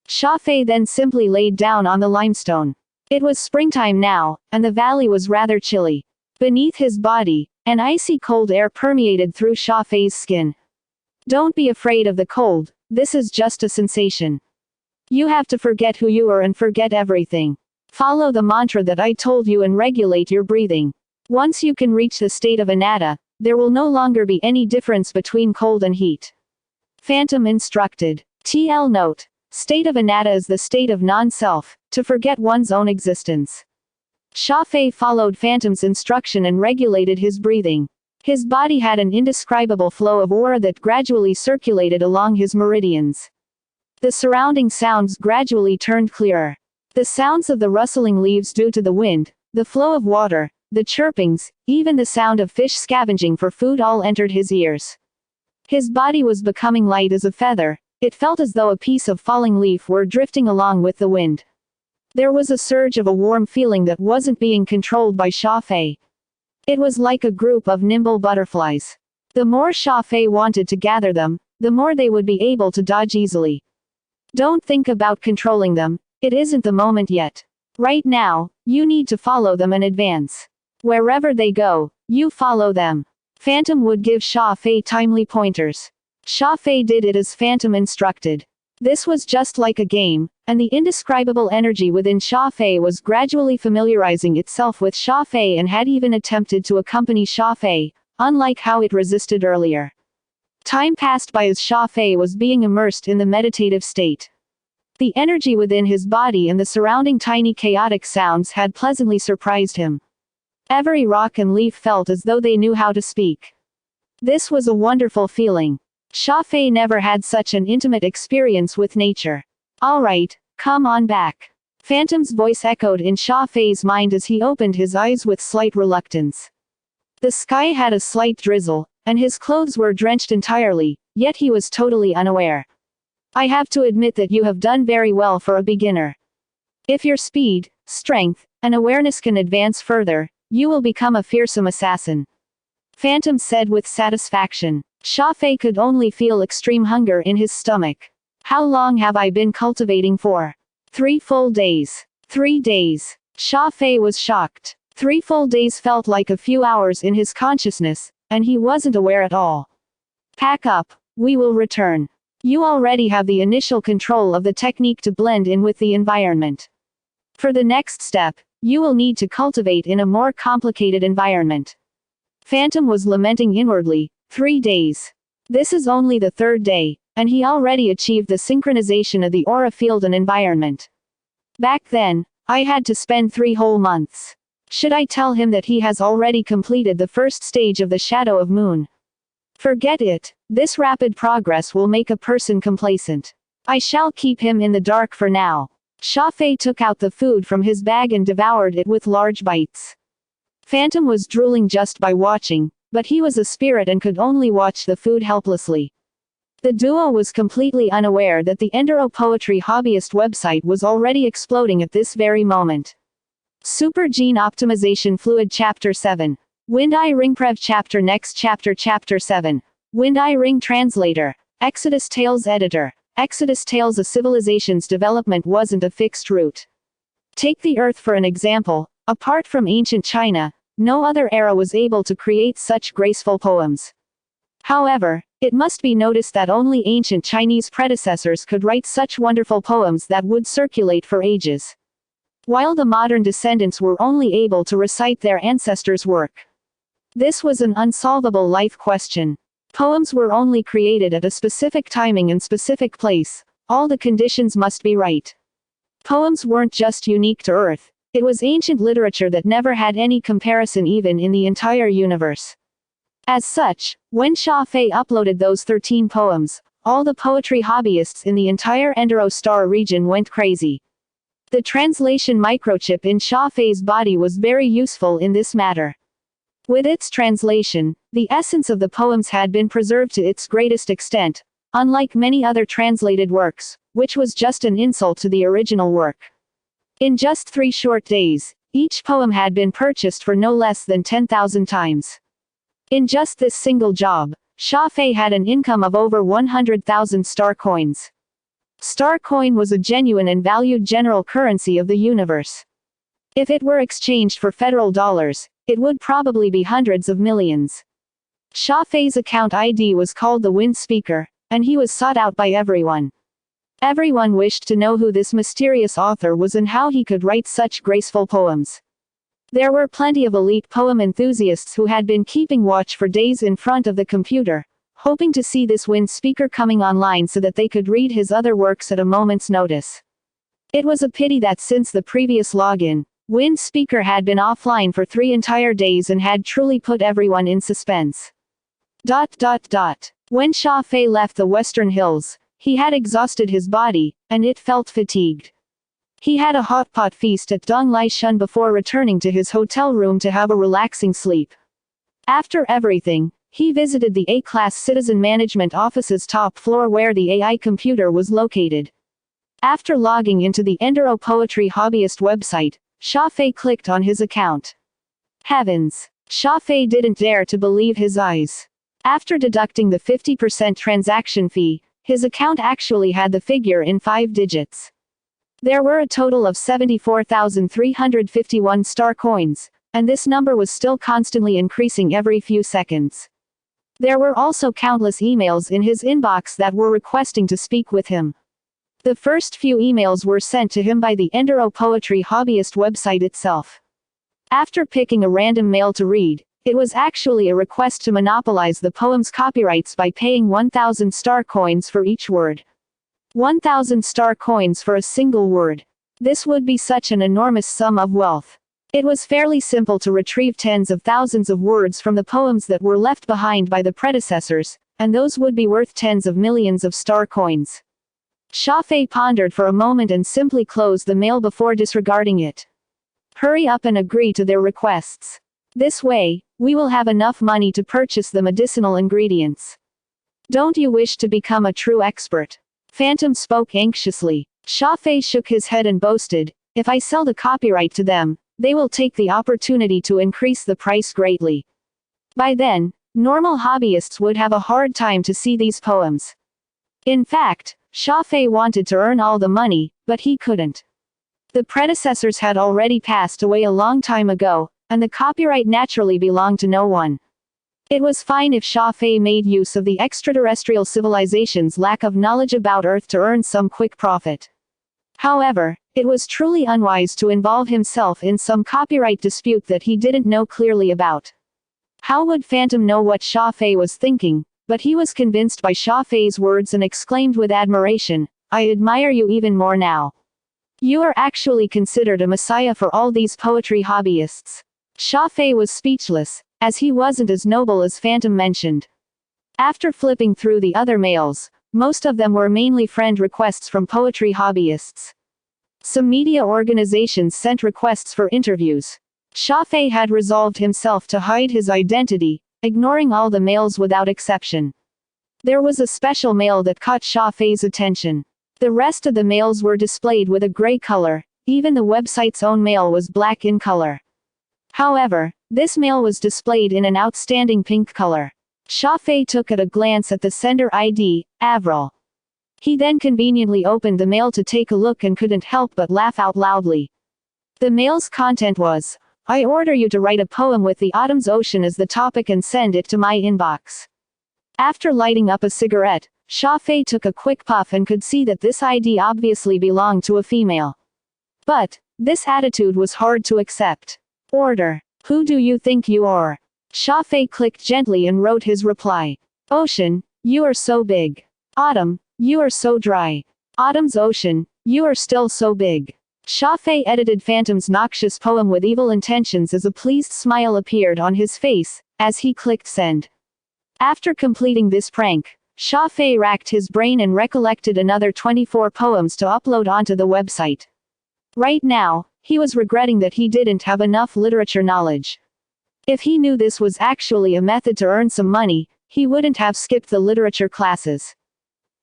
Xia Fei then simply laid down on the limestone. It was springtime now, and the valley was rather chilly. Beneath his body, an icy cold air permeated through Xia Fei's skin. Don't be afraid of the cold, this is just a sensation. You have to forget who you are and forget everything. Follow the mantra that I told you and regulate your breathing. Once you can reach the state of anatta, there will no longer be any difference between cold and heat. Phantom instructed. TL note. State of anatta is the state of non-self, to forget one's own existence. Xia Fei followed Phantom's instruction and regulated his breathing. His body had an indescribable flow of aura that gradually circulated along his meridians. The surrounding sounds gradually turned clearer. The sounds of the rustling leaves due to the wind, the flow of water, the chirpings, even the sound of fish scavenging for food all entered his ears. His body was becoming light as a feather. It felt as though a piece of falling leaf were drifting along with the wind. There was a surge of a warm feeling that wasn't being controlled by Xia Fei. It was like a group of nimble butterflies. The more Xia Fei wanted to gather them, the more they would be able to dodge easily. Don't think about controlling them, it isn't the moment yet. Right now, you need to follow them and advance. Wherever they go, you follow them. Phantom would give Xia Fei timely pointers. Xia Fei did it as Phantom instructed. This was just like a game, and the indescribable energy within Xia Fei was gradually familiarizing itself with Xia Fei and had even attempted to accompany Xia Fei, unlike how it resisted earlier. Time passed by as Xia Fei was being immersed in the meditative state. The energy within his body and the surrounding tiny chaotic sounds had pleasantly surprised him. Every rock and leaf felt as though they knew how to speak. This was a wonderful feeling. Xia Fei never had such an intimate experience with nature. All right, come on back. Phantom's voice echoed in Xia Fei's mind as he opened his eyes with slight reluctance. The sky had a slight drizzle, and his clothes were drenched entirely, yet he was totally unaware. I have to admit that you have done very well for a beginner. If your speed, strength, and awareness can advance further, you will become a fearsome assassin. Phantom said with satisfaction. Xia Fei could only feel extreme hunger in his stomach. How long have I been cultivating for? 3 full days. 3 days. Xia Fei was shocked. 3 full days felt like a few hours in his consciousness, and he wasn't aware at all. Pack up. We will return. You already have the initial control of the technique to blend in with the environment. For the next step, you will need to cultivate in a more complicated environment. Phantom was lamenting inwardly. 3 days. This is only the 3rd day, and he already achieved the synchronization of the aura field and environment. Back then, I had to spend 3 whole months. Should I tell him that he has already completed the first stage of the Shadow of Moon? Forget it. This rapid progress will make a person complacent. I shall keep him in the dark for now. Xia Fei took out the food from his bag and devoured it with large bites. Phantom was drooling just by watching, but he was a spirit and could only watch the food helplessly. The duo was completely unaware that the Enduro Poetry hobbyist website was already exploding at this very moment. Super Gene Optimization Fluid Chapter 7. Wind Eye Ring Prev Chapter Next Chapter Chapter 7. Wind Eye Ring Translator. Exodus Tales Editor. Exodus Tales. A civilization's development wasn't a fixed route. Take the Earth for an example. Apart from ancient China, no other era was able to create such graceful poems. However, it must be noticed that only ancient Chinese predecessors could write such wonderful poems that would circulate for ages, while the modern descendants were only able to recite their ancestors' work. This was an unsolvable life question. Poems were only created at a specific timing and specific place. All the conditions must be right. Poems weren't just unique to Earth. It was ancient literature that never had any comparison even in the entire universe. As such, when Xia Fei uploaded those 13 poems, all the poetry hobbyists in the entire Enduro Star region went crazy. The translation microchip in Xia Fei's body was very useful in this matter. With its translation, the essence of the poems had been preserved to its greatest extent, unlike many other translated works, which was just an insult to the original work. In just 3 short days, each poem had been purchased for no less than 10,000 times. In just this single job, Xia Fei had an income of over 100,000 star coins. Star coin was a genuine and valued general currency of the universe. If it were exchanged for federal dollars, it would probably be hundreds of millions. Xia Fei's account ID was called the Wind Speaker, and he was sought out by everyone. Everyone wished to know who this mysterious author was and how he could write such graceful poems. There were plenty of elite poem enthusiasts who had been keeping watch for days in front of the computer, hoping to see this Wind Speaker coming online so that they could read his other works at a moment's notice. It was a pity that since the previous login, Wind Speaker had been offline for 3 entire days and had truly put everyone in suspense. When Xia Fei left the Western Hills, he had exhausted his body, and it felt fatigued. He had a hot pot feast at Dong Lai Shun before returning to his hotel room to have a relaxing sleep. After everything, he visited the A-Class Citizen Management Office's top floor where the AI computer was located. After logging into the Enduro Poetry hobbyist website, Xia Fei clicked on his account. Heavens! Xia Fei didn't dare to believe his eyes. After deducting the 50% transaction fee, his account actually had the figure in 5 digits. There were a total of 74,351 star coins, and this number was still constantly increasing every few seconds. There were also countless emails in his inbox that were requesting to speak with him. The first few emails were sent to him by the Enduro Poetry hobbyist website itself. After picking a random mail to read, it was actually a request to monopolize the poem's copyrights by paying 1,000 star coins for each word. 1,000 star coins for a single word. This would be such an enormous sum of wealth. It was fairly simple to retrieve tens of thousands of words from the poems that were left behind by the predecessors, and those would be worth tens of millions of star coins. Xia Fei pondered for a moment and simply closed the mail before disregarding it. Hurry up and agree to their requests. This way, we will have enough money to purchase the medicinal ingredients. Don't you wish to become a true expert? Phantom spoke anxiously. Xia Fei shook his head and boasted, if I sell the copyright to them, they will take the opportunity to increase the price greatly. By then, normal hobbyists would have a hard time to see these poems. In fact, Xia Fei wanted to earn all the money, but he couldn't. The predecessors had already passed away a long time ago, and the copyright naturally belonged to no one. It was fine if Xia Fei made use of the extraterrestrial civilization's lack of knowledge about Earth to earn some quick profit. However, it was truly unwise to involve himself in some copyright dispute that he didn't know clearly about. How would Phantom know what Xia Fei was thinking? But he was convinced by Xia Fei's words and exclaimed with admiration, "I admire you even more now. You are actually considered a messiah for all these poetry hobbyists." Xia Fei was speechless, as he wasn't as noble as Phantom mentioned. After flipping through the other mails, most of them were mainly friend requests from poetry hobbyists. Some media organizations sent requests for interviews. Xia Fei had resolved himself to hide his identity, ignoring all the mails without exception. There was a special mail that caught Xia Fei's attention. The rest of the mails were displayed with a gray color, even the website's own mail was black in color. However, this mail was displayed in an outstanding pink color. Xia Fei took a glance at the sender ID, Avril. He then conveniently opened the mail to take a look and couldn't help but laugh out loudly. The mail's content was, "I order you to write a poem with the autumn's ocean as the topic and send it to my inbox." After lighting up a cigarette, Xia Fei took a quick puff and could see that this ID obviously belonged to a female. But, this attitude was hard to accept. "Order. Who do you think you are?" Xia Fei clicked gently and wrote his reply. "Ocean, you are so big. Autumn, you are so dry. Autumn's ocean, you are still so big." Xia Fei edited Phantom's noxious poem with evil intentions as a pleased smile appeared on his face, as he clicked send. After completing this prank, Xia Fei racked his brain and recollected another 24 poems to upload onto the website. Right now, he was regretting that he didn't have enough literature knowledge. If he knew this was actually a method to earn some money, he wouldn't have skipped the literature classes.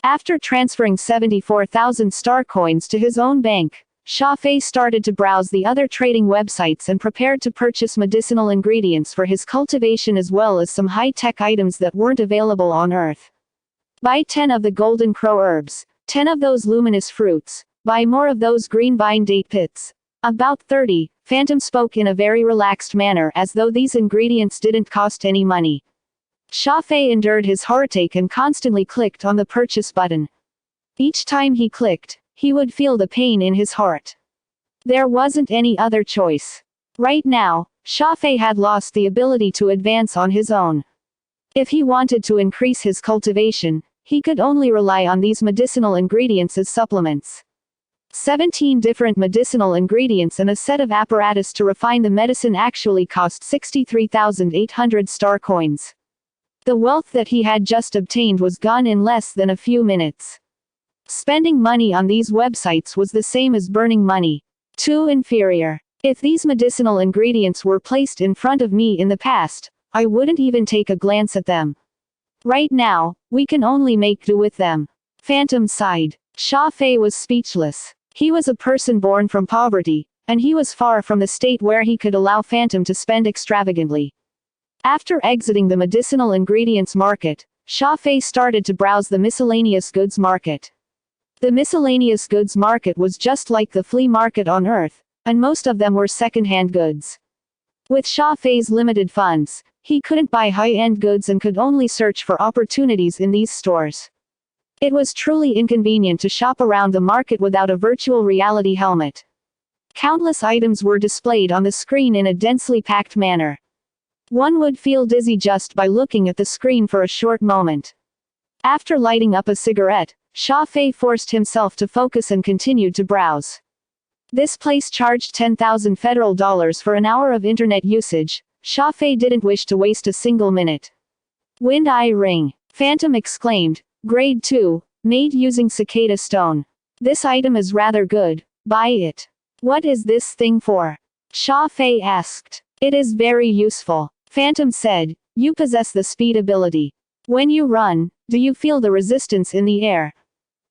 After transferring 74,000 star coins to his own bank, Xia Fei started to browse the other trading websites and prepared to purchase medicinal ingredients for his cultivation as well as some high-tech items that weren't available on Earth. Buy 10 of the golden crow herbs, 10 of those luminous fruits, buy more of those green vine date pits. About 30, Phantom spoke in a very relaxed manner as though these ingredients didn't cost any money. Xia Fei endured his heartache and constantly clicked on the purchase button. Each time he clicked, he would feel the pain in his heart. There wasn't any other choice. Right now, Xia Fei had lost the ability to advance on his own. If he wanted to increase his cultivation, he could only rely on these medicinal ingredients as supplements. 17 different medicinal ingredients and a set of apparatus to refine the medicine actually cost 63,800 star coins. The wealth that he had just obtained was gone in less than a few minutes. Spending money on these websites was the same as burning money. Too inferior. If these medicinal ingredients were placed in front of me in the past, I wouldn't even take a glance at them. Right now, we can only make do with them. Phantom sighed. Xia Fei was speechless. He was a person born from poverty, and he was far from the state where he could allow Phantom to spend extravagantly. After exiting the medicinal ingredients market, Xia Fei started to browse the miscellaneous goods market. The miscellaneous goods market was just like the flea market on Earth, and most of them were second-hand goods. With Xia Fei's limited funds, he couldn't buy high-end goods and could only search for opportunities in these stores. It was truly inconvenient to shop around the market without a virtual reality helmet. Countless items were displayed on the screen in a densely packed manner. One would feel dizzy just by looking at the screen for a short moment. After lighting up a cigarette, Xia Fei forced himself to focus and continued to browse. This place charged 10,000 federal dollars for an hour of internet usage. Xia Fei didn't wish to waste a single minute. Wind eye ring. Phantom exclaimed. Grade 2, made using cicada stone. This item is rather good, buy it. What is this thing for? Xia Fei asked. It is very useful. Phantom said, you possess the speed ability. When you run, do you feel the resistance in the air?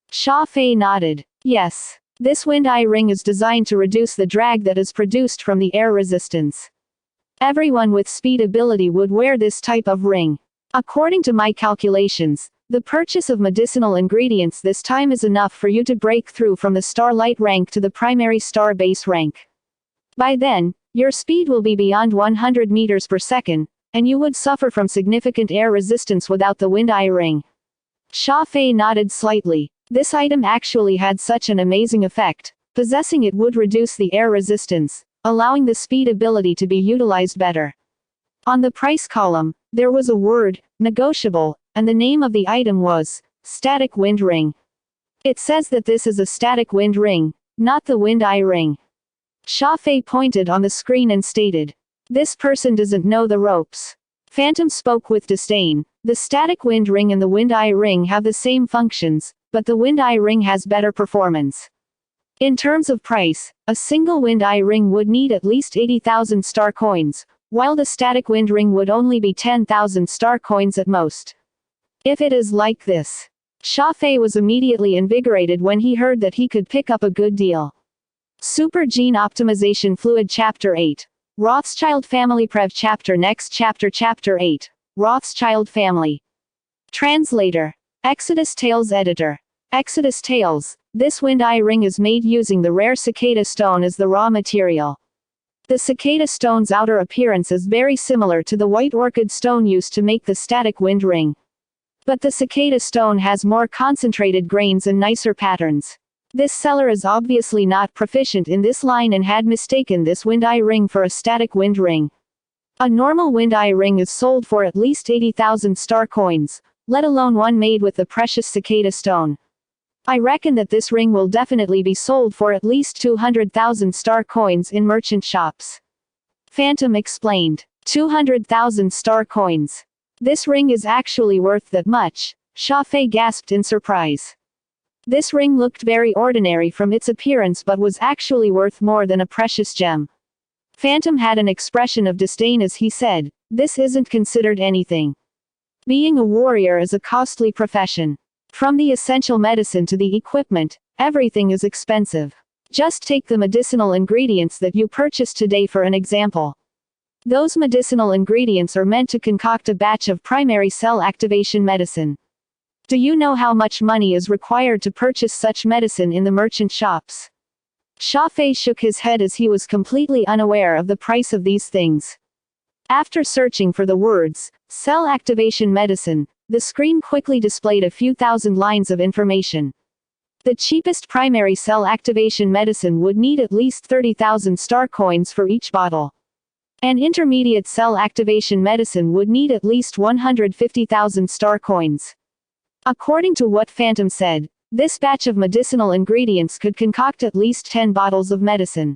Xia Fei nodded. Yes. This wind eye ring is designed to reduce the drag that is produced from the air resistance. Everyone with speed ability would wear this type of ring. According to my calculations, the purchase of medicinal ingredients this time is enough for you to break through from the starlight rank to the primary star base rank. By then, your speed will be beyond 100 meters per second, and you would suffer from significant air resistance without the wind eye ring. Xia Fei nodded slightly. This item actually had such an amazing effect. Possessing it would reduce the air resistance, allowing the speed ability to be utilized better. On the price column, there was a word, negotiable, and the name of the item was, static wind ring. It says that this is a static wind ring, not the wind eye ring. Xia Fei pointed on the screen and stated, "This person doesn't know the ropes." Phantom spoke with disdain. The static wind ring and the wind eye ring have the same functions, but the wind eye ring has better performance. In terms of price, a single wind eye ring would need at least 80,000 star coins, while the static wind ring would only be 10,000 star coins at most. If it is like this, Xia Fei was immediately invigorated when he heard that he could pick up a good deal. Super Gene Optimization Fluid Chapter 8. Rothschild Family Prev Chapter Next Chapter Chapter 8. Rothschild Family. Translator. Exodus Tales Editor. Exodus Tales. This wind eye ring is made using the rare cicada stone as the raw material. The cicada stone's outer appearance is very similar to the white orchid stone used to make the static wind ring. But the cicada stone has more concentrated grains and nicer patterns. This seller is obviously not proficient in this line and had mistaken this wind eye ring for a static wind ring. A normal wind eye ring is sold for at least 80,000 star coins, let alone one made with the precious cicada stone. I reckon that this ring will definitely be sold for at least 200,000 star coins in merchant shops. Phantom explained. 200,000 star coins. This ring is actually worth that much, Xia Fei gasped in surprise. This ring looked very ordinary from its appearance but was actually worth more than a precious gem. Phantom had an expression of disdain as he said, "This isn't considered anything. Being a warrior is a costly profession. From the essential medicine to the equipment, everything is expensive. Just take the medicinal ingredients that you purchased today for an example. Those medicinal ingredients are meant to concoct a batch of primary cell activation medicine. Do you know how much money is required to purchase such medicine in the merchant shops?" Xia Fei shook his head as he was completely unaware of the price of these things. After searching for the words, cell activation medicine, the screen quickly displayed a few thousand lines of information. The cheapest primary cell activation medicine would need at least 30,000 star coins for each bottle. An intermediate cell activation medicine would need at least 150,000 star coins. According to what Phantom said, this batch of medicinal ingredients could concoct at least 10 bottles of medicine.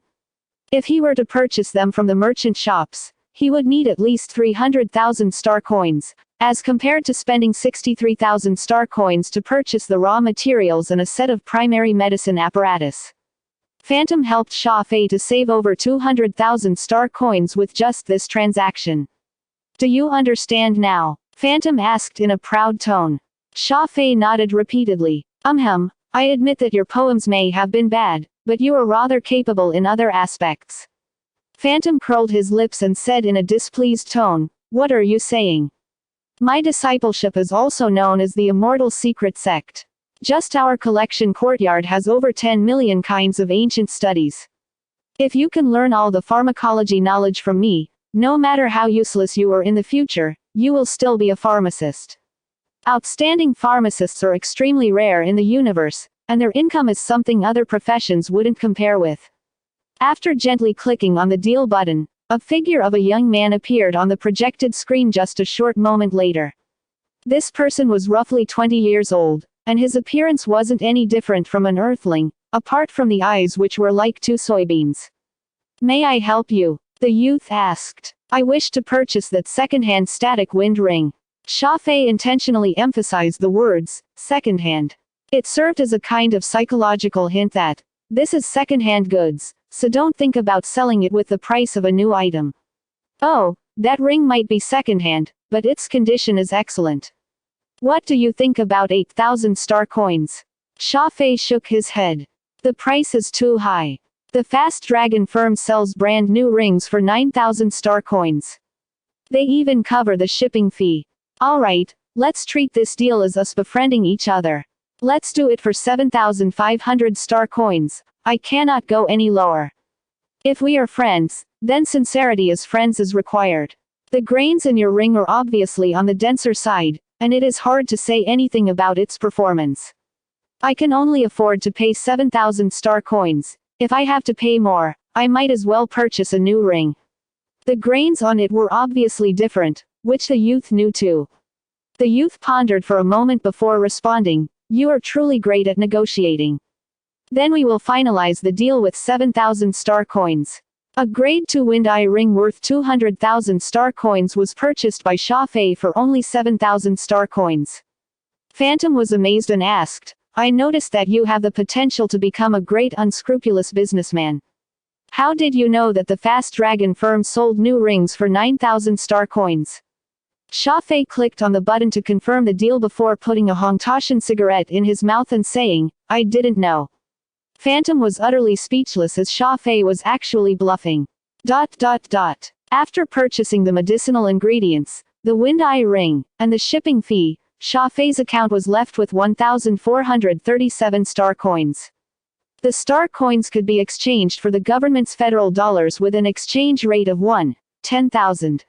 If he were to purchase them from the merchant shops, he would need at least 300,000 star coins, as compared to spending 63,000 star coins to purchase the raw materials and a set of primary medicine apparatus. Phantom helped Xia Fei to save over 200,000 star coins with just this transaction. "Do you understand now?" Phantom asked in a proud tone. Xia Fei nodded repeatedly. I admit that your poems may have been bad, but you are rather capable in other aspects." Phantom curled his lips and said in a displeased tone, "What are you saying? My discipleship is also known as the Immortal Secret Sect. Just our collection courtyard has over 10 million kinds of ancient studies. If you can learn all the pharmacology knowledge from me, no matter how useless you are in the future, you will still be a pharmacist. Outstanding pharmacists are extremely rare in the universe, and their income is something other professions wouldn't compare with." After gently clicking on the deal button, a figure of a young man appeared on the projected screen just a short moment later. This person was roughly 20 years old, and his appearance wasn't any different from an earthling, apart from the eyes which were like two soybeans. "May I help you?" the youth asked. "I wish to purchase that second-hand static wind ring." Xia Fei intentionally emphasized the words, second-hand. It served as a kind of psychological hint that, this is second-hand goods, so don't think about selling it with the price of a new item. "Oh, that ring might be second-hand, but its condition is excellent. What do you think about 8,000 star coins?" Xia Fei shook his head. "The price is too high. The Fast Dragon firm sells brand new rings for 9,000 star coins. They even cover the shipping fee. Alright, let's treat this deal as us befriending each other. Let's do it for 7,500 star coins. I cannot go any lower. If we are friends, then sincerity as friends is required. The grains in your ring are obviously on the denser side, and it is hard to say anything about its performance. I can only afford to pay 7,000 star coins. If I have to pay more, I might as well purchase a new ring. The grains on it were obviously different, which the youth knew too. The youth pondered for a moment before responding, "You are truly great at negotiating. Then we will finalize the deal with 7,000 star coins." A grade 2 wind eye ring worth 200,000 star coins was purchased by Xia Fei for only 7,000 star coins. Phantom was amazed and asked, "I noticed that you have the potential to become a great unscrupulous businessman. How did you know that the Fast Dragon firm sold new rings for 9,000 star coins?" Xia Fei clicked on the button to confirm the deal before putting a Hongtashan cigarette in his mouth and saying, "I didn't know." Phantom was utterly speechless as Xia Fei was actually bluffing. After purchasing the medicinal ingredients, the wind eye ring, and the shipping fee, Xia Fei's account was left with 1,437 star coins. The star coins could be exchanged for the government's federal dollars with an exchange rate of 1/10,000.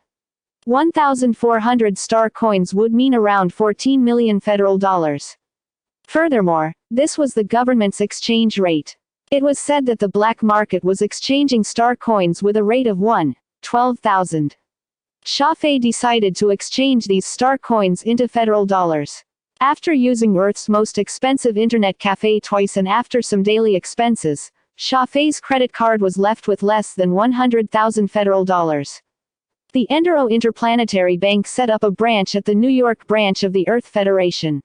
1,400 star coins would mean around 14 million federal dollars. Furthermore, this was the government's exchange rate. It was said that the black market was exchanging star coins with a rate of 1/12,000. Xia Fei decided to exchange these star coins into federal dollars. After using Earth's most expensive internet cafe twice and after some daily expenses, Xia Fei's credit card was left with less than 100,000 federal dollars. The Enduro Interplanetary Bank set up a branch at the New York branch of the Earth Federation.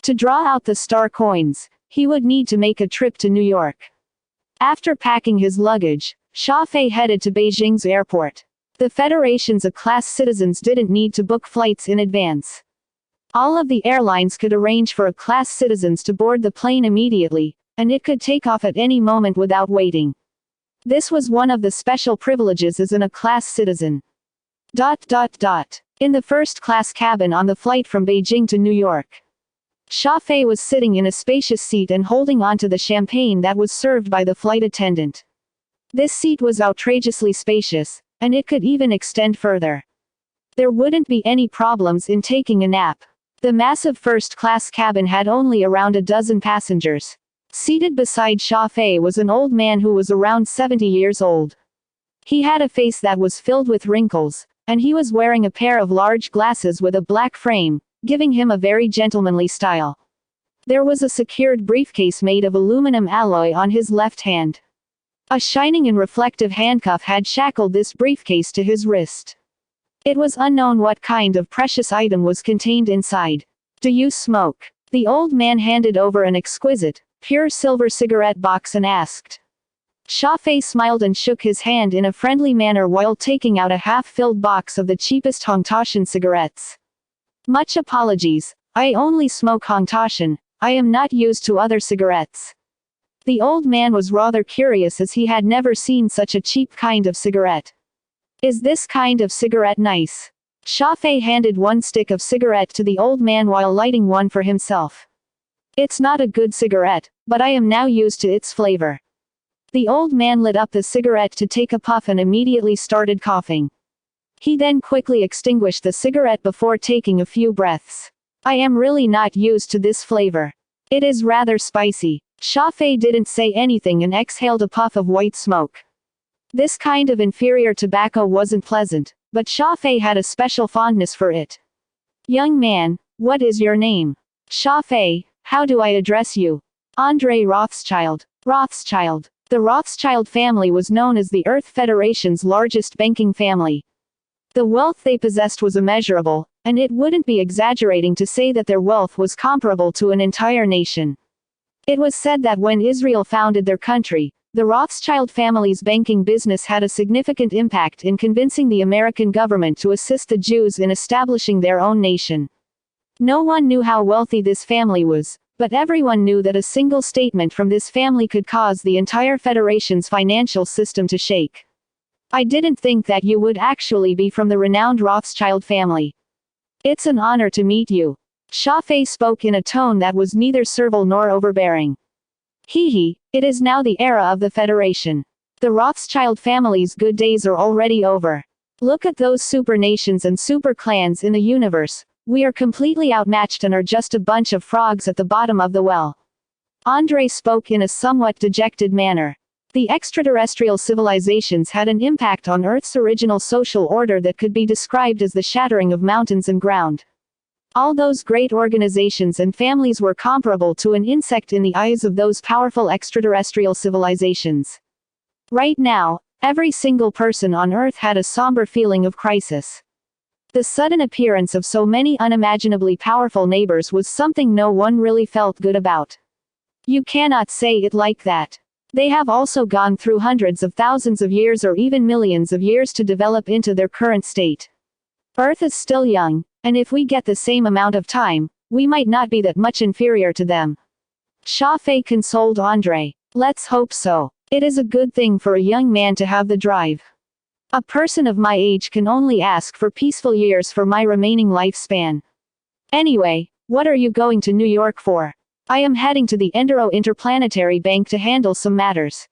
To draw out the star coins, he would need to make a trip to New York. After packing his luggage, Xia Fei headed to Beijing's airport. The Federation's A-class citizens didn't need to book flights in advance. All of the airlines could arrange for A-class citizens to board the plane immediately, and it could take off at any moment without waiting. This was one of the special privileges as an A-class citizen. In the first-class cabin on the flight from Beijing to New York, Xia Fei was sitting in a spacious seat and holding onto the champagne that was served by the flight attendant. This seat was outrageously spacious, and it could even extend further. There wouldn't be any problems in taking a nap. The massive first-class cabin had only around a dozen passengers. Seated beside Xia Fei was an old man who was around 70 years old. He had a face that was filled with wrinkles, and he was wearing a pair of large glasses with a black frame, giving him a very gentlemanly style. There was a secured briefcase made of aluminum alloy on his left hand. A shining and reflective handcuff had shackled this briefcase to his wrist. It was unknown what kind of precious item was contained inside. "Do you smoke?" The old man handed over an exquisite, pure silver cigarette box and asked. Xia Fei smiled and shook his hand in a friendly manner while taking out a half-filled box of the cheapest Hongtashan cigarettes. "Much apologies, I only smoke Hongtashan. I am not used to other cigarettes." The old man was rather curious as he had never seen such a cheap kind of cigarette. "Is this kind of cigarette nice?" Xia Fei handed one stick of cigarette to the old man while lighting one for himself. "It's not a good cigarette, but I am now used to its flavor." The old man lit up the cigarette to take a puff and immediately started coughing. He then quickly extinguished the cigarette before taking a few breaths. "I am really not used to this flavor. It is rather spicy." Xia Fei didn't say anything and exhaled a puff of white smoke. This kind of inferior tobacco wasn't pleasant, but Xia Fei had a special fondness for it. "Young man, what is your name?" "Xia Fei, how do I address you?" "Andre Rothschild." Rothschild. The Rothschild family was known as the Earth Federation's largest banking family. The wealth they possessed was immeasurable, and it wouldn't be exaggerating to say that their wealth was comparable to an entire nation. It was said that when Israel founded their country, the Rothschild family's banking business had a significant impact in convincing the American government to assist the Jews in establishing their own nation. No one knew how wealthy this family was, But everyone knew that a single statement from this family could cause the entire Federation's financial system to shake. I didn't think that you would actually be from the renowned Rothschild family. It's an honor to meet you. Xia Fei spoke in a tone that was neither servile nor overbearing. It is now the era of the Federation. The Rothschild family's good days are already over. Look at those super nations and super clans in the universe. We are completely outmatched and are just a bunch of frogs at the bottom of the well. Andre spoke in a somewhat dejected manner. The extraterrestrial civilizations had an impact on Earth's original social order that could be described as the shattering of mountains and ground. All those great organizations and families were comparable to an insect in the eyes of those powerful extraterrestrial civilizations. Right now, every single person on Earth had a somber feeling of crisis. The sudden appearance of so many unimaginably powerful neighbors was something no one really felt good about. You cannot say it like that. They have also gone through hundreds of thousands of years or even millions of years to develop into their current state. Earth is still young, and if we get the same amount of time, we might not be that much inferior to them. Xia Fei consoled Andre. Let's hope so. It is a good thing for a young man to have the drive. A person of my age can only ask for peaceful years for my remaining lifespan. Anyway, what are you going to New York for? I am heading to the Enduro Interplanetary Bank to handle some matters.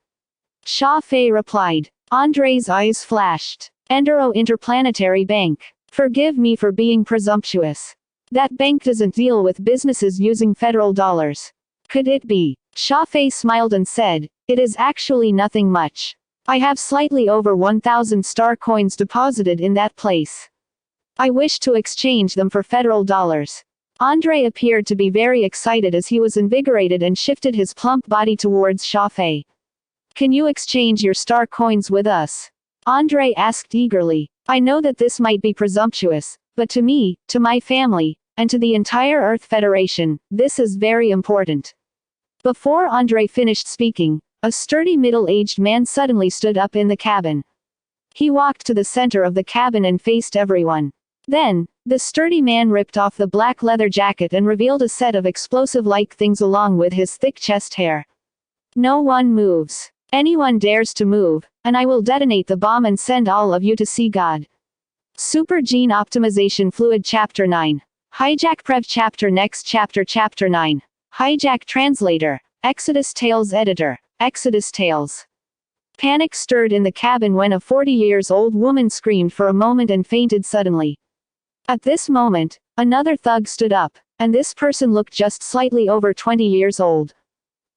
Xia Fei replied. Andre's eyes flashed. Enduro Interplanetary Bank. Forgive me for being presumptuous. That bank doesn't deal with businesses using federal dollars. Could it be? Xia Fei smiled and said, it is actually nothing much. I have slightly over 1,000 star coins deposited in that place. I wish to exchange them for federal dollars. Andre appeared to be very excited as he was invigorated and shifted his plump body towards Xia Fei. Can you exchange your star coins with us? Andre asked eagerly. I know that this might be presumptuous, but to me, to my family, and to the entire Earth Federation, this is very important. Before Andre finished speaking, a sturdy middle-aged man suddenly stood up in the cabin. He walked to the center of the cabin and faced everyone. Then, the sturdy man ripped off the black leather jacket and revealed a set of explosive-like things along with his thick chest hair. No one moves. Anyone dares to move, and I will detonate the bomb and send all of you to see God. Super Gene Optimization Fluid Chapter 9. Hijack Prev Chapter Next Chapter Chapter 9. Hijack Translator. Exodus Tales Editor. Exodus Tales. Panic stirred in the cabin when a 40-years-old woman screamed for a moment and fainted suddenly. At this moment, another thug stood up, and this person looked just slightly over 20 years old.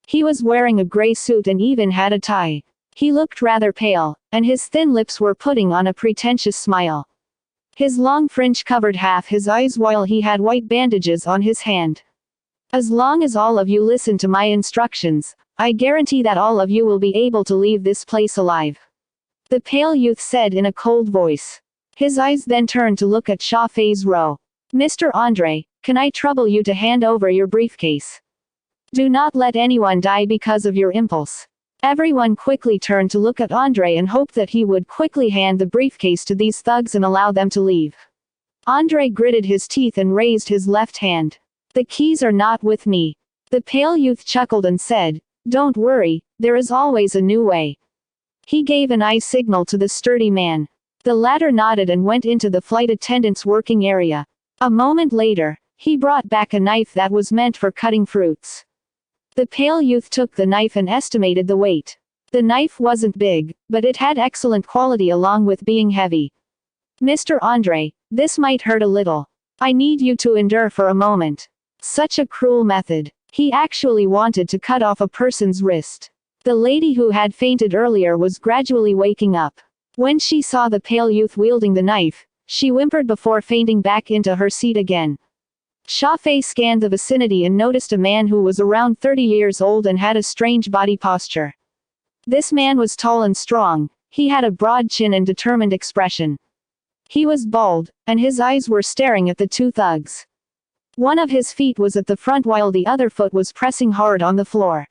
He was wearing a gray suit and even had a tie. He looked rather pale, and his thin lips were putting on a pretentious smile. His long fringe covered half his eyes while he had white bandages on his hand. As long as all of you listen to my instructions, I guarantee that all of you will be able to leave this place alive. The pale youth said in a cold voice. His eyes then turned to look at Xia Fei's row. Mr. Andre, can I trouble you to hand over your briefcase? Do not let anyone die because of your impulse. Everyone quickly turned to look at Andre and hoped that he would quickly hand the briefcase to these thugs and allow them to leave. Andre gritted his teeth and raised his left hand. The keys are not with me. The pale youth chuckled and said, don't worry, there is always a new way. He gave an eye signal to the sturdy man. The latter nodded and went into the flight attendant's working area. A moment later, he brought back a knife that was meant for cutting fruits. The pale youth took the knife and estimated the weight. The knife wasn't big, but it had excellent quality along with being heavy. Mr. Andre, this might hurt a little. I need you to endure for a moment. Such a cruel method. He actually wanted to cut off a person's wrist. The lady who had fainted earlier was gradually waking up. When she saw the pale youth wielding the knife, she whimpered before fainting back into her seat again. Xia Fei scanned the vicinity and noticed a man who was around 30 years old and had a strange body posture. This man was tall and strong, he had a broad chin and determined expression. He was bald, and his eyes were staring at the two thugs. One of his feet was at the front while the other foot was pressing hard on the floor.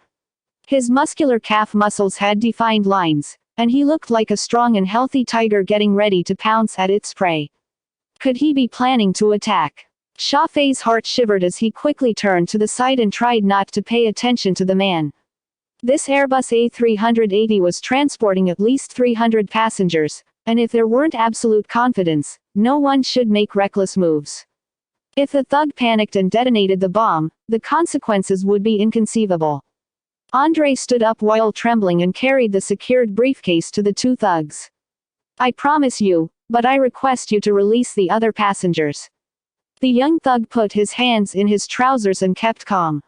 His muscular calf muscles had defined lines, and he looked like a strong and healthy tiger getting ready to pounce at its prey. Could he be planning to attack? Xia Fei's heart shivered as he quickly turned to the side and tried not to pay attention to the man. This Airbus A380 was transporting at least 300 passengers, and if there weren't absolute confidence, no one should make reckless moves. If the thug panicked and detonated the bomb, the consequences would be inconceivable. Andre stood up while trembling and carried the secured briefcase to the two thugs. I promise you, but I request you to release the other passengers. The young thug put his hands in his trousers and kept calm.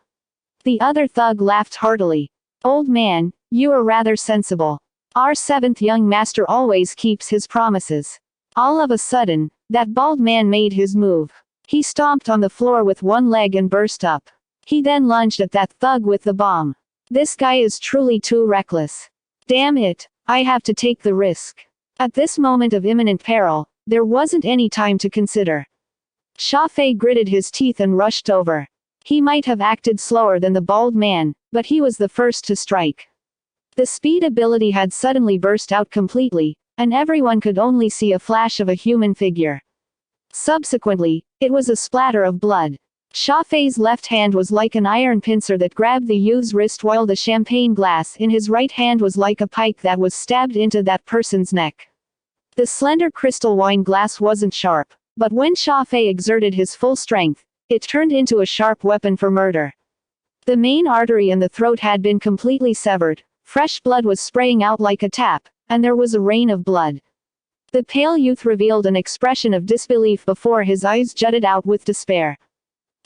The other thug laughed heartily. Old man, you are rather sensible. Our seventh young master always keeps his promises. All of a sudden, that bald man made his move. He stomped on the floor with one leg and burst up. He then lunged at that thug with the bomb. This guy is truly too reckless. Damn it, I have to take the risk. At this moment of imminent peril, there wasn't any time to consider. Xia Fei gritted his teeth and rushed over. He might have acted slower than the bald man, but he was the first to strike. The speed ability had suddenly burst out completely, and everyone could only see a flash of a human figure. Subsequently, it was a splatter of blood. Xia Fei's left hand was like an iron pincer that grabbed the youth's wrist while the champagne glass in his right hand was like a pike that was stabbed into that person's neck. The slender crystal wine glass wasn't sharp, but when Xia Fei exerted his full strength, it turned into a sharp weapon for murder. The main artery in the throat had been completely severed, fresh blood was spraying out like a tap, and there was a rain of blood. The pale youth revealed an expression of disbelief before his eyes jutted out with despair.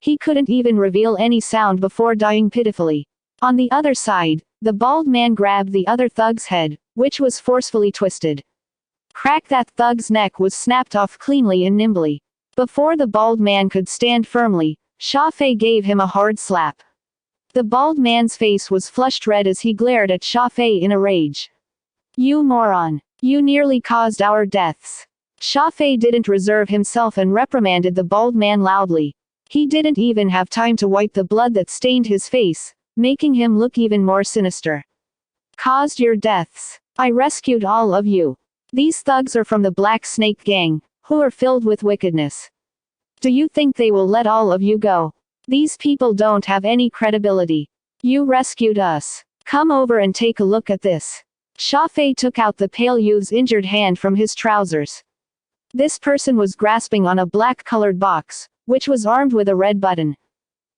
He couldn't even reveal any sound before dying pitifully. On the other side, the bald man grabbed the other thug's head, which was forcefully twisted. Crack! That thug's neck was snapped off cleanly and nimbly. Before the bald man could stand firmly, Xia Fei gave him a hard slap. The bald man's face was flushed red as he glared at Xia Fei in a rage. You moron! You nearly caused our deaths. Xia Fei didn't reserve himself and reprimanded the bald man loudly. He didn't even have time to wipe the blood that stained his face, making him look even more sinister. Caused your deaths. I rescued all of you. These thugs are from the Black Snake Gang, who are filled with wickedness. Do you think they will let all of you go? These people don't have any credibility. You rescued us. Come over and take a look at this. Xia Fei took out the pale youth's injured hand from his trousers. This person was grasping on a black-colored box, which was armed with a red button.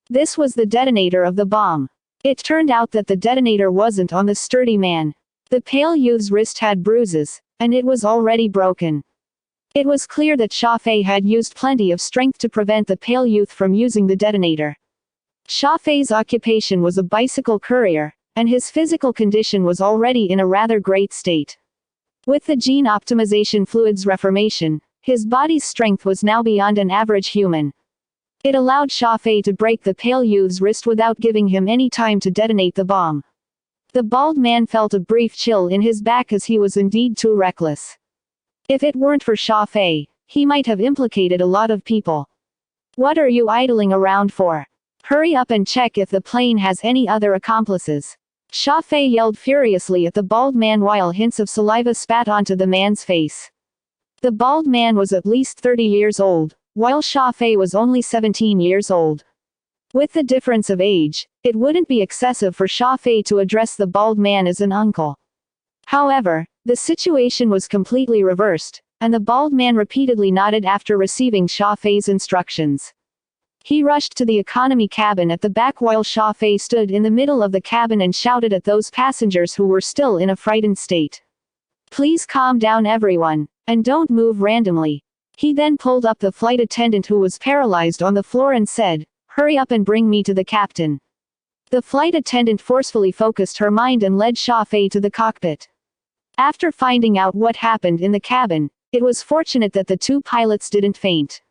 This was the detonator of the bomb. It turned out that the detonator wasn't on the sturdy man. The pale youth's wrist had bruises, and it was already broken. It was clear that Xia Fei had used plenty of strength to prevent the pale youth from using the detonator. Xia Fei's occupation was a bicycle courier, and his physical condition was already in a rather great state. With the gene optimization fluid's reformation, his body's strength was now beyond an average human. It allowed Xia Fei to break the pale youth's wrist without giving him any time to detonate the bomb. The bald man felt a brief chill in his back as he was indeed too reckless. If it weren't for Xia Fei, he might have implicated a lot of people. What are you idling around for? Hurry up and check if the plane has any other accomplices. Xia Fei yelled furiously at the bald man while hints of saliva spat onto the man's face. The bald man was at least 30 years old, while Xia Fei was only 17 years old. With the difference of age, it wouldn't be excessive for Xia Fei to address the bald man as an uncle. However, the situation was completely reversed, and the bald man repeatedly nodded after receiving Xia Fei's instructions. He rushed to the economy cabin at the back while Xia Fei stood in the middle of the cabin and shouted at those passengers who were still in a frightened state. Please calm down everyone, and don't move randomly. He then pulled up the flight attendant who was paralyzed on the floor and said, hurry up and bring me to the captain. The flight attendant forcefully focused her mind and led Xia Fei to the cockpit. After finding out what happened in the cabin, it was fortunate that the two pilots didn't faint.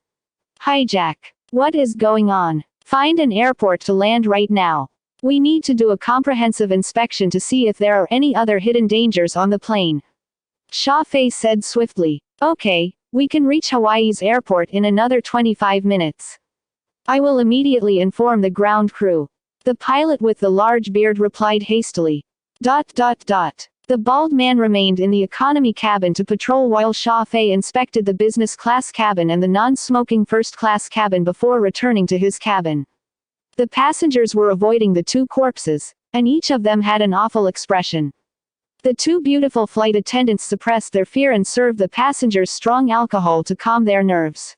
Hijack. What is going on? Find an airport to land right now. We need to do a comprehensive inspection to see if there are any other hidden dangers on the plane. Xia Fei said swiftly. Okay, we can reach Hawaii's airport in another 25 minutes. I will immediately inform the ground crew. The pilot with the large beard replied hastily. The bald man remained in the economy cabin to patrol while Xia Fei inspected the business class cabin and the non-smoking first class cabin before returning to his cabin. The passengers were avoiding the two corpses, and each of them had an awful expression. The two beautiful flight attendants suppressed their fear and served the passengers strong alcohol to calm their nerves.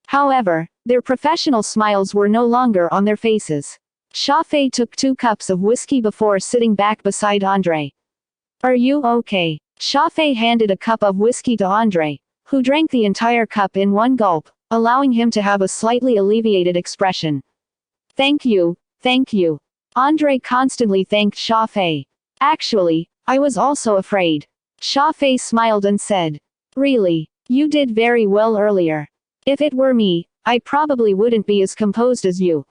However, their professional smiles were no longer on their faces. Xia Fei took 2 cups of whiskey before sitting back beside Andre. "Are you okay?" Xia Fei handed a cup of whiskey to Andre, who drank the entire cup in one gulp, allowing him to have a slightly alleviated expression. Thank you, thank you." Andre constantly thanked Xia Fei. "Actually, I was also afraid." Xia Fei smiled and said. "Really? You did very well earlier. If it were me, I probably wouldn't be as composed as you."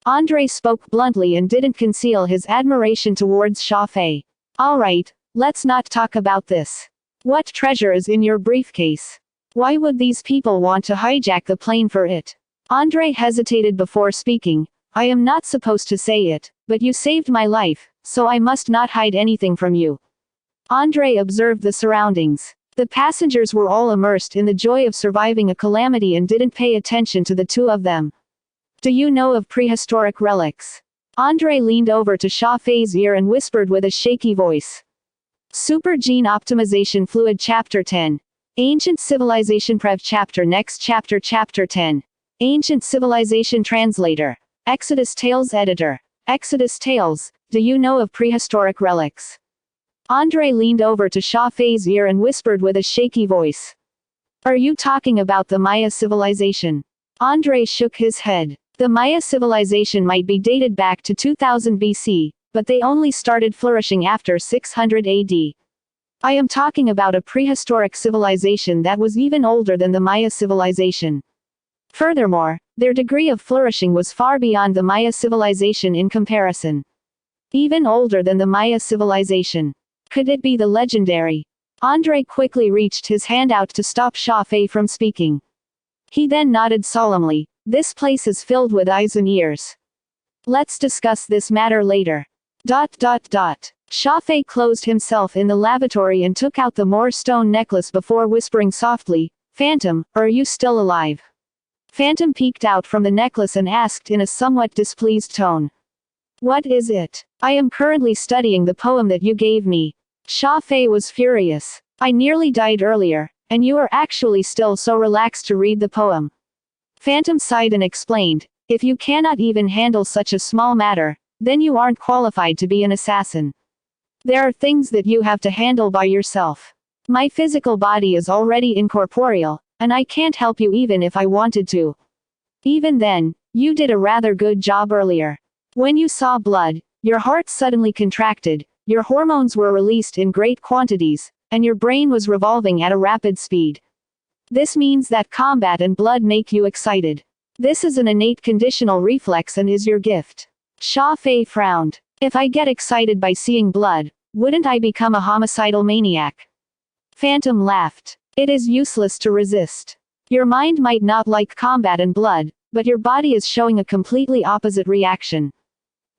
Andre spoke bluntly and didn't conceal his admiration towards Xia Fei. "Alright, let's not talk about this. What treasure is in your briefcase? Why would these people want to hijack the plane for it?" Andre hesitated before speaking. "I am not supposed to say it, but you saved my life, so I must not hide anything from you." Andre observed the surroundings. The passengers were all immersed in the joy of surviving a calamity and didn't pay attention to the two of them. "Do you know of prehistoric relics?" Andre leaned over to Xia Fei's ear and whispered with a shaky voice. Super Gene Optimization Fluid Chapter 10. Ancient Civilization Prev Chapter Next Chapter Chapter 10. Ancient Civilization Translator. Exodus Tales Editor. Exodus Tales, do you know of prehistoric relics? Andre leaned over to Xia Fei's ear and whispered with a shaky voice. "Are you talking about the Maya civilization?" Andre shook his head. The Maya civilization might be dated back to 2000 BC, but they only started flourishing after 600 AD. I am talking about a prehistoric civilization that was even older than the Maya civilization. Furthermore, their degree of flourishing was far beyond the Maya civilization in comparison. Even older than the Maya civilization. Could it be the legendary? Andre quickly reached his hand out to stop Xia Fei from speaking. He then nodded solemnly. "This place is filled with eyes and ears. Let's discuss this matter later." Xia Fei closed himself in the lavatory and took out the Moor stone necklace before whispering softly, "Phantom, are you still alive?" Phantom peeked out from the necklace and asked in a somewhat displeased tone. "What is it?" "I am currently studying the poem that you gave me." Xia Fei was furious. "I nearly died earlier, and you are actually still so relaxed to read the poem." Phantom sighed and explained, "If you cannot even handle such a small matter, then you aren't qualified to be an assassin. There are things that you have to handle by yourself. My physical body is already incorporeal, and I can't help you even if I wanted to. Even then, you did a rather good job earlier. When you saw blood, your heart suddenly contracted, your hormones were released in great quantities, and your brain was revolving at a rapid speed. This means that combat and blood make you excited. This is an innate conditional reflex and is your gift." Xia Fei frowned. "If I get excited by seeing blood, wouldn't I become a homicidal maniac?" Phantom laughed. "It is useless to resist. Your mind might not like combat and blood, but your body is showing a completely opposite reaction.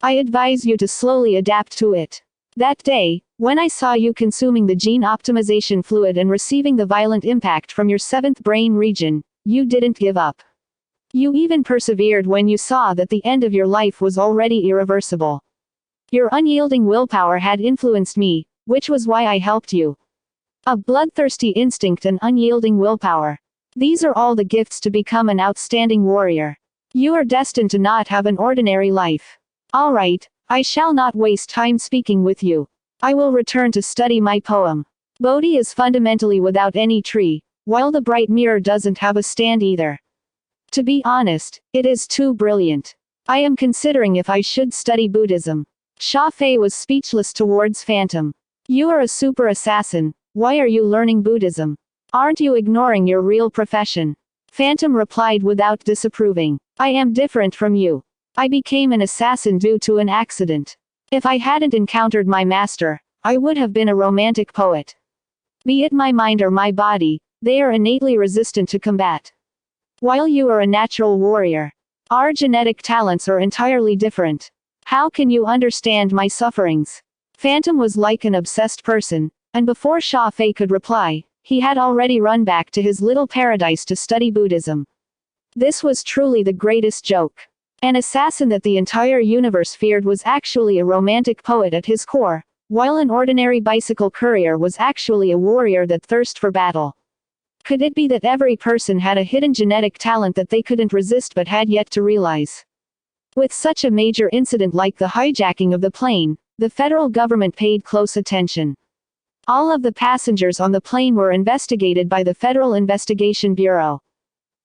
I advise you to slowly adapt to it. That day, when I saw you consuming the gene optimization fluid and receiving the violent impact from your 7th brain region, you didn't give up. You even persevered when you saw that the end of your life was already irreversible. Your unyielding willpower had influenced me, which was why I helped you. A bloodthirsty instinct and unyielding willpower. These are all the gifts to become an outstanding warrior. You are destined to not have an ordinary life. Alright, I shall not waste time speaking with you. I will return to study my poem. Bodhi is fundamentally without any tree, while the bright mirror doesn't have a stand either. To be honest, it is too brilliant. I am considering if I should study Buddhism." Xia Fei was speechless towards Phantom. "You are a super assassin, why are you learning Buddhism? Aren't you ignoring your real profession?" Phantom replied without disapproving. "I am different from you. I became an assassin due to an accident. If I hadn't encountered my master, I would have been a romantic poet. Be it my mind or my body, they are innately resistant to combat. While you are a natural warrior, our genetic talents are entirely different. How can you understand my sufferings?" Phantom was like an obsessed person, and before Xia Fei could reply, he had already run back to his little paradise to study Buddhism. This was truly the greatest joke. An assassin that the entire universe feared was actually a romantic poet at his core, while an ordinary bicycle courier was actually a warrior that thirsted for battle. Could it be that every person had a hidden genetic talent that they couldn't resist but had yet to realize? With such a major incident like the hijacking of the plane, the federal government paid close attention. All of the passengers on the plane were investigated by the Federal Investigation Bureau.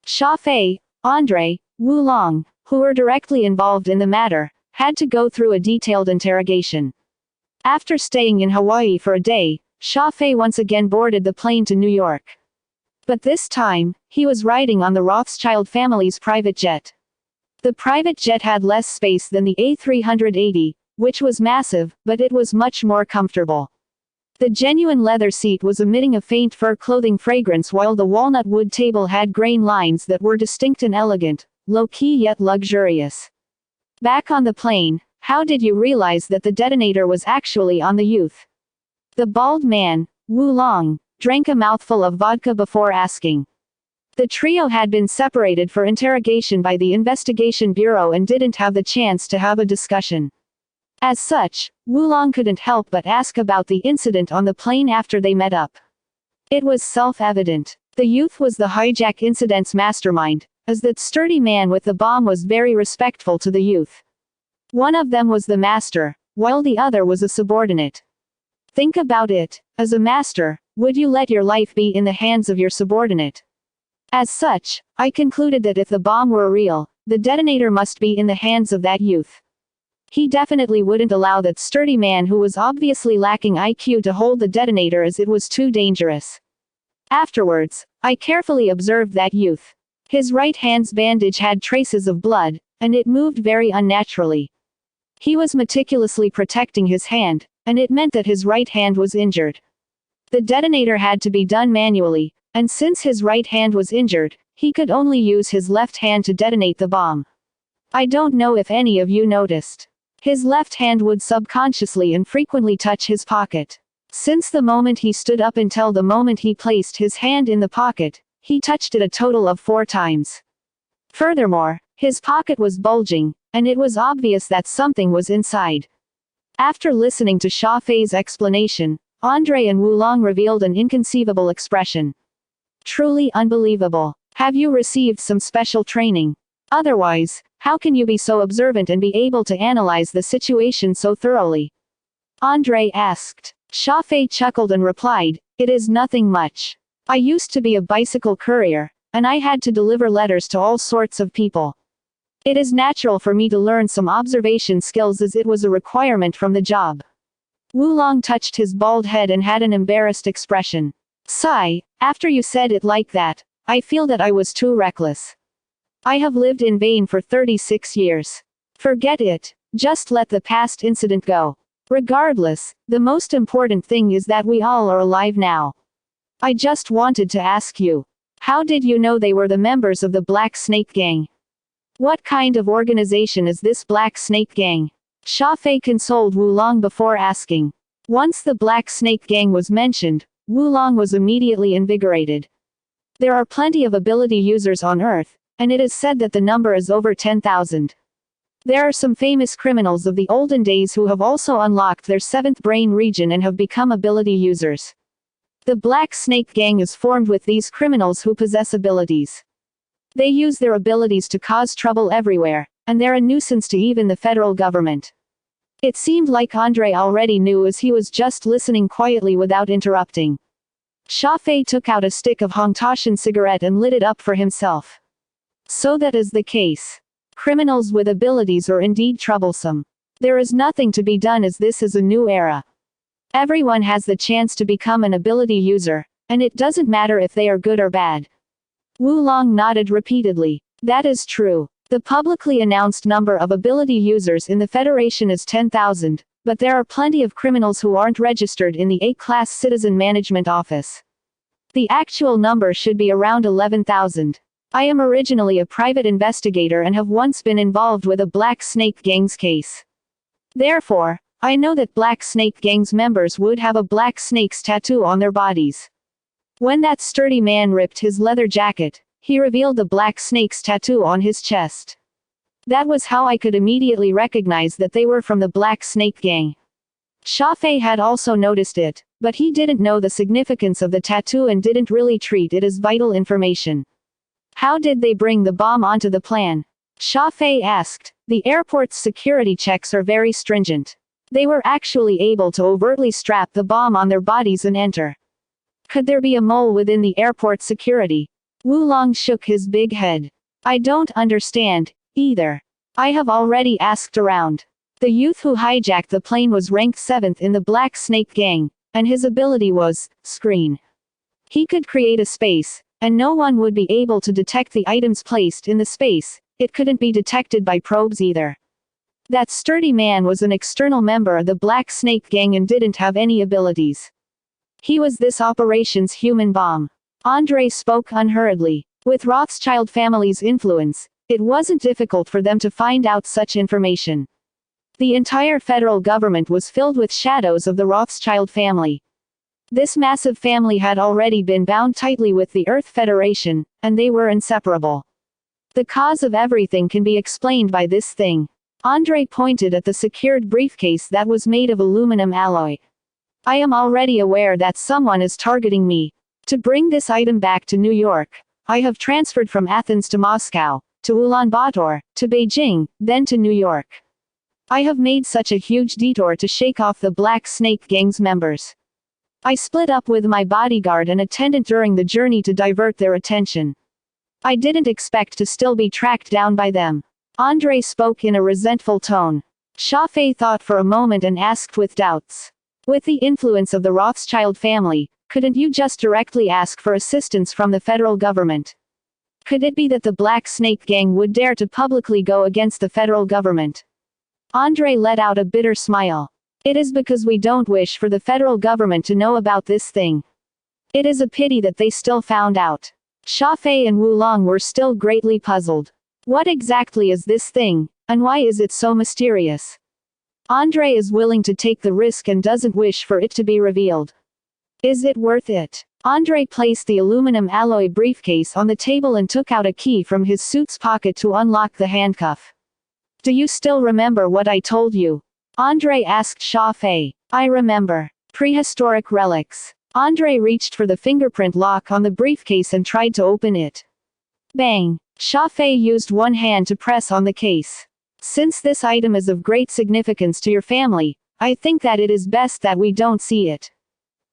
Xia Fei, Andre, Wu Long, who were directly involved in the matter, had to go through a detailed interrogation. After staying in Hawaii for a day, Xia Fei once again boarded the plane to New York. But this time, he was riding on the Rothschild family's private jet. The private jet had less space than the A380, which was massive, but it was much more comfortable. The genuine leather seat was emitting a faint fur clothing fragrance while the walnut wood table had grain lines that were distinct and elegant, low-key yet luxurious. Back on the plane, how did you realize that the detonator was actually on the youth? The bald man, Wu Long, drank a mouthful of vodka before asking. The trio had been separated for interrogation by the Investigation Bureau and didn't have the chance to have a discussion. As such, Wu Long couldn't help but ask about the incident on the plane after they met up. It was self-evident. The youth was the hijack incident's mastermind, as that sturdy man with the bomb was very respectful to the youth. One of them was the master, while the other was a subordinate. Think about it. As a master, would you let your life be in the hands of your subordinate? As such, I concluded that if the bomb were real, the detonator must be in the hands of that youth. He definitely wouldn't allow that sturdy man who was obviously lacking IQ to hold the detonator as it was too dangerous. Afterwards, I carefully observed that youth. His right hand's bandage had traces of blood, and it moved very unnaturally. He was meticulously protecting his hand, and it meant that his right hand was injured. The detonator had to be done manually, and since his right hand was injured, he could only use his left hand to detonate the bomb. I don't know if any of you noticed. His left hand would subconsciously and frequently touch his pocket. Since the moment he stood up until the moment he placed his hand in the pocket, he touched it a total of 4 times. Furthermore, his pocket was bulging, and it was obvious that something was inside. After listening to Xia Fei's explanation, Andre and Wu Long revealed an inconceivable expression. Truly unbelievable. Have you received some special training? Otherwise, how can you be so observant and be able to analyze the situation so thoroughly? Andre asked. Xia Fei chuckled and replied, "It is nothing much. I used to be a bicycle courier, and I had to deliver letters to all sorts of people. It is natural for me to learn some observation skills as it was a requirement from the job." Wu Long touched his bald head and had an embarrassed expression. "Sigh, after you said it like that, I feel that I was too reckless. I have lived in vain for 36 years. Forget it. Just let the past incident go. Regardless, the most important thing is that we all are alive now. I just wanted to ask you, how did you know they were the members of the Black Snake Gang? What kind of organization is this Black Snake Gang?" Xia Fei consoled Wu Long before asking. Once the Black Snake Gang was mentioned, Wu Long was immediately invigorated. There are plenty of ability users on Earth, and it is said that the number is over 10,000. There are some famous criminals of the olden days who have also unlocked their 7th brain region and have become ability users. The Black Snake Gang is formed with these criminals who possess abilities. They use their abilities to cause trouble everywhere, and they're a nuisance to even the federal government. It seemed like Andre already knew as he was just listening quietly without interrupting. Xia Fei took out a stick of Hongtashan cigarette and lit it up for himself. So that is the case. Criminals with abilities are indeed troublesome. There is nothing to be done as this is a new era. Everyone has the chance to become an ability user, and it doesn't matter if they are good or bad. Wu Long nodded repeatedly. That is true. The publicly announced number of ability users in the Federation is 10,000, but there are plenty of criminals who aren't registered in the A-class Citizen Management Office. The actual number should be around 11,000. I am originally a private investigator and have once been involved with a Black Snake Gang's case. Therefore, I know that Black Snake Gang's members would have a black snake's tattoo on their bodies. When that sturdy man ripped his leather jacket, he revealed the black snake's tattoo on his chest. That was how I could immediately recognize that they were from the Black Snake Gang. Xia Fei had also noticed it, but he didn't know the significance of the tattoo and didn't really treat it as vital information. How did they bring the bomb onto the plane? Xia Fei asked. The airport's security checks are very stringent. They were actually able to overtly strap the bomb on their bodies and enter. Could there be a mole within the airport security? Wulong shook his big head. I don't understand, either. I have already asked around. The youth who hijacked the plane was ranked 7th in the Black Snake Gang, and his ability was, screen. He could create a space, and no one would be able to detect the items placed in the space. It couldn't be detected by probes either. That sturdy man was an external member of the Black Snake Gang and didn't have any abilities. He was this operation's human bomb. Andre spoke unhurriedly. With Rothschild family's influence, it wasn't difficult for them to find out such information. The entire federal government was filled with shadows of the Rothschild family. This massive family had already been bound tightly with the Earth Federation, and they were inseparable. The cause of everything can be explained by this thing. Andre pointed at the secured briefcase that was made of aluminum alloy. I am already aware that someone is targeting me. To bring this item back to New York, I have transferred from Athens to Moscow, to Ulaanbaatar, to Beijing, then to New York. I have made such a huge detour to shake off the Black Snake Gang's members. I split up with my bodyguard and attendant during the journey to divert their attention. I didn't expect to still be tracked down by them. Andre spoke in a resentful tone. Xia Fei thought for a moment and asked with doubts. With the influence of the Rothschild family, couldn't you just directly ask for assistance from the federal government? Could it be that the Black Snake Gang would dare to publicly go against the federal government? Andre let out a bitter smile. It is because we don't wish for the federal government to know about this thing. It is a pity that they still found out. Xia Fei and Wulong were still greatly puzzled. What exactly is this thing, and why is it so mysterious? Andre is willing to take the risk and doesn't wish for it to be revealed. Is it worth it? Andre placed the aluminum alloy briefcase on the table and took out a key from his suit's pocket to unlock the handcuff. Do you still remember what I told you? Andre asked Xia Fei. I remember. Prehistoric relics. Andre reached for the fingerprint lock on the briefcase and tried to open it. Bang! Xia Fei used one hand to press on the case. Since this item is of great significance to your family, I think that it is best that we don't see it.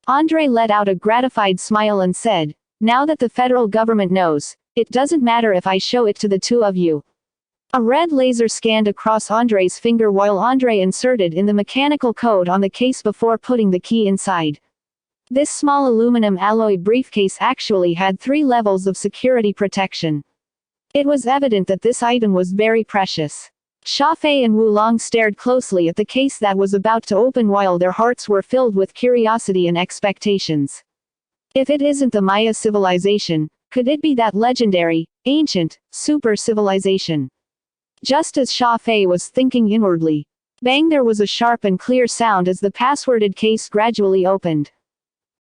Andre let out a gratified smile and said, now that the federal government knows, it doesn't matter if I show it to the two of you. A red laser scanned across Andre's finger while Andre inserted in the mechanical code on the case before putting the key inside. This small aluminum alloy briefcase actually had 3 levels of security protection. It was evident that this item was very precious. Xia Fei and Wulong stared closely at the case that was about to open while their hearts were filled with curiosity and expectations. If it isn't the Maya civilization, could it be that legendary, ancient, super civilization? Just as Xia Fei was thinking inwardly, bang, there was a sharp and clear sound as the passworded case gradually opened.